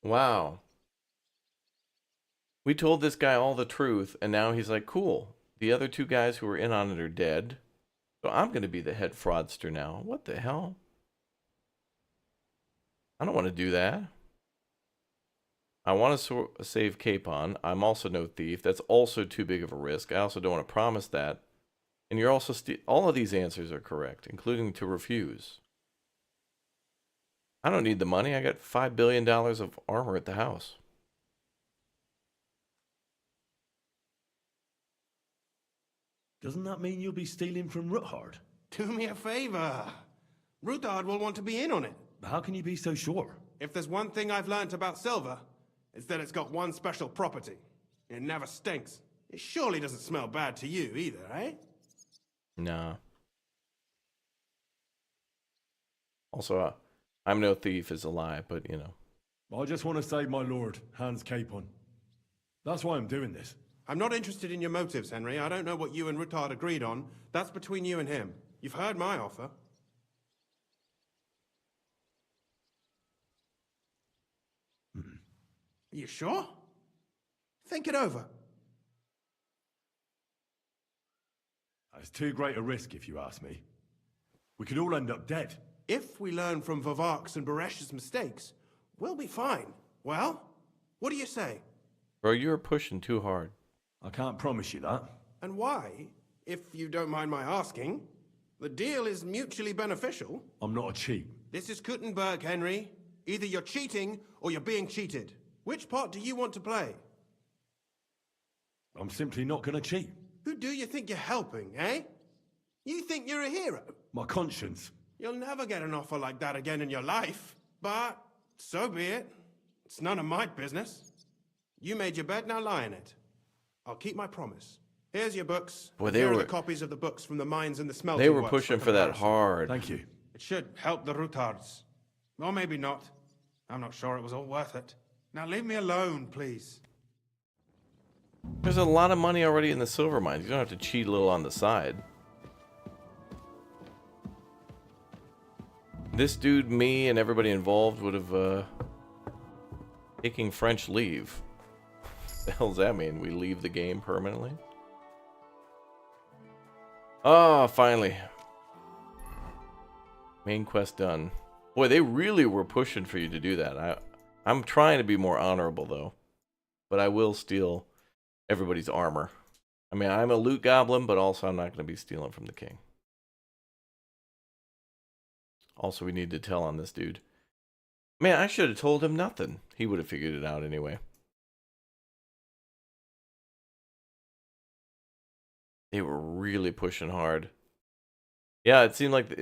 Wow. We told this guy all the truth, and now he's like, cool. The other two guys who were in on it are dead. So I'm going to be the head fraudster now. What the hell? I don't want to do that. I want to save Capon. I'm also no thief. That's also too big of a risk. I also don't want to promise that. And you're also all of these answers are correct, including to refuse. I don't need the money. I got $5 billion of armor at the house. Doesn't that mean you'll be stealing from Ruthard? Do me a favor. Ruthard will want to be in on it. How can you be so sure? If there's one thing I've learnt about silver, it's that it's got one special property. It never stinks. It surely doesn't smell bad to you either, eh? Nah. Also, I'm no thief is a lie, but you know. I just want to save my lord, Hans Capon. That's why I'm doing this. I'm not interested in your motives, Henry. I don't know what you and Ruthard agreed on. That's between you and him. You've heard my offer. You sure? Think it over. It's too great a risk, if you ask me. We could all end up dead. If we learn from Vavak's and Baresh's mistakes, we'll be fine. Well, what do you say? Bro, you're pushing too hard. I can't promise you that. And why, if you don't mind my asking? The deal is mutually beneficial. I'm not a cheat. This is Kuttenberg, Henry. Either you're cheating or you're being cheated. Which part do you want to play? I'm simply not going to cheat. Who do you think you're helping, eh? You think you're a hero? My conscience. You'll never get an offer like that again in your life. But so be it. It's none of my business. You made your bed, now lie in it. I'll keep my promise. Here's your books. Boy, Here are the copies of the books from the mines and the smelting They were works pushing for that comparison. hard. Thank you. It should help the Rutards. Or maybe not. I'm not sure it was all worth it. Now leave me alone, please. There's a lot of money already in the silver mines. You don't have to cheat a little on the side. This dude, me, and everybody involved would have taking French leave. What the hell does that mean? We leave the game permanently? Oh, finally. Main quest done. Boy, they really were pushing for you to do that. I'm trying to be more honorable, though. But I will steal everybody's armor. I mean, I'm a loot goblin, but also I'm not going to be stealing from the king. Also, we need to tell on this dude. Man, I should have told him nothing. He would have figured it out anyway. They were really pushing hard. Yeah, it seemed like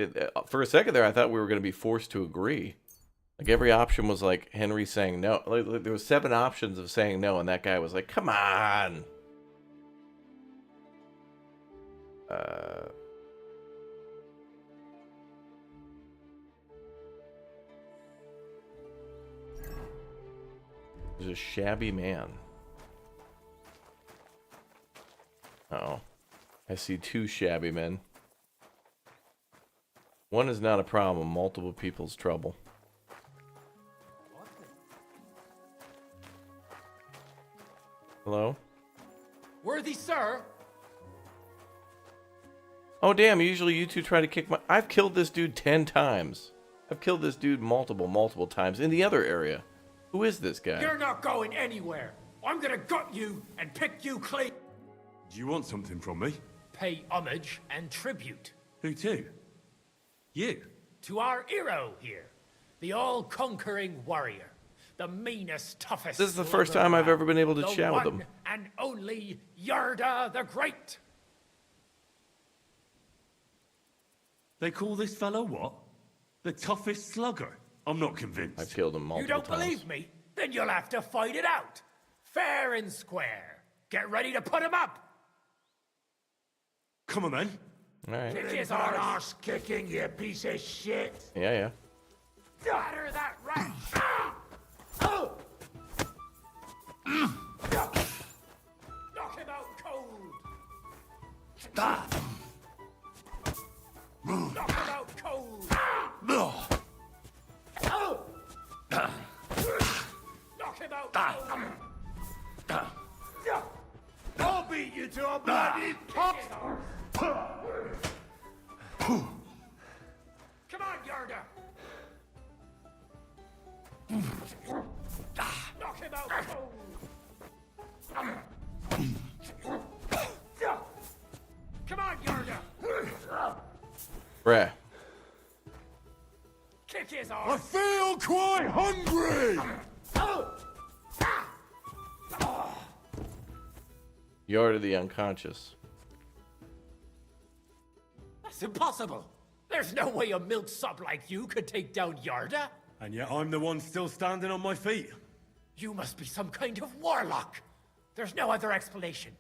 for a second there, I thought we were going to be forced to agree. Like every option was like Henry saying no. Like, there was 7 options of saying no, and that guy was like, "Come on." There's a shabby man. Uh-oh. I see 2 shabby men. One is not a problem, multiple people's trouble. Hello? Worthy sir! Oh damn, usually you two try to kick my... I've killed this dude 10 times. I've killed this dude multiple times in the other area. Who is this guy? You're not going anywhere! I'm gonna gut you and pick you clean! Do you want something from me? Pay homage and tribute. Who to? You? To our hero here. The all-conquering warrior. The meanest, toughest... This is the first time I've ever been able to chat with him. And only Yarda the Great. They call this fellow what? The toughest slugger? I'm not convinced. I've killed him multiple You don't times. believe me? Then you'll have to fight it out. Fair and square. Get ready to put him up. Come on, then. All right. Kick his arse kicking, you piece of shit. Yeah. Batter that rat. Knock him out cold. Knock him out cold. Knock him out cold. I'll beat you to a bloody pulp! Come on, Yarda. Knock him out cold. Come on, Yarda. Bruh. Kick his I arse. feel quite hungry! Yarda the unconscious. That's impossible. There's no way a milksop like you could take down Yarda. And yet I'm the one still standing on my feet. You must be some kind of warlock. There's no other explanation.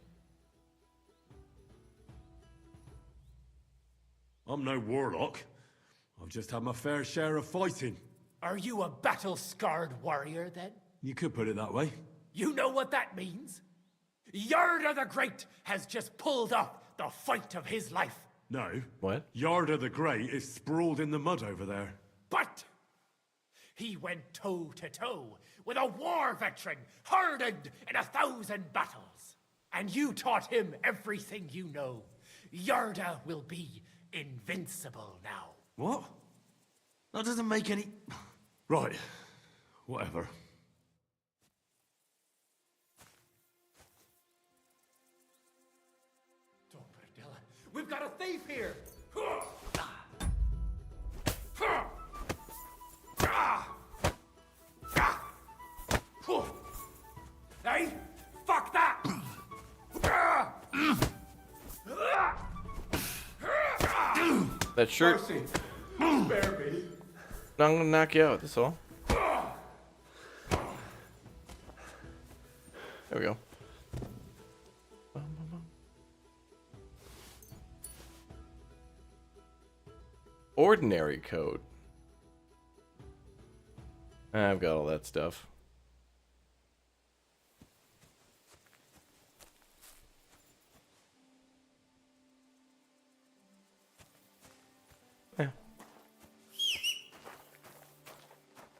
I'm no warlock. I've just had my fair share of fighting. Are you a battle-scarred warrior, then? You could put it that way. You know what that means? Yarda the Great has just pulled off the fight of his life. No. What? Yarda the Great is sprawled in the mud over there. But He went toe to toe with a war veteran hardened in 1,000 battles. And you taught him everything you know. Yarda will be invincible now. What? That doesn't make any... Right. Whatever. We've got a thief here! Hey, fuck that! That shirt. Mercy. Spare me. I'm gonna knock you out, that's all. There we go. Ordinary code. I've got all that stuff. Yeah.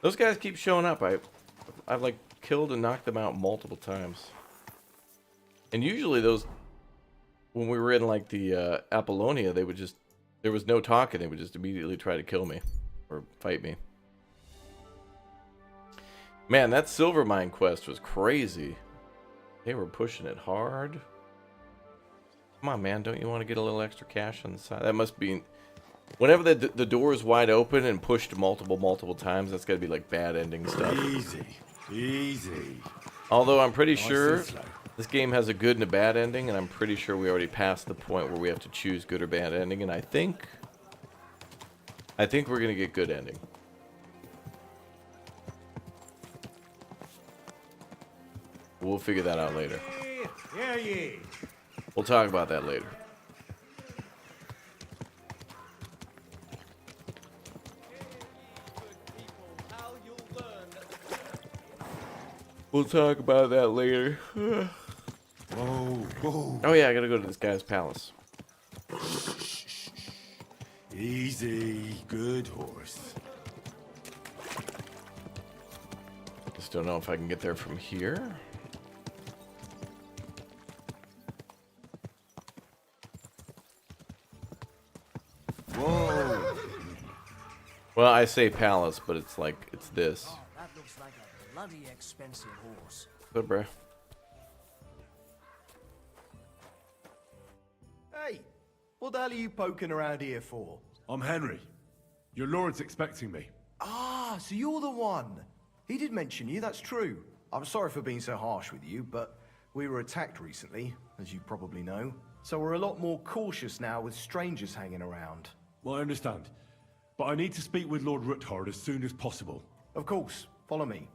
Those guys keep showing up. I've like killed and knocked them out multiple times. And usually those, when we were in like the Apollonia, they would just, there was no talking, they would just immediately try to kill me or fight me. Man, that silver mine quest was crazy. They were pushing it hard. Come on, man, don't you want to get a little extra cash on the side? That must be, whenever the door is wide open and pushed multiple times, that's got to be like bad ending stuff. Easy, easy. Although I'm pretty Nice sure and slow. this game has a good and a bad ending, and I'm pretty sure we already passed the point where we have to choose good or bad ending, and I think we're gonna get good ending. We'll figure that out later. Yeah. We'll talk about that later. We'll talk about that later. Whoa. Oh yeah, I gotta go to this guy's palace. Easy, good horse. Just don't know if I can get there from here. Whoa. Well, I say palace, but it's like, it's this. Oh, that looks like a bloody expensive horse. Good, bruh. Hey, what the hell are you poking around here for? I'm Henry. Your lord's expecting me. Ah, so you're the one. He did mention you, that's true. I'm sorry for being so harsh with you, but we were attacked recently, as you probably know. So we're a lot more cautious now with strangers hanging around. Well, I understand. But I need to speak with Lord Ruthard as soon as possible. Of course, follow me.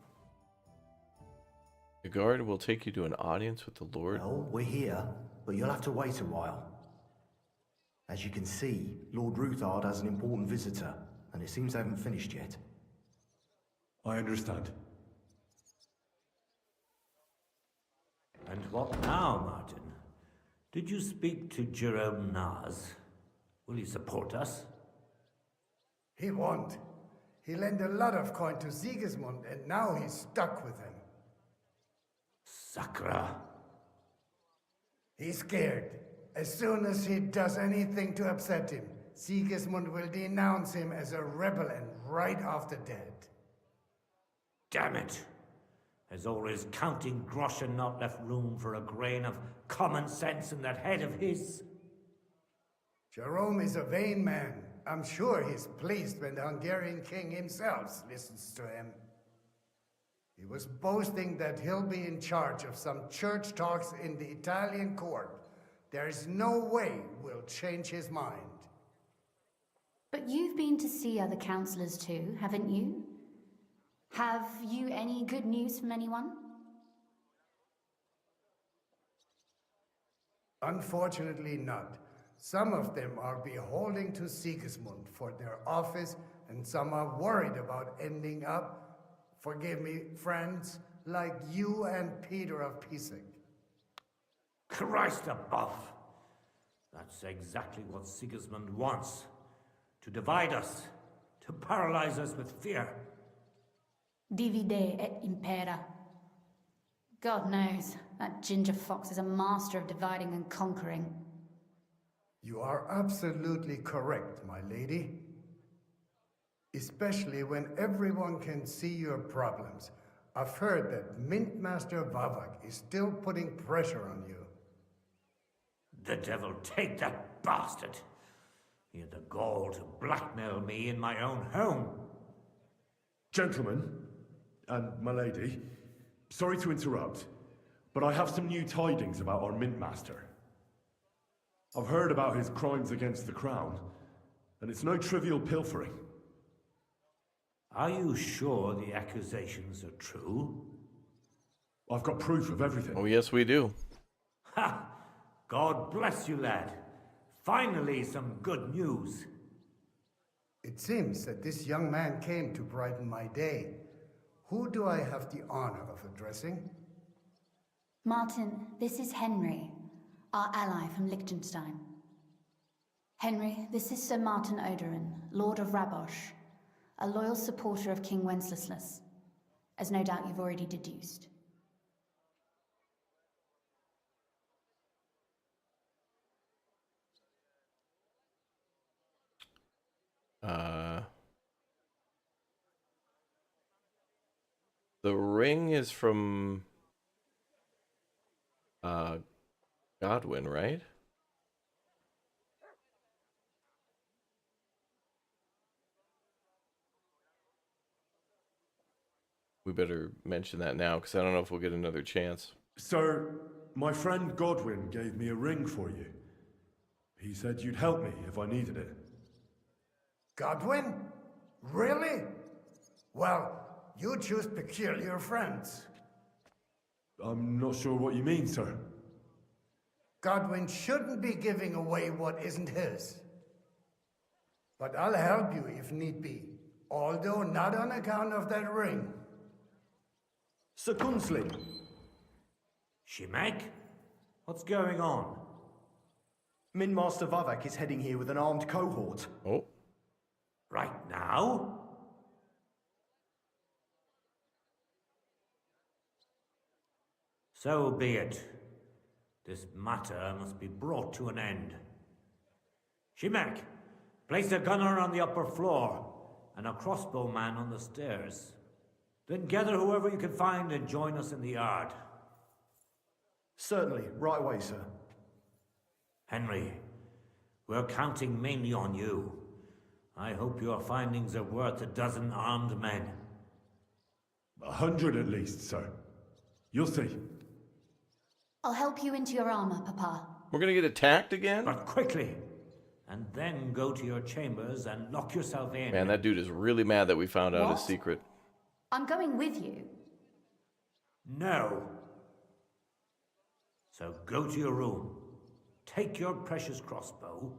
The guard will take you to an audience with the Lord. Well, we're here, but you'll have to wait a while. As you can see, Lord Ruthard has an important visitor, and it seems they haven't finished yet. I understand. And what now, Martin? Did you speak to Jerome Naz? Will he support us? He won't. He lent a lot of coin to Sigismund, and now he's stuck with him. Sakra. He's scared. As soon as he does anything to upset him, Sigismund will denounce him as a rebel and right off the dead. Damn it! Has all his counting groschen not left room for a grain of common sense in that head of his? Jerome is a vain man. I'm sure he's pleased when the Hungarian king himself listens to him. He was boasting that he'll be in charge of some church talks in the Italian court. There is no way we'll change his mind. But you've been to see other councillors too, haven't you? Have you any good news from anyone? Unfortunately not. Some of them are beholden to Sigismund for their office, and some are worried about ending up, forgive me, friends, like you and Peter of Pisek. Christ above! That's exactly what Sigismund wants. To divide us. To paralyze us with fear. Divide et impera. God knows, that ginger fox is a master of dividing and conquering. You are absolutely correct, my lady. Especially when everyone can see your problems. I've heard that Mint Master Vavak is still putting pressure on you. The devil take that bastard! He had the gall to blackmail me in my own home. Gentlemen, and my lady, sorry to interrupt, but I have some new tidings about our Mint Master. I've heard about his crimes against the Crown, and it's no trivial pilfering. Are you sure the accusations are true? I've got proof of everything. Oh, yes, we do. Ha! God bless you, lad. Finally, some good news. It seems that this young man came to brighten my day. Who do I have the honor of addressing? Martin, this is Henry, our ally from Liechtenstein. Henry, this is Sir Martin Odoran, Lord of Rabosh, a loyal supporter of King Wenceslas, as no doubt you've already deduced. The ring is from Godwin, right? We better mention that now, because I don't know if we'll get another chance. Sir, my friend Godwin gave me a ring for you. He said you'd help me if I needed it. Godwin? Really? Well, you choose peculiar friends. I'm not sure what you mean, sir. Godwin shouldn't be giving away what isn't his. But I'll help you if need be, although not on account of that ring. Sir Gunsling. Shimek? What's going on? Min Master Vavak is heading here with an armed cohort. Oh. Right now? So be it. This matter must be brought to an end. Shimek, place a gunner on the upper floor and a crossbowman on the stairs. Then gather whoever you can find and join us in the yard. Certainly, right away, sir. Henry, we're counting mainly on you. I hope your findings are worth a dozen armed men. 100 at least, sir. You'll see. I'll help you into your armor, Papa. We're gonna get attacked again? But quickly! And then go to your chambers and lock yourself in. Man, that dude is really mad that we found out his What? secret. I'm going with you. No. So go to your room, take your precious crossbow,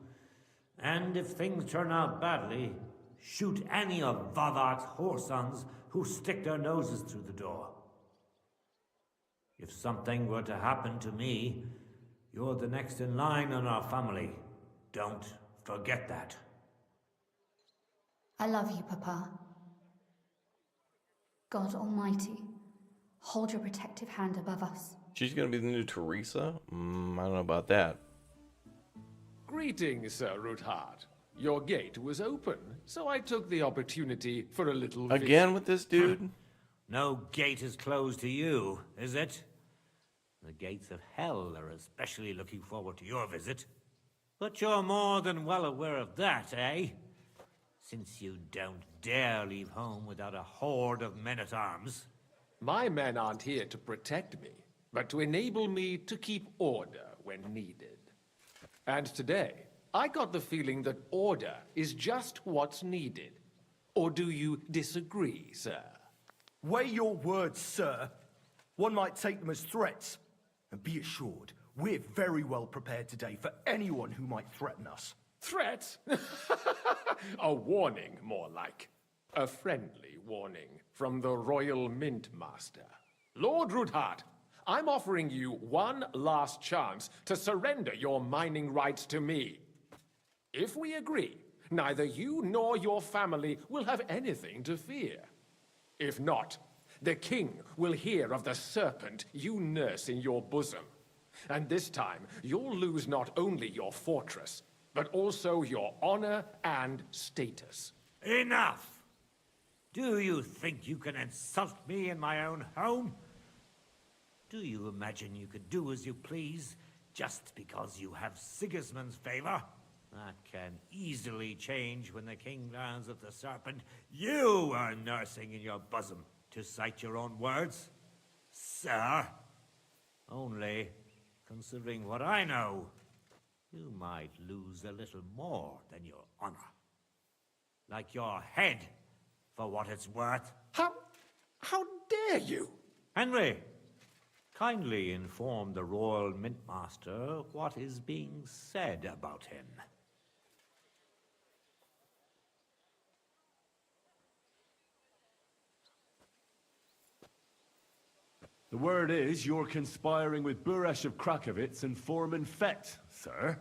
and if things turn out badly, shoot any of Vavak's whoresons who stick their noses through the door. If something were to happen to me, you're the next in line in our family. Don't forget that. I love you, Papa. God Almighty, hold your protective hand above us. She's gonna be the new Teresa? I don't know about that. Greetings, Sir Ruthard. Your gate was open, so I took the opportunity for a little Again with this dude? No gate is closed to you, is it? The gates of hell are especially looking forward to your visit. But you're more than well aware of that, eh? Since you don't dare leave home without a horde of men-at-arms. My men aren't here to protect me, but to enable me to keep order when needed. And today, I got the feeling that order is just what's needed. Or do you disagree, sir? Weigh your words, sir. One might take them as threats. And be assured, we're very well prepared today for anyone who might threaten us. Threat? A warning, more like. A friendly warning from the Royal Mint Master. Lord Ruthard, I'm offering you one last chance to surrender your mining rights to me. If we agree, neither you nor your family will have anything to fear. If not, the king will hear of the serpent you nurse in your bosom. And this time, you'll lose not only your fortress, but also your honor and status. Enough! Do you think you can insult me in my own home? Do you imagine you could do as you please just because you have Sigismund's favor? That can easily change when the king learns of the serpent you are nursing in your bosom, to cite your own words, sir. Only, considering what I know, you might lose a little more than your honor. Like your head, for what it's worth. How dare you? Henry, kindly inform the Royal Mintmaster what is being said about him. The word is you're conspiring with Buresh of Krakowitz and foreman Fett, sir,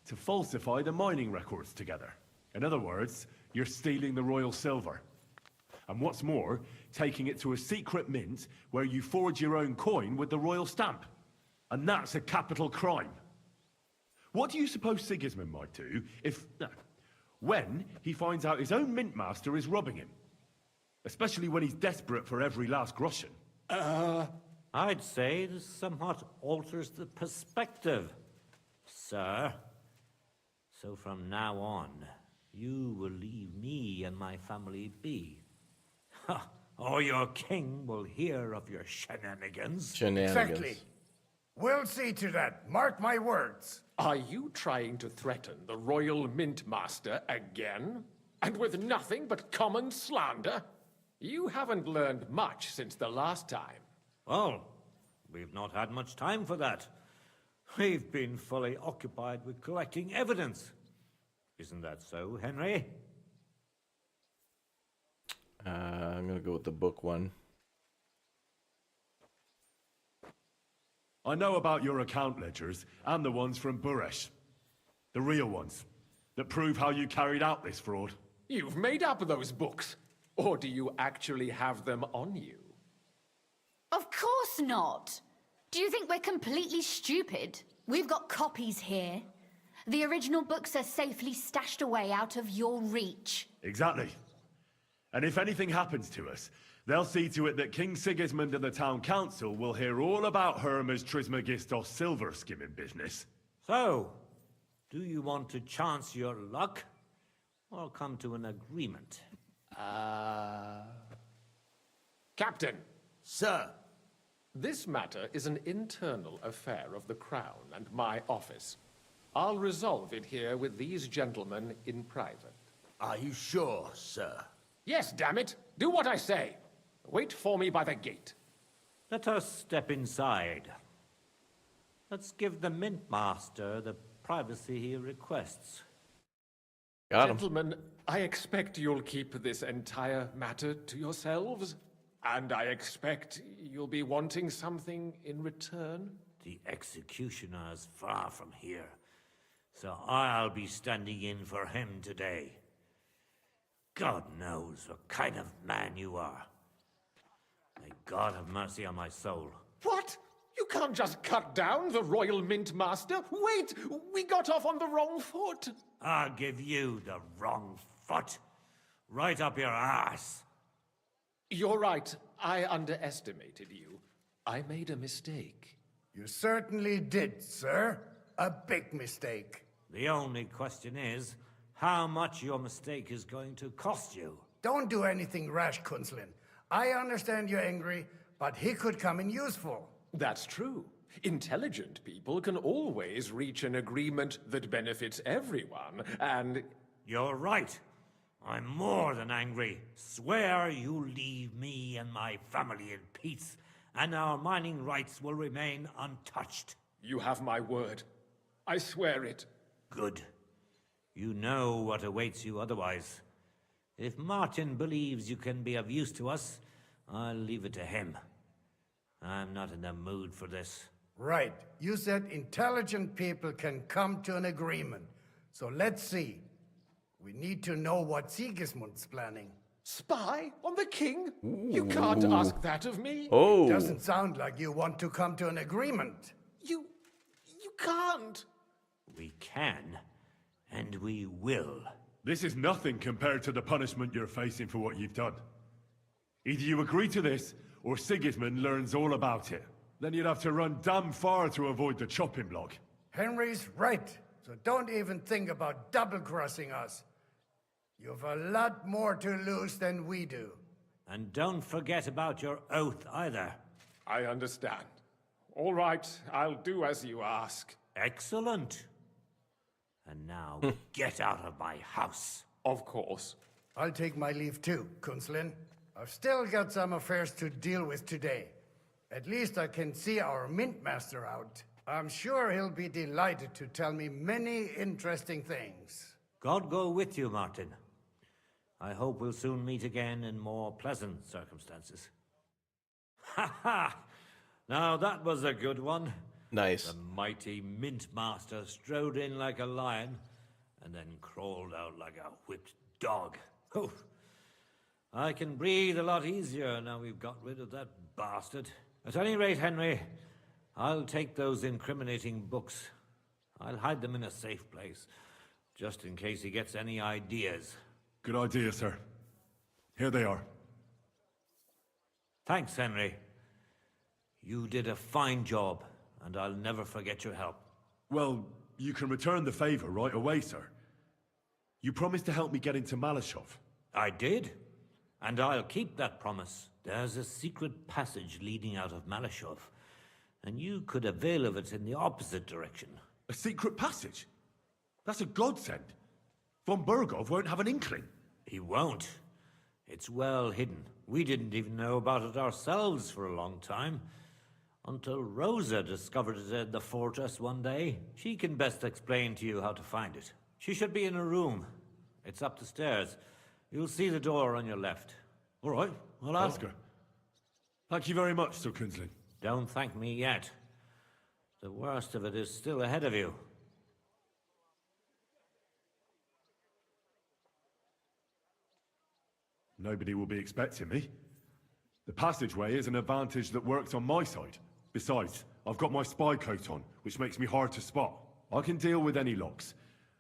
to falsify the mining records together. In other words, you're stealing the royal silver. And what's more, taking it to a secret mint where you forge your own coin with the royal stamp. And that's a capital crime. What do you suppose Sigismund might do when he finds out his own mintmaster is robbing him? Especially when he's desperate for every last groschen. I'd say this somewhat alters the perspective, sir. So from now on, you will leave me and my family be. Or your king will hear of your shenanigans. Exactly. We'll see to that. Mark my words. Are you trying to threaten the Royal Mintmaster again? And with nothing but common slander? You haven't learned much since the last time. Well, we've not had much time for that. We've been fully occupied with collecting evidence. Isn't that so, Henry? I'm gonna go with the book one. I know about your account ledgers and the ones from Buresh. The real ones, that prove how you carried out this fraud. You've made up those books. Or do you actually have them on you? Of course not. Do you think we're completely stupid? We've got copies here. The original books are safely stashed away out of your reach. Exactly. And if anything happens to us, they'll see to it that King Sigismund and the town council will hear all about Herma's Trismegistos silver skimming business. So, do you want to chance your luck, or come to an agreement? Captain. Sir. This matter is an internal affair of the Crown and my office. I'll resolve it here with these gentlemen in private. Are you sure, sir? Yes, damn it! Do what I say! Wait for me by the gate. Let us step inside. Let's give the Mintmaster the privacy he requests. Got him. Gentlemen, I expect you'll keep this entire matter to yourselves. And I expect you'll be wanting something in return? The executioner is far from here, so I'll be standing in for him today. God knows what kind of man you are. May God have mercy on my soul. What? You can't just cut down the Royal Mintmaster? Wait! We got off on the wrong foot! I'll give you the wrong foot. Right up your arse. You're right. I underestimated you. I made a mistake. You certainly did, sir. A big mistake. The only question is, how much your mistake is going to cost you. Don't do anything rash, Kunzlin. I understand you're angry, but he could come in useful. That's true. Intelligent people can always reach an agreement that benefits everyone, and... You're right. I'm more than angry. Swear you leave me and my family in peace, and our mining rights will remain untouched. You have my word. I swear it. Good. You know what awaits you otherwise. If Martin believes you can be of use to us, I'll leave it to him. I'm not in the mood for this. Right. You said intelligent people can come to an agreement. So let's see. We need to know what Sigismund's planning. Spy on the king? You can't ask that of me. Oh. Doesn't sound like you want to come to an agreement. You can't. We can, and we will. This is nothing compared to the punishment you're facing for what you've done. Either you agree to this, or Sigismund learns all about it. Then you'd have to run damn far to avoid the chopping block. Henry's right, so don't even think about double-crossing us. You've a lot more to lose than we do. And don't forget about your oath either. I understand. All right, I'll do as you ask. Excellent. And now, get out of my house. Of course. I'll take my leave too, Kunslin. I've still got some affairs to deal with today. At least I can see our mint master out. I'm sure he'll be delighted to tell me many interesting things. God go with you, Martin. I hope we'll soon meet again in more pleasant circumstances. Ha ha! Now that was a good one. Nice. The mighty mint master strode in like a lion, and then crawled out like a whipped dog. Oh, I can breathe a lot easier now we've got rid of that bastard. At any rate, Henry, I'll take those incriminating books. I'll hide them in a safe place, just in case he gets any ideas. Good idea, sir. Here they are. Thanks, Henry. You did a fine job, and I'll never forget your help. Well, you can return the favor right away, sir. You promised to help me get into Malashov. I did, and I'll keep that promise. There's a secret passage leading out of Malashov, and you could avail of it in the opposite direction. A secret passage? That's a godsend. Von Burgov won't have an inkling. He won't. It's well hidden. We didn't even know about it ourselves for a long time. Until Rosa discovered it at the fortress one day. She can best explain to you how to find it. She should be in her room. It's up the stairs. You'll see the door on your left. All right, I'll ask her. Thank you very much, Sir Kunslin. Don't thank me yet. The worst of it is still ahead of you. Nobody will be expecting me. The passageway is an advantage that works on my side. Besides, I've got my spy coat on, which makes me hard to spot. I can deal with any locks,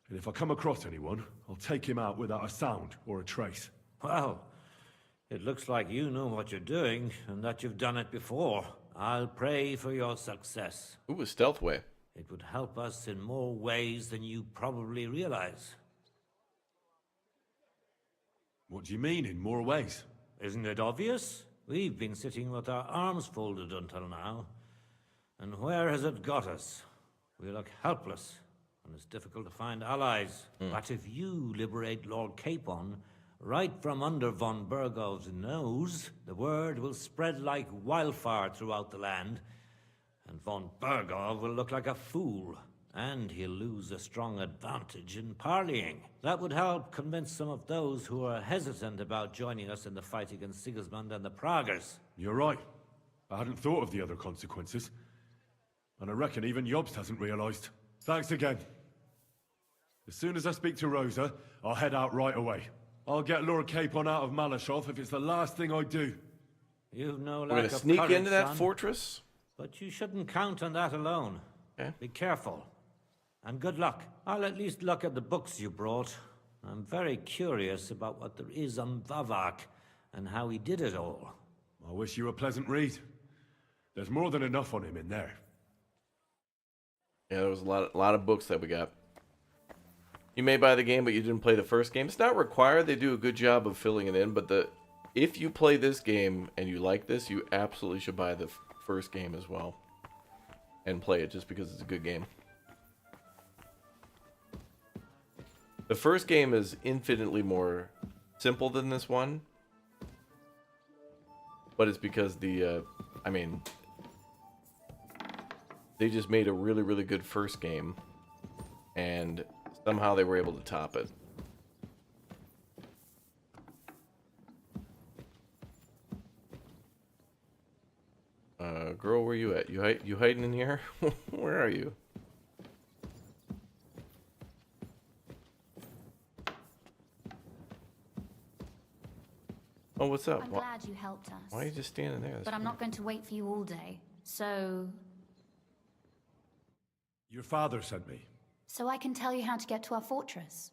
and if I come across anyone, I'll take him out without a sound or a trace. Well, it looks like you know what you're doing, and that you've done it before. I'll pray for your success. Ooh, a stealth way. It would help us in more ways than you probably realize. What do you mean, in more ways? Isn't it obvious? We've been sitting with our arms folded until now. And where has it got us? We look helpless, and it's difficult to find allies. But if you liberate Lord Capon, right from under von Burgov's nose, the word will spread like wildfire throughout the land, and von Burgov will look like a fool, and he'll lose a strong advantage in parleying. That would help convince some of those who are hesitant about joining us in the fight against Sigismund and the Praguers. You're right. I hadn't thought of the other consequences. And I reckon even Jobst hasn't realized. Thanks again. As soon as I speak to Rosa, I'll head out right away. I'll get Lord Capon out of Malashov if it's the last thing I do. You've no We're lack gonna of sneak courage, into that son. fortress? But you shouldn't count on that alone. Okay. Be careful. And good luck. I'll at least look at the books you brought. I'm very curious about what there is on Vavak and how he did it all. I wish you a pleasant read. There's more than enough on him in there. Yeah, there was a lot of books that we got. You may buy the game, but you didn't play the first game. It's not required. They do a good job of filling it in, but if you play this game and you like this, you absolutely should buy the first game as well. And play it just because it's a good game. The first game is infinitely more simple than this one. But it's because they just made a really, really good first game. And somehow they were able to top it. Girl, where you at? You hiding in here? Where are you? what's up? I'm glad you helped us. Why are you just standing there? But I'm not going to wait for you all day. So Your father sent me. I can tell you how to get to our fortress.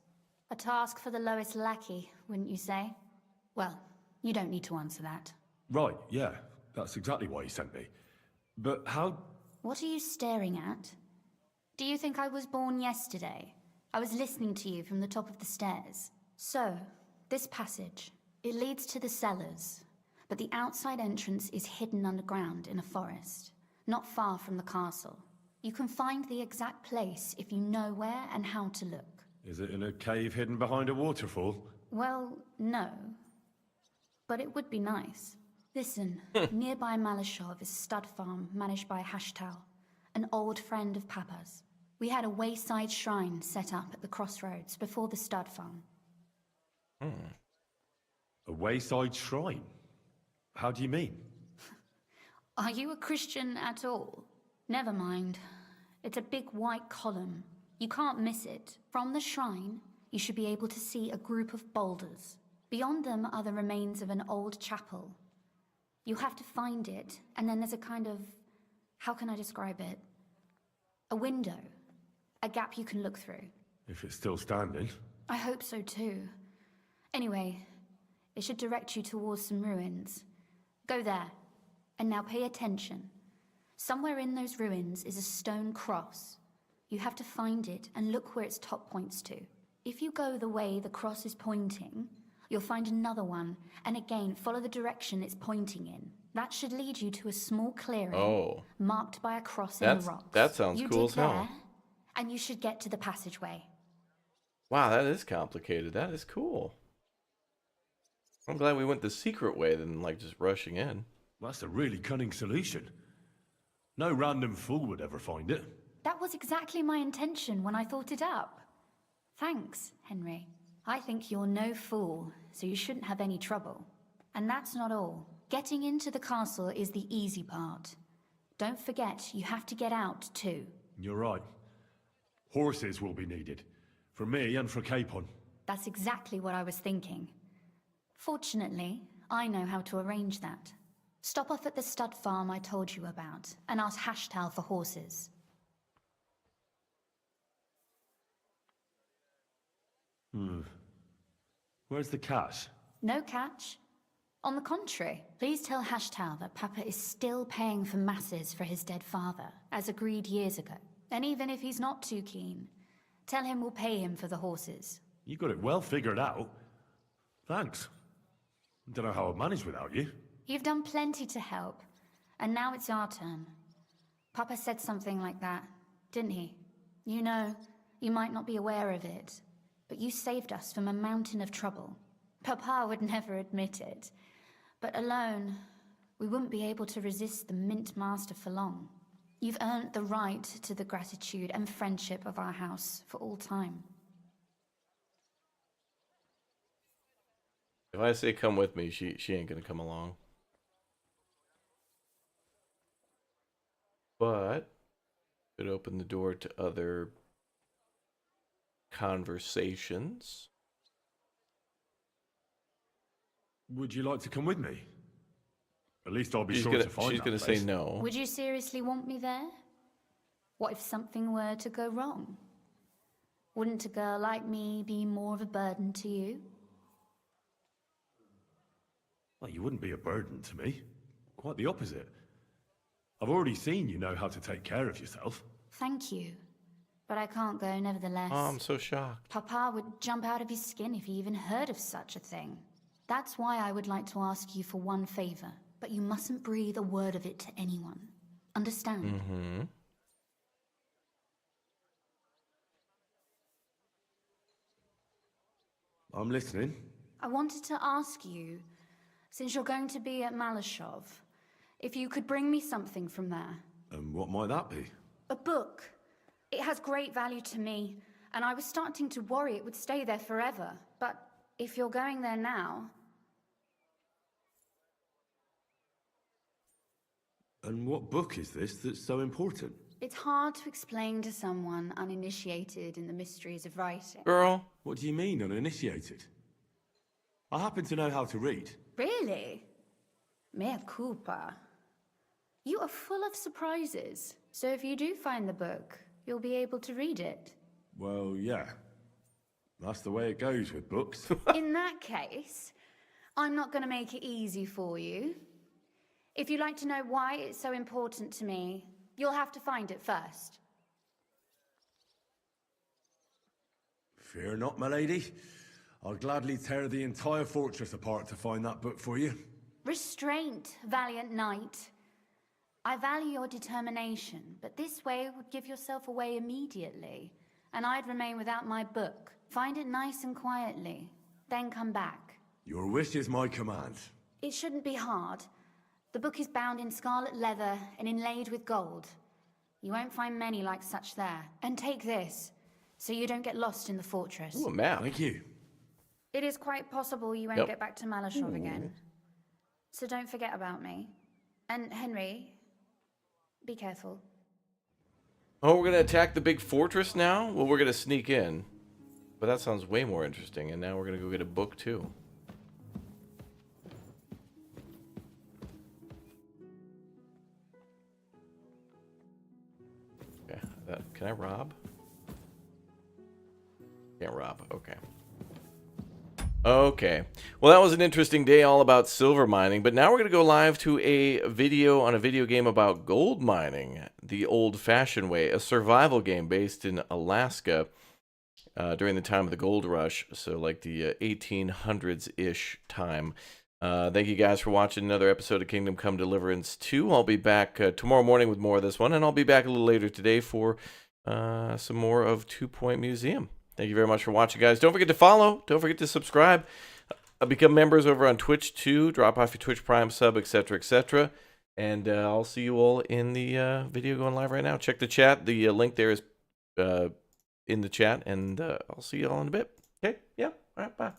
A task for the lowest lackey, wouldn't you say? Well, you don't need to answer that. Right, yeah. That's exactly why he sent me. But how... What are you staring at? Do you think I was born yesterday? I was listening to you from the top of the stairs. So, this passage, it leads to the cellars, but the outside entrance is hidden underground in a forest, not far from the castle. You can find the exact place if you know where and how to look. Is it in a cave hidden behind a waterfall? Well, no. But it would be nice. Listen, nearby Malashov is a stud farm managed by Hashtal, an old friend of Papa's. We had a wayside shrine set up at the crossroads before the stud farm. A wayside shrine? How do you mean? Are you a Christian at all? Never mind. It's a big white column. You can't miss it. From the shrine, you should be able to see a group of boulders. Beyond them are the remains of an old chapel. You have to find it, and then there's a kind of... how can I describe it? A window. A gap you can look through. If it's still standing. I hope so too. Anyway, it should direct you towards some ruins. Go there. And now pay attention. Somewhere in those ruins is a stone cross. You have to find it and look where its top points to. If you go the way the cross is pointing, you'll find another one, and again follow the direction it's pointing in. That should lead you to a small clearing marked by a cross in the rocks. That sounds cool as hell. There, and you should get to the passageway. Wow, that is complicated. That is cool. I'm glad we went the secret way than like just rushing in. Well, that's a really cunning solution. No random fool would ever find it. That was exactly my intention when I thought it up. Thanks, Henry. I think you're no fool, so you shouldn't have any trouble. And that's not all. Getting into the castle is the easy part. Don't forget, you have to get out too. You're right. Horses will be needed. For me and for Capon. That's exactly what I was thinking. Fortunately, I know how to arrange that. Stop off at the stud farm I told you about, and ask Hashtal for horses. Where's the catch? No catch. On the contrary, please tell Hashtal that Papa is still paying for masses for his dead father, as agreed years ago. And even if he's not too keen, tell him we'll pay him for the horses. You got it well figured out. Thanks. Don't know how I'd manage without you. You've done plenty to help, and now it's our turn. Papa said something like that, didn't he? You know, you might not be aware of it, but you saved us from a mountain of trouble. Papa would never admit it, but alone, we wouldn't be able to resist the Mint Master for long. You've earned the right to the gratitude and friendship of our house for all time. If I say come with me, she ain't gonna come along. But it opened the door to other conversations. Would you like to come with me? At least I'll be sure to find She's that gonna place. say no. Would you seriously want me there? What if something were to go wrong? Wouldn't a girl like me be more of a burden to you? Well, you wouldn't be a burden to me. Quite the opposite. I've already seen you know how to take care of yourself. Thank you. But I can't go nevertheless. Oh, I'm so shocked. Papa would jump out of his skin if he even heard of such a thing. That's why I would like to ask you for one favor, but you mustn't breathe a word of it to anyone. Understand? Mm-hmm. I'm listening. I wanted to ask you, since you're going to be at Malashov, if you could bring me something from there. And what might that be? A book. It has great value to me, and I was starting to worry it would stay there forever. But if you're going there now... And what book is this that's so important? It's hard to explain to someone uninitiated in the mysteries of writing. Girl. What do you mean, uninitiated? I happen to know how to read. Really? Mea culpa. You are full of surprises. So if you do find the book, you'll be able to read it. Well, yeah. That's the way it goes with books. In that case, I'm not going to make it easy for you. If you'd like to know why it's so important to me, you'll have to find it first. Fear not, my lady. I'll gladly tear the entire fortress apart to find that book for you. Restraint, valiant knight. I value your determination, but this way would give yourself away immediately, and I'd remain without my book. Find it nice and quietly, then come back. Your wish is my command. It shouldn't be hard. The book is bound in scarlet leather and inlaid with gold. You won't find many like such there. And take this, so you don't get lost in the fortress. Ooh, a map. Thank you. It is quite possible you won't get back to Malashov again. So don't forget about me. And Henry, be careful. Oh, we're going to attack the big fortress now? Well, we're going to sneak in. But that sounds way more interesting. And now we're going to go get a book, too. Okay. Can I rob? Can't rob. Okay. Okay. Well, that was an interesting day all about silver mining, but now we're going to go live to a video on a video game about gold mining, the old-fashioned way, a survival game based in Alaska during the time of the gold rush, so like the 1800s-ish time. Thank you guys for watching another episode of Kingdom Come Deliverance 2. I'll be back tomorrow morning with more of this one, and I'll be back a little later today for some more of 2 Point Museum. Thank you very much for watching, guys. Don't forget to follow. Don't forget to subscribe. Become members over on Twitch, too. Drop off your Twitch Prime sub, etc., etc. And I'll see you all in the video going live right now. Check the chat. The link there is in the chat. And I'll see you all in a bit. Okay? Yeah. All right. Bye.